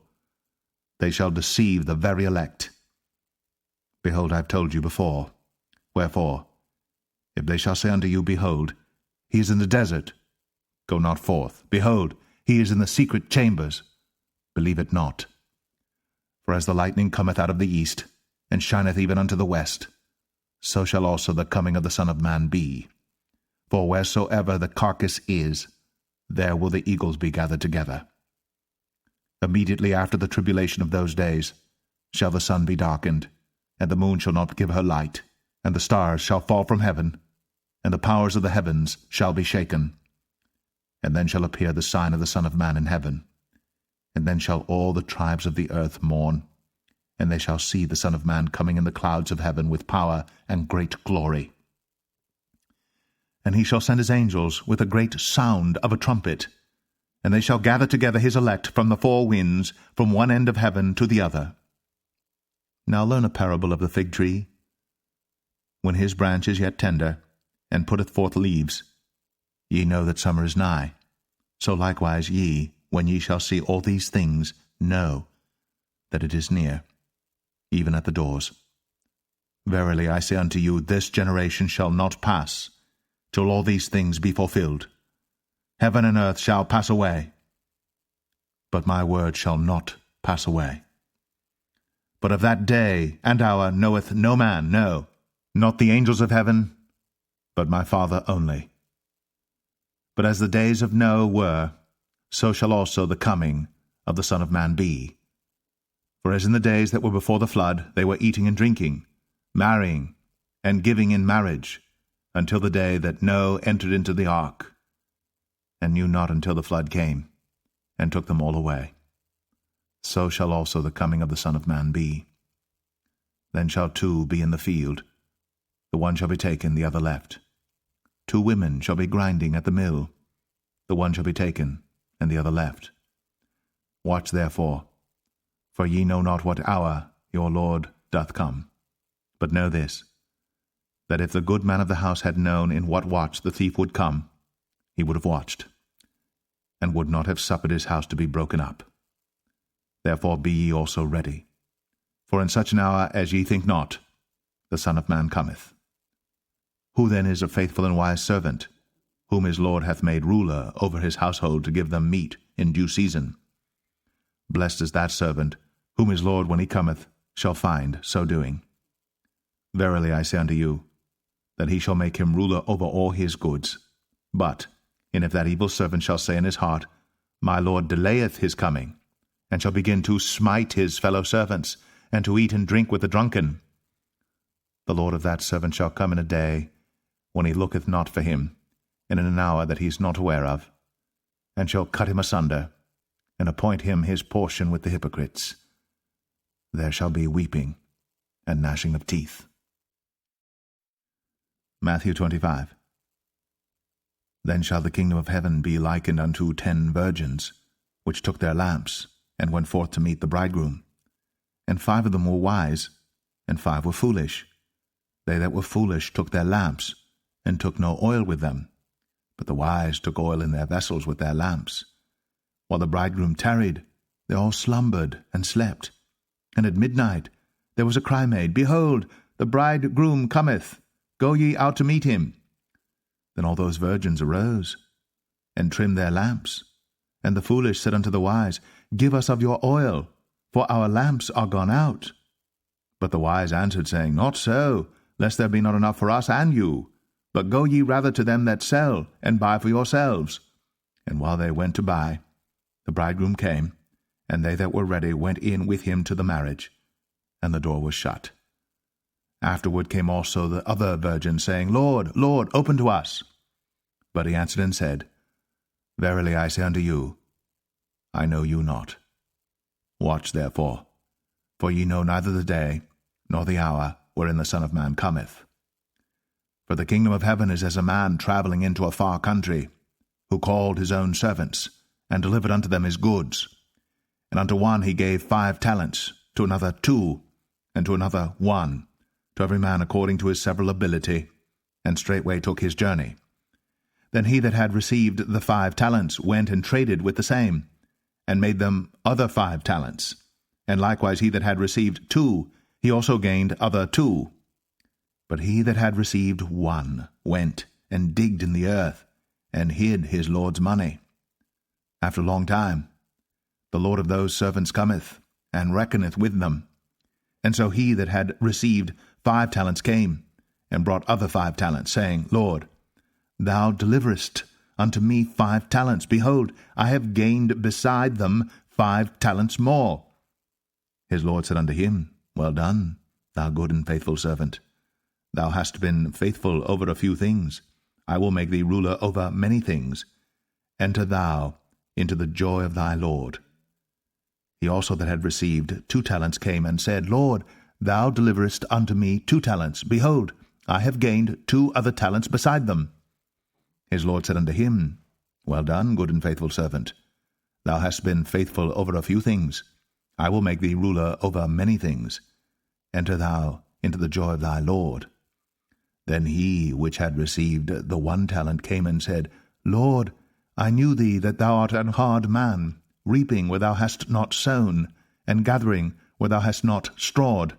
they shall deceive the very elect. Behold, I have told you before. Wherefore, if they shall say unto you, Behold, he is in the desert, go not forth. Behold, he is in the secret chambers, believe it not. For as the lightning cometh out of the east, and shineth even unto the west, so shall also the coming of the Son of Man be. For wheresoever the carcass is, there will the eagles be gathered together. Immediately after the tribulation of those days shall the sun be darkened, and the moon shall not give her light, and the stars shall fall from heaven, and the powers of the heavens shall be shaken. And then shall appear the sign of the Son of Man in heaven. And then shall all the tribes of the earth mourn, and they shall see the Son of Man coming in the clouds of heaven with power and great glory. And he shall send his angels with a great sound of a trumpet, and they shall gather together his elect from the four winds, from one end of heaven to the other. Now learn a parable of the fig tree. When his branch is yet tender, and putteth forth leaves, ye know that summer is nigh. So likewise ye, when ye shall see all these things, know that it is near, even at the doors. Verily I say unto you, this generation shall not pass, till all these things be fulfilled. Heaven and earth shall pass away, but my word shall not pass away. But of that day and hour knoweth no man, no, not the angels of heaven, but my Father only. But as the days of Noah were, so shall also the coming of the Son of Man be. For as in the days that were before the flood, they were eating and drinking, marrying, and giving in marriage, until the day that Noah entered into the ark, and knew not until the flood came, and took them all away. So shall also the coming of the Son of Man be. Then shall two be in the field, the one shall be taken, the other left. Two women shall be grinding at the mill, the one shall be taken, and the other left. Watch therefore, for ye know not what hour your Lord doth come. But know this, that if the good man of the house had known in what watch the thief would come, he would have watched, and would not have suffered his house to be broken up. Therefore be ye also ready, for in such an hour as ye think not, the Son of Man cometh. Who then is a faithful and wise servant, whom his Lord hath made ruler over his household to give them meat in due season? Blessed is that servant, whom his Lord, when he cometh, shall find so doing. Verily I say unto you, that he shall make him ruler over all his goods. And if that evil servant shall say in his heart, My Lord delayeth his coming, and shall begin to smite his fellow servants, and to eat and drink with the drunken, the Lord of that servant shall come in a day when he looketh not for him, and in an hour that he is not aware of, and shall cut him asunder, and appoint him his portion with the hypocrites. There shall be weeping and gnashing of teeth. Matthew 25. Then shall the kingdom of heaven be likened unto 10 virgins, which took their lamps, and went forth to meet the bridegroom. And 5 of them were wise, and 5 were foolish. They that were foolish took their lamps, and took no oil with them. But the wise took oil in their vessels with their lamps. While the bridegroom tarried, they all slumbered and slept. And at midnight there was a cry made, Behold, the bridegroom cometh, go ye out to meet him. Then all those virgins arose, and trimmed their lamps. And the foolish said unto the wise, Give us of your oil, for our lamps are gone out. But the wise answered, saying, Not so, lest there be not enough for us and you. But go ye rather to them that sell, and buy for yourselves. And while they went to buy, the bridegroom came, and they that were ready went in with him to the marriage, and the door was shut. Afterward came also the other virgins, saying, Lord, Lord, open to us. But he answered and said, Verily I say unto you, I know you not. Watch therefore, for ye know neither the day nor the hour wherein the Son of Man cometh. For the kingdom of heaven is as a man travelling into a far country, who called his own servants, and delivered unto them his goods. And unto one he gave 5 talents, to another 2, and to another 1, to every man according to his several ability, and straightway took his journey. Then he that had received the 5 talents went and traded with the same, and made them other 5 talents. And likewise he that had received 2, he also gained other 2. But he that had received 1 went and digged in the earth, and hid his Lord's money. After a long time, the Lord of those servants cometh, and reckoneth with them. And so he that had received 5 talents came, and brought other 5 talents, saying, Lord, thou deliverest unto me 5 talents. Behold, I have gained beside them 5 talents more. His Lord said unto him, Well done, thou good and faithful servant. Thou hast been faithful over a few things. I will make thee ruler over many things. Enter thou into the joy of thy Lord. He also that had received 2 talents came and said, Lord, thou deliverest unto me 2 talents. Behold, I have gained 2 other talents beside them. His Lord said unto him, Well done, good and faithful servant. Thou hast been faithful over a few things. I will make thee ruler over many things. Enter thou into the joy of thy Lord. Then he which had received the 1 talent came and said, Lord, I knew thee that thou art an hard man, reaping where thou hast not sown, and gathering where thou hast not strawed.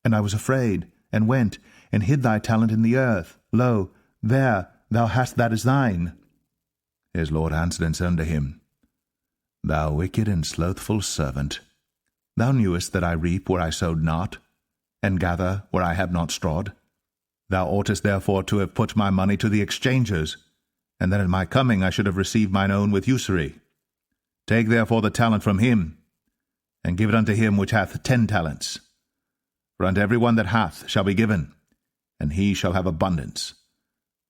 And I was afraid, and went, and hid thy talent in the earth. Lo, there thou hast that is thine. His Lord answered and said unto him, Thou wicked and slothful servant, thou knewest that I reap where I sowed not, and gather where I have not strawed. Thou oughtest therefore to have put my money to the exchangers, and then at my coming I should have received mine own with usury. Take therefore the talent from him, and give it unto him which hath 10 talents. For unto every one that hath shall be given, and he shall have abundance.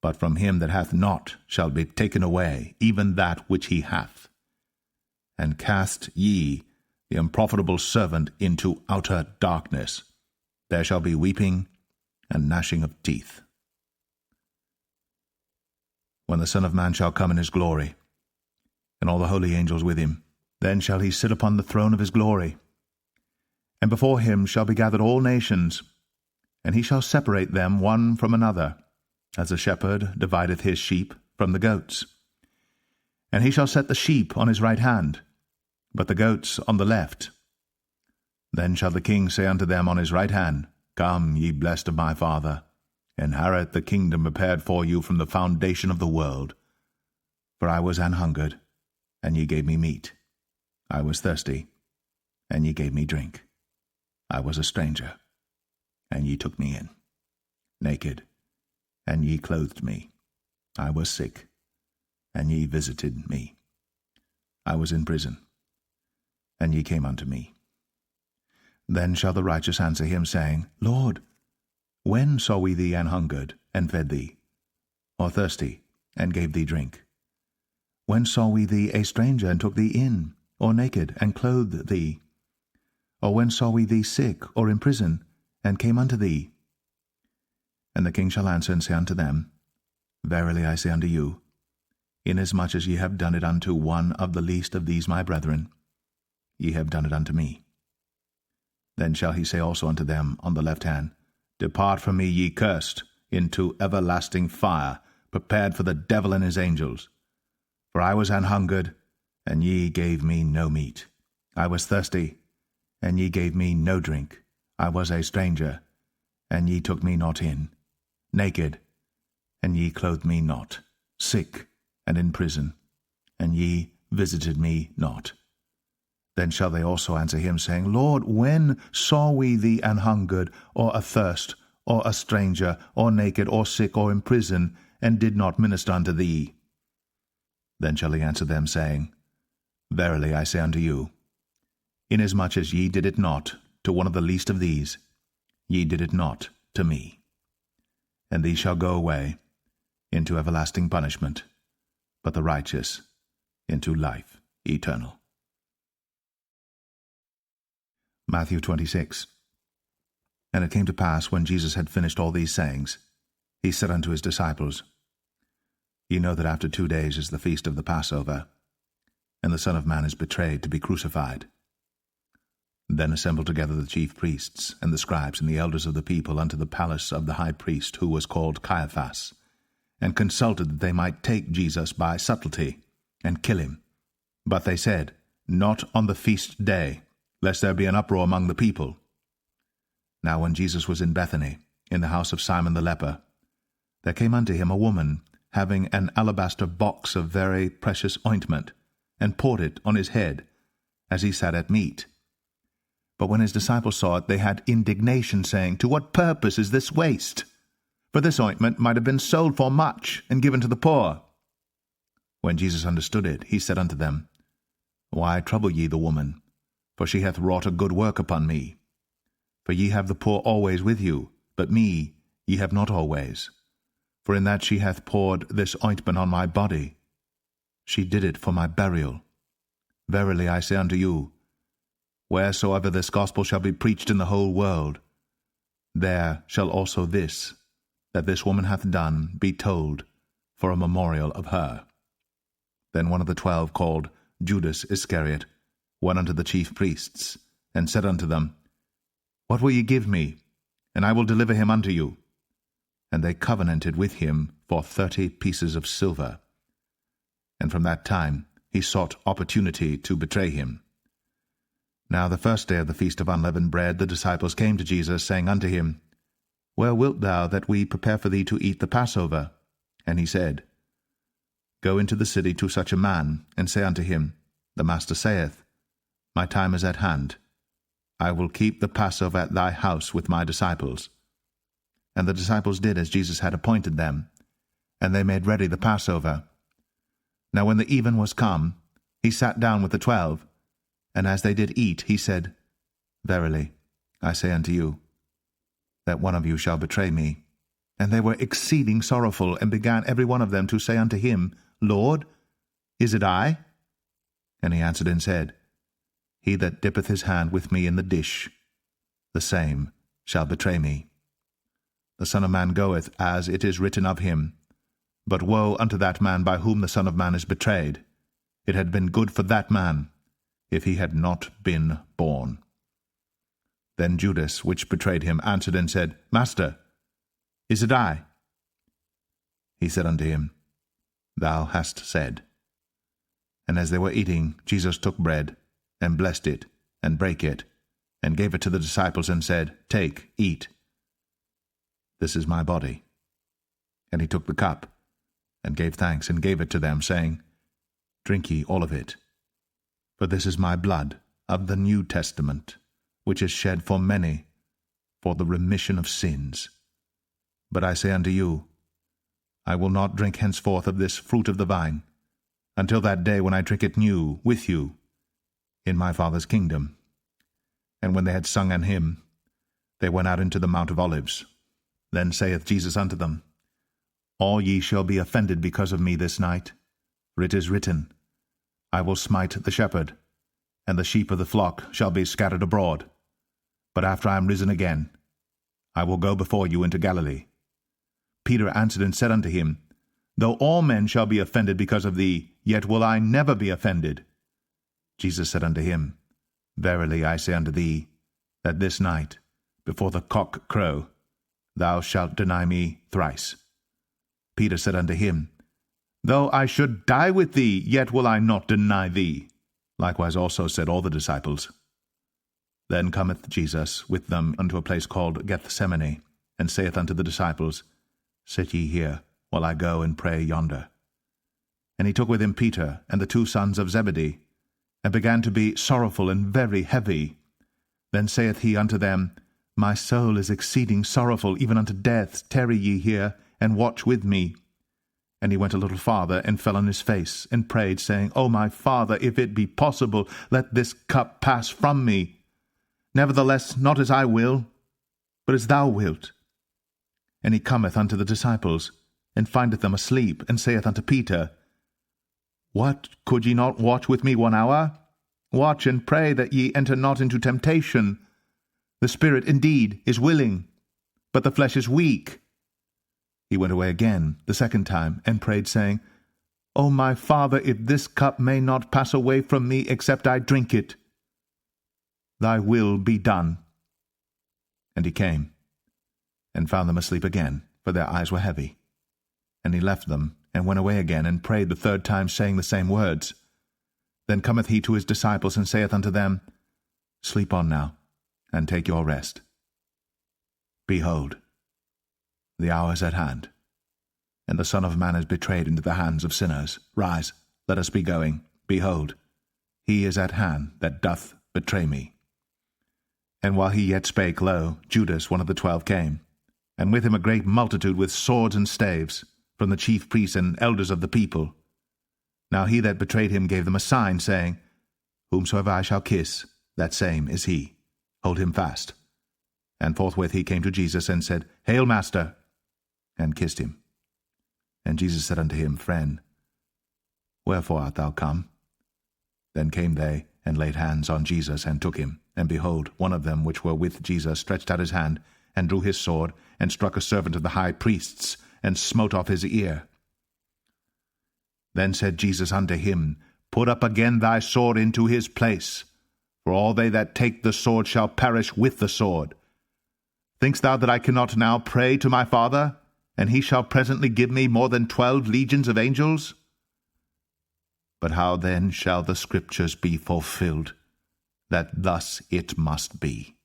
But from him that hath not shall be taken away even that which he hath. And cast ye the unprofitable servant into outer darkness. There shall be weeping and gnashing of teeth. When the Son of Man shall come in his glory, and all the holy angels with him, then shall he sit upon the throne of his glory. And before him shall be gathered all nations, and he shall separate them one from another, as a shepherd divideth his sheep from the goats. And he shall set the sheep on his right hand, but the goats on the left. Then shall the king say unto them on his right hand, Come, ye blessed of my Father, inherit the kingdom prepared for you from the foundation of the world. For I was an hungered, and ye gave me meat. I was thirsty, and ye gave me drink. I was a stranger, and ye took me in. Naked, and ye clothed me. I was sick, and ye visited me. I was in prison, and ye came unto me. Then shall the righteous answer him, saying, Lord, when saw we thee an hungered, and fed thee, or thirsty, and gave thee drink? When saw we thee a stranger, and took thee in, or naked, and clothed thee? Or when saw we thee sick, or in prison, and came unto thee? And the king shall answer and say unto them, Verily I say unto you, inasmuch as ye have done it unto one of the least of these my brethren, ye have done it unto me. Then shall he say also unto them on the left hand, Depart from me, ye cursed, into everlasting fire, prepared for the devil and his angels. For I was an hungered, and ye gave me no meat. I was thirsty, and ye gave me no drink. I was a stranger, and ye took me not in. Naked, and ye clothed me not. Sick, and in prison, and ye visited me not. Then shall they also answer him, saying, Lord, when saw we thee an hungered, or athirst, or a stranger, or naked, or sick, or in prison, and did not minister unto thee? Then shall he answer them, saying, Verily I say unto you, inasmuch as ye did it not to one of the least of these, ye did it not to me. And these shall go away into everlasting punishment, but the righteous into life eternal. Matthew 26. And it came to pass, when Jesus had finished all these sayings, he said unto his disciples, Ye know that after 2 days is the feast of the Passover, and the Son of Man is betrayed to be crucified. Then assembled together the chief priests, and the scribes, and the elders of the people unto the palace of the high priest, who was called Caiaphas, and consulted that they might take Jesus by subtlety, and kill him. But they said, Not on the feast day, lest there be an uproar among the people. Now when Jesus was in Bethany, in the house of Simon the leper, there came unto him a woman, having an alabaster box of very precious ointment, and poured it on his head, as he sat at meat. But when his disciples saw it, they had indignation, saying, To what purpose is this waste? for this ointment might have been sold for much, and given to the poor. When Jesus understood it, he said unto them, Why trouble ye the woman? For she hath wrought a good work upon me. For ye have the poor always with you, but me ye have not always. For in that she hath poured this ointment on my body, she did it for my burial. Verily I say unto you, wheresoever this gospel shall be preached in the whole world, there shall also this, that this woman hath done, be told, for a memorial of her. Then one of the 12, called Judas Iscariot, went unto the chief priests, and said unto them, What will ye give me? And I will deliver him unto you. And they covenanted with him for 30 pieces of silver. And from that time he sought opportunity to betray him. Now the first day of the feast of unleavened bread, the disciples came to Jesus, saying unto him, Where wilt thou that we prepare for thee to eat the Passover? And he said, Go into the city to such a man, and say unto him, The Master saith, My time is at hand. I will keep the Passover at thy house with my disciples. And the disciples did as Jesus had appointed them, and they made ready the Passover. Now when the even was come, he sat down with the 12, and as they did eat, he said, Verily, I say unto you, that one of you shall betray me. And they were exceeding sorrowful, and began every one of them to say unto him, Lord, is it I? And he answered and said, He that dippeth his hand with me in the dish, the same shall betray me. The Son of Man goeth, as it is written of him. But woe unto that man by whom the Son of Man is betrayed. It had been good for that man, if he had not been born. Then Judas, which betrayed him, answered and said, Master, is it I? He said unto him, Thou hast said. And as they were eating, Jesus took bread, and blessed it, and brake it, and gave it to the disciples, and said, Take, eat. This is my body. And he took the cup, and gave thanks, and gave it to them, saying, Drink ye all of it. For this is my blood of the New Testament, which is shed for many for the remission of sins. But I say unto you, I will not drink henceforth of this fruit of the vine, until that day when I drink it new with you in my Father's kingdom. And when they had sung an hymn, they went out into the Mount of Olives. Then saith Jesus unto them, All ye shall be offended because of me this night. For it is written, I will smite the shepherd, and the sheep of the flock shall be scattered abroad. But after I am risen again, I will go before you into Galilee. Peter answered and said unto him, Though all men shall be offended because of thee, yet will I never be offended. Jesus said unto him, Verily I say unto thee, that this night, before the cock crow, thou shalt deny me thrice. Peter said unto him, Though I should die with thee, yet will I not deny thee. Likewise also said all the disciples. Then cometh Jesus with them unto a place called Gethsemane, and saith unto the disciples, Sit ye here, while I go and pray yonder. And he took with him Peter and the 2 sons of Zebedee, and began to be sorrowful and very heavy. Then saith he unto them, My soul is exceeding sorrowful, even unto death. Tarry ye here, and watch with me. And he went a little farther, and fell on his face, and prayed, saying, O my Father, if it be possible, let this cup pass from me. Nevertheless, not as I will, but as thou wilt. And he cometh unto the disciples, and findeth them asleep, and saith unto Peter, What, could ye not watch with me 1 hour? Watch and pray that ye enter not into temptation. The spirit indeed is willing, but the flesh is weak. He went away again the 2nd time, and prayed, saying, O my Father, if this cup may not pass away from me, except I drink it, thy will be done. And he came, and found them asleep again, for their eyes were heavy. And he left them, and went away again, and prayed the 3rd time, saying the same words. Then cometh he to his disciples, and saith unto them, Sleep on now, and take your rest. Behold, the hour is at hand, and the Son of Man is betrayed into the hands of sinners. Rise, let us be going. Behold, he is at hand that doth betray me. And while he yet spake, lo, Judas, one of the 12, came, and with him a great multitude with swords and staves, from the chief priests and elders of the people. Now he that betrayed him gave them a sign, saying, Whomsoever I shall kiss, that same is he. Hold him fast. And forthwith he came to Jesus, and said, Hail, Master! And kissed him. And Jesus said unto him, Friend, wherefore art thou come? Then came they, and laid hands on Jesus, and took him. And behold, one of them which were with Jesus stretched out his hand, and drew his sword, and struck a servant of the high priest's, and smote off his ear. Then said Jesus unto him, Put up again thy sword into his place, for all they that take the sword shall perish with the sword. Thinkst thou that I cannot now pray to my Father, and he shall presently give me more than 12 legions of angels? But how then shall the Scriptures be fulfilled, that thus it must be?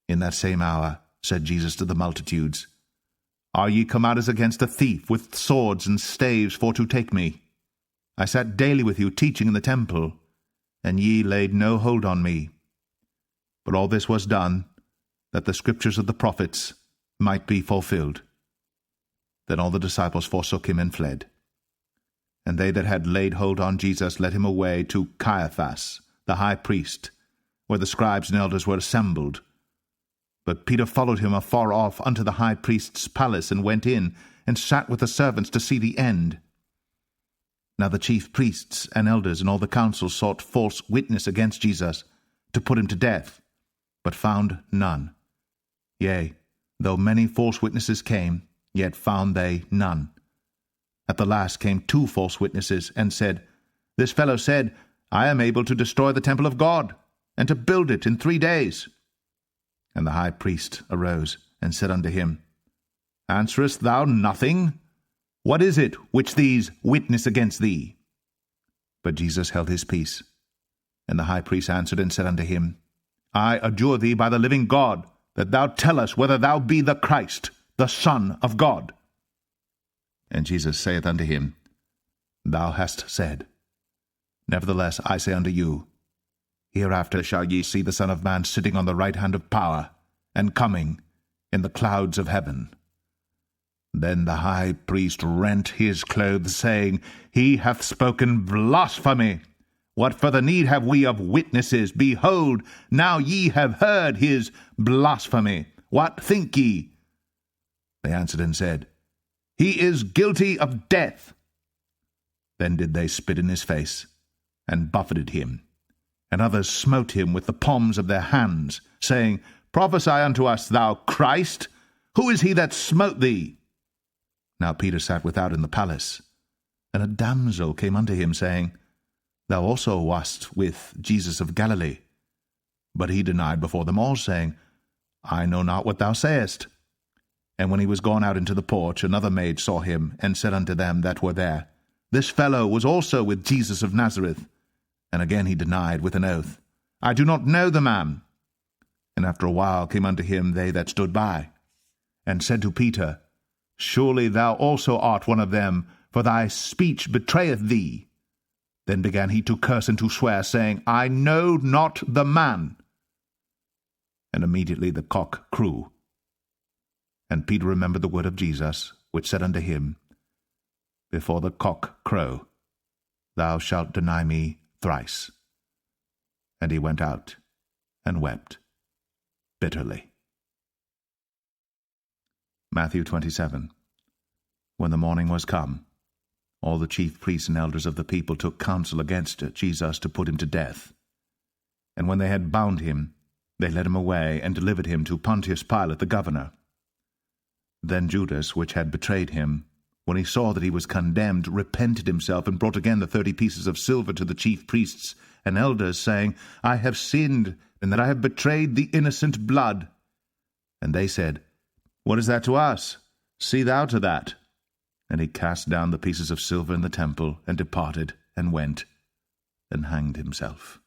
In that same hour said Jesus to the multitudes, Are ye come out as against a thief, with swords and staves for to take me? I sat daily with you teaching in the temple, and ye laid no hold on me. But all this was done, that the Scriptures of the prophets might be fulfilled. Then all the disciples forsook him and fled. And they that had laid hold on Jesus led him away to Caiaphas, the high priest, where the scribes and elders were assembled. But Peter followed him afar off unto the high priest's palace, and went in, and sat with the servants to see the end. Now the chief priests and elders and all the council sought false witness against Jesus, to put him to death, but found none. Yea, though many false witnesses came, yet found they none. At the last came 2 false witnesses, and said, This fellow said, I am able to destroy the temple of God, and to build it in 3 days. And the high priest arose, and said unto him, Answerest thou nothing? What is it which these witness against thee? But Jesus held his peace. And the high priest answered and said unto him, I adjure thee by the living God, that thou tell us whether thou be the Christ, the Son of God. And Jesus saith unto him, Thou hast said. Nevertheless I say unto you, Hereafter shall ye see the Son of Man sitting on the right hand of power, and coming in the clouds of heaven. Then the high priest rent his clothes, saying, He hath spoken blasphemy. What further need have we of witnesses? Behold, now ye have heard his blasphemy. What think ye? They answered and said, He is guilty of death. Then did they spit in his face, and buffeted him. And others smote him with the palms of their hands, saying, Prophesy unto us, thou Christ. Who is he that smote thee? Now Peter sat without in the palace. And a damsel came unto him, saying, Thou also wast with Jesus of Galilee. But he denied before them all, saying, I know not what thou sayest. And when he was gone out into the porch, another maid saw him, and said unto them that were there, This fellow was also with Jesus of Nazareth. And again he denied with an oath, I do not know the man. And after a while came unto him they that stood by, and said to Peter, Surely thou also art one of them, for thy speech betrayeth thee. Then began he to curse and to swear, saying, I know not the man. And immediately the cock crew. And Peter remembered the word of Jesus, which said unto him, Before the cock crow, thou shalt deny me thrice. And he went out and wept bitterly. Matthew 27. When the morning was come, all the chief priests and elders of the people took counsel against Jesus to put him to death. And when they had bound him, they led him away, and delivered him to Pontius Pilate the governor. Then Judas, which had betrayed him, when he saw that he was condemned, repented himself, and brought again the 30 pieces of silver to the chief priests and elders, saying, I have sinned, and that I have betrayed the innocent blood. And they said, What is that to us? See thou to that. And he cast down the pieces of silver in the temple, and departed, and went, and hanged himself.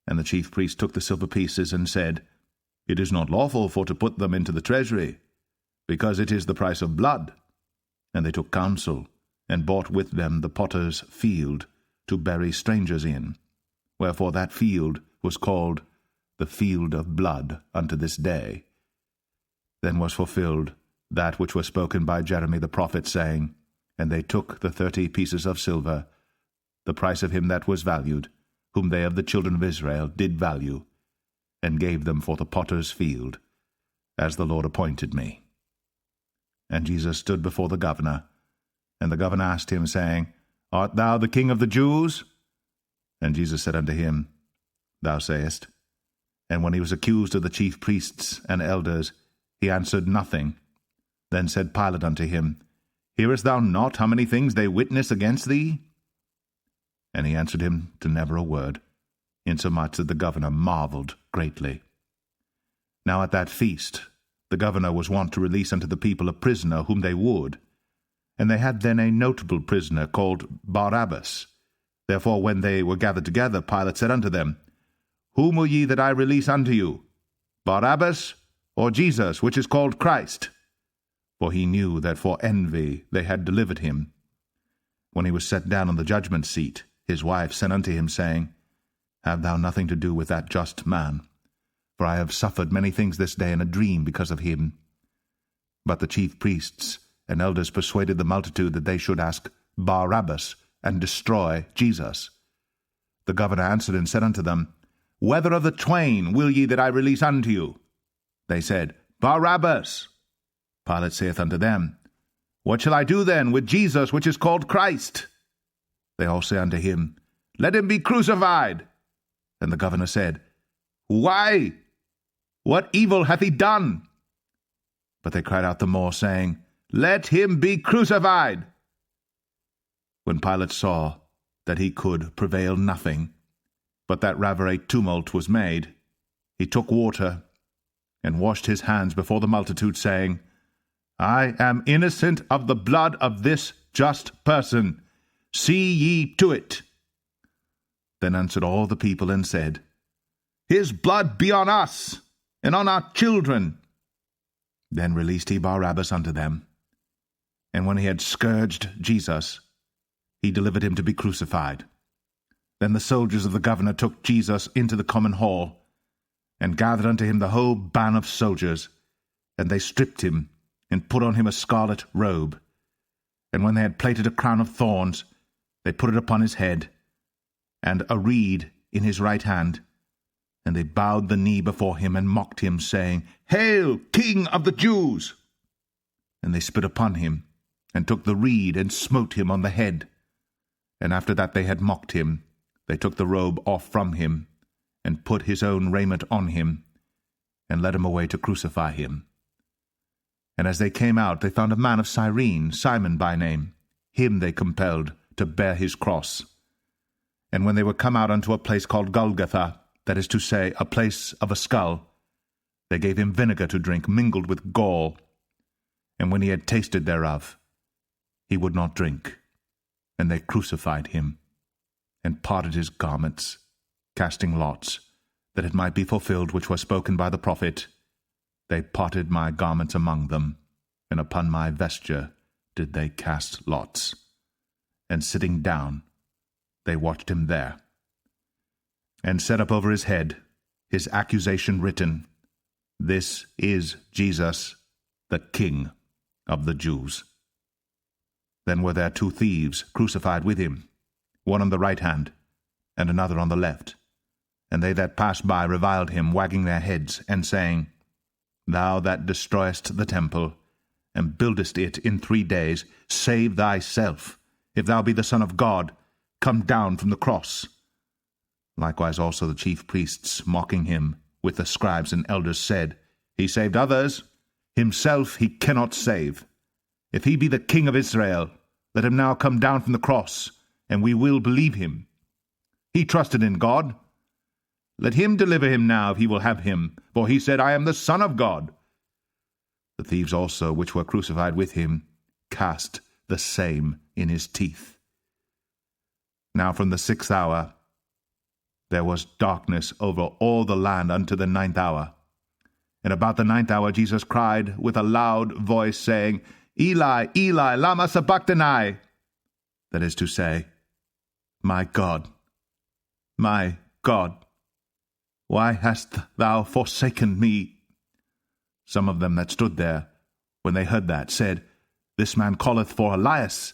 And the chief priest took the silver pieces, and said, It is not lawful for to put them into the treasury, because it is the price of blood. And they took counsel, and bought with them the potter's field, to bury strangers in. Wherefore that field was called the field of blood unto this day. Then was fulfilled that which was spoken by Jeremy the prophet, saying, And they took the 30 pieces of silver, the price of him that was valued, whom they of the children of Israel did value, and gave them for the potter's field, as the Lord appointed me. And Jesus stood before the governor, and the governor asked him, saying, Art thou the King of the Jews? And Jesus said unto him, Thou sayest. And when he was accused of the chief priests and elders, he answered nothing. Then said Pilate unto him, Hearest thou not how many things they witness against thee? And he answered him to never a word, insomuch that the governor marveled greatly. Now at that feast the governor was wont to release unto the people a prisoner whom they would. And they had then a notable prisoner called Barabbas. Therefore when they were gathered together, Pilate said unto them, Whom will ye that I release unto you, Barabbas, or Jesus, which is called Christ? For he knew that for envy they had delivered him. When he was set down on the judgment seat, his wife sent unto him, saying, Have thou nothing to do with that just man? For I have suffered many things this day in a dream because of him. But the chief priests and elders persuaded the multitude that they should ask Barabbas, and destroy Jesus. The governor answered and said unto them, Whether of the twain will ye that I release unto you? They said, Barabbas. Pilate saith unto them, What shall I do then with Jesus, which is called Christ? They all say unto him, Let him be crucified. And the governor said, Why? What evil hath he done? But they cried out the more, saying, Let him be crucified. When Pilate saw that he could prevail nothing, but that rather a tumult was made, he took water, and washed his hands before the multitude, saying, I am innocent of the blood of this just person. See ye to it. Then answered all the people, and said, His blood be on us, and on our children. Then released he Barabbas unto them. And when he had scourged Jesus, he delivered him to be crucified. Then the soldiers of the governor took Jesus into the common hall, and gathered unto him the whole band of soldiers, and they stripped him, and put on him a scarlet robe. And when they had plaited a crown of thorns, they put it upon his head, and a reed in his right hand. And they bowed the knee before him, and mocked him, saying, Hail, King of the Jews! And they spit upon him, and took the reed, and smote him on the head. And after that they had mocked him, they took the robe off from him, and put his own raiment on him, and led him away to crucify him. And as they came out, they found a man of Cyrene, Simon by name. Him they compelled to bear his cross. And when they were come out unto a place called Golgotha, that is to say, a place of a skull, they gave him vinegar to drink, mingled with gall. And when he had tasted thereof, he would not drink. And they crucified him, and parted his garments, casting lots, that it might be fulfilled which was spoken by the prophet, They parted my garments among them, and upon my vesture did they cast lots. And sitting down, they watched him there, and set up over his head his accusation written, This is Jesus, the King of the Jews. Then were there 2 thieves crucified with him, one on the right hand, and another on the left. And they that passed by reviled him, wagging their heads, and saying, Thou that destroyest the temple, and buildest it in 3 days, save thyself. If thou be the Son of God, come down from the cross. Likewise also the chief priests, mocking him, with the scribes and elders, said, He saved others, himself he cannot save. If he be the King of Israel, let him now come down from the cross, and we will believe him. He trusted in God. Let him deliver him now, if he will have him, for he said, I am the Son of God. The thieves also, which were crucified with him, cast the same in his teeth. Now from the 6th hour there was darkness over all the land unto the 9th hour. And about the 9th hour Jesus cried with a loud voice, saying, Eli, Eli, lama sabachthani? That is to say, My God, why hast thou forsaken me? Some of them that stood there, when they heard that, said, This man calleth for Elias.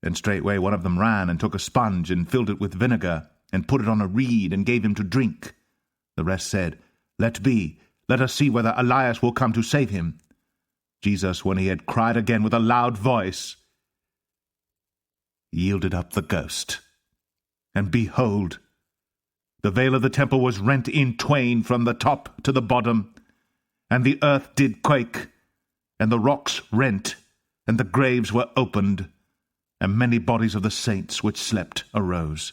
And straightway one of them ran, and took a sponge, and filled it with vinegar, and put it on a reed, and gave him to drink. The rest said, Let be, let us see whether Elias will come to save him. Jesus, when he had cried again with a loud voice, yielded up the ghost. And behold, the veil of the temple was rent in twain from the top to the bottom, and the earth did quake, and the rocks rent, and the graves were opened, and many bodies of the saints which slept arose,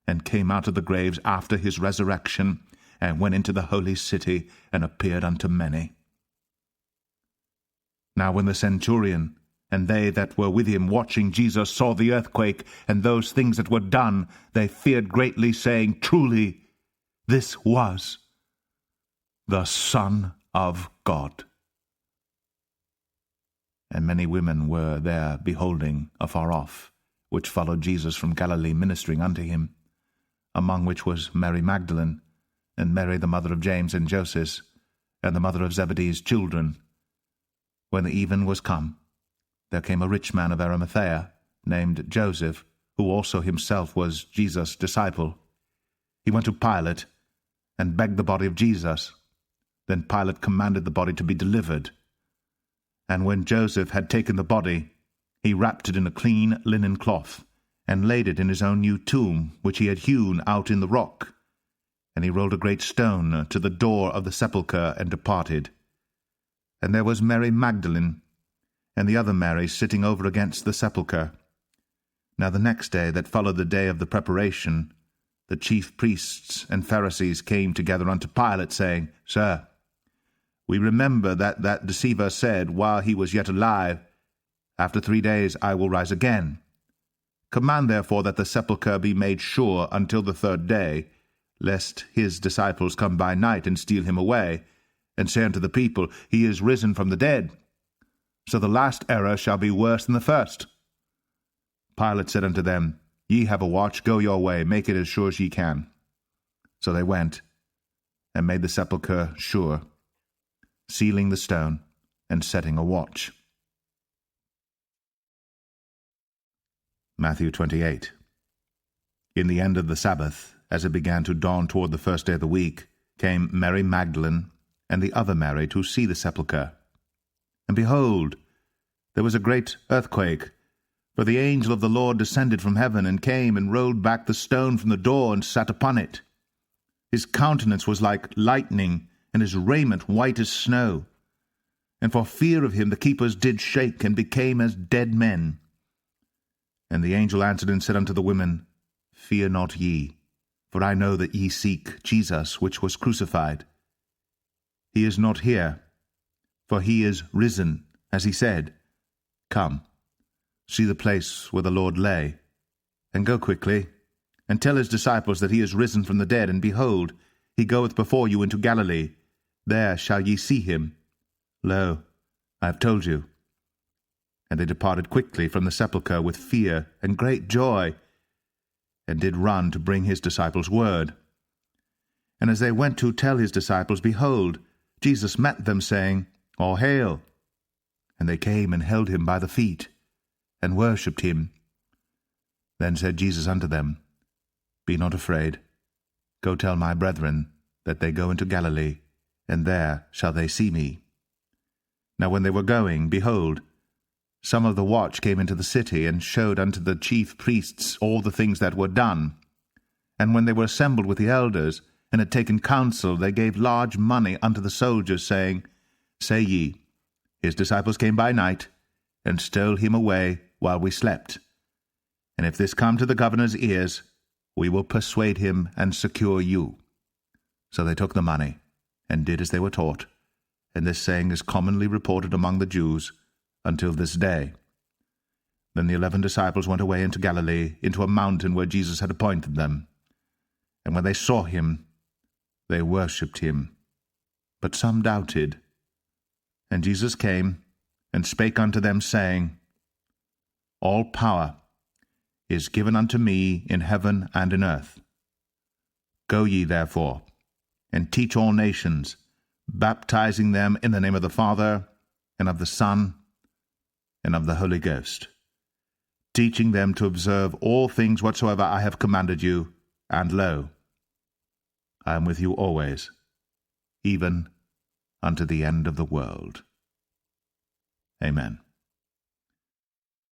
and came out of the graves after his resurrection, and went into the holy city, and appeared unto many. Now when the centurion and they that were with him watching Jesus saw the earthquake, and those things that were done, they feared greatly, saying, Truly, this was the Son of God. And many women were there beholding afar off, which followed Jesus from Galilee, ministering unto him, among which was Mary Magdalene, and Mary the mother of James and Joses, and the mother of Zebedee's children. When the even was come, there came a rich man of Arimathea, named Joseph, who also himself was Jesus' disciple. He went to Pilate, and begged the body of Jesus. Then Pilate commanded the body to be delivered. And when Joseph had taken the body, he wrapped it in a clean linen cloth, and laid it in his own new tomb, which he had hewn out in the rock. And he rolled a great stone to the door of the sepulchre, and departed. And there was Mary Magdalene, and the other Mary sitting over against the sepulchre. Now the next day that followed the day of the preparation, the chief priests and Pharisees came together unto Pilate, saying, Sir, we remember that deceiver said, while he was yet alive, After 3 days I will rise again. Command therefore that the sepulchre be made sure until the 3rd day, lest his disciples come by night and steal him away, and say unto the people, He is risen from the dead. So the last error shall be worse than the first. Pilate said unto them, Ye have a watch, go your way, make it as sure as ye can. So they went, and made the sepulchre sure, sealing the stone, and setting a watch. Matthew 28. In the end of the Sabbath, as it began to dawn toward the 1st day of the week, came Mary Magdalene and the other Mary to see the sepulchre. And behold, there was a great earthquake, for the angel of the Lord descended from heaven, and came and rolled back the stone from the door, and sat upon it. His countenance was like lightning, and his raiment white as snow. And for fear of him the keepers did shake, and became as dead men. And the angel answered and said unto the women, Fear not ye, for I know that ye seek Jesus, which was crucified. He is not here, for he is risen, as he said. Come, see the place where the Lord lay, and go quickly, and tell his disciples that he is risen from the dead, and behold, he goeth before you into Galilee. There shall ye see him. Lo, I have told you. And they departed quickly from the sepulchre with fear and great joy, and did run to bring his disciples word. And as they went to tell his disciples, behold, Jesus met them, saying, All hail! And they came and held him by the feet, and worshipped him. Then said Jesus unto them, Be not afraid. Go tell my brethren that they go into Galilee, and there shall they see me. Now when they were going, behold, some of the watch came into the city, and showed unto the chief priests all the things that were done. And when they were assembled with the elders, and had taken counsel, they gave large money unto the soldiers, saying, Say ye, his disciples came by night, and stole him away while we slept. And if this come to the governor's ears, we will persuade him and secure you. So they took the money, and did as they were taught. And this saying is commonly reported among the Jews until this day. Then the 11 disciples went away into Galilee, into a mountain where Jesus had appointed them. And when they saw him, they worshipped him. But some doubted. And Jesus came and spake unto them, saying, All power is given unto me in heaven and in earth. Go ye therefore, and teach all nations, baptizing them in the name of the Father, and of the Son, and of the Holy Ghost, teaching them to observe all things whatsoever I have commanded you, and lo, I am with you always, even unto the end of the world. Amen.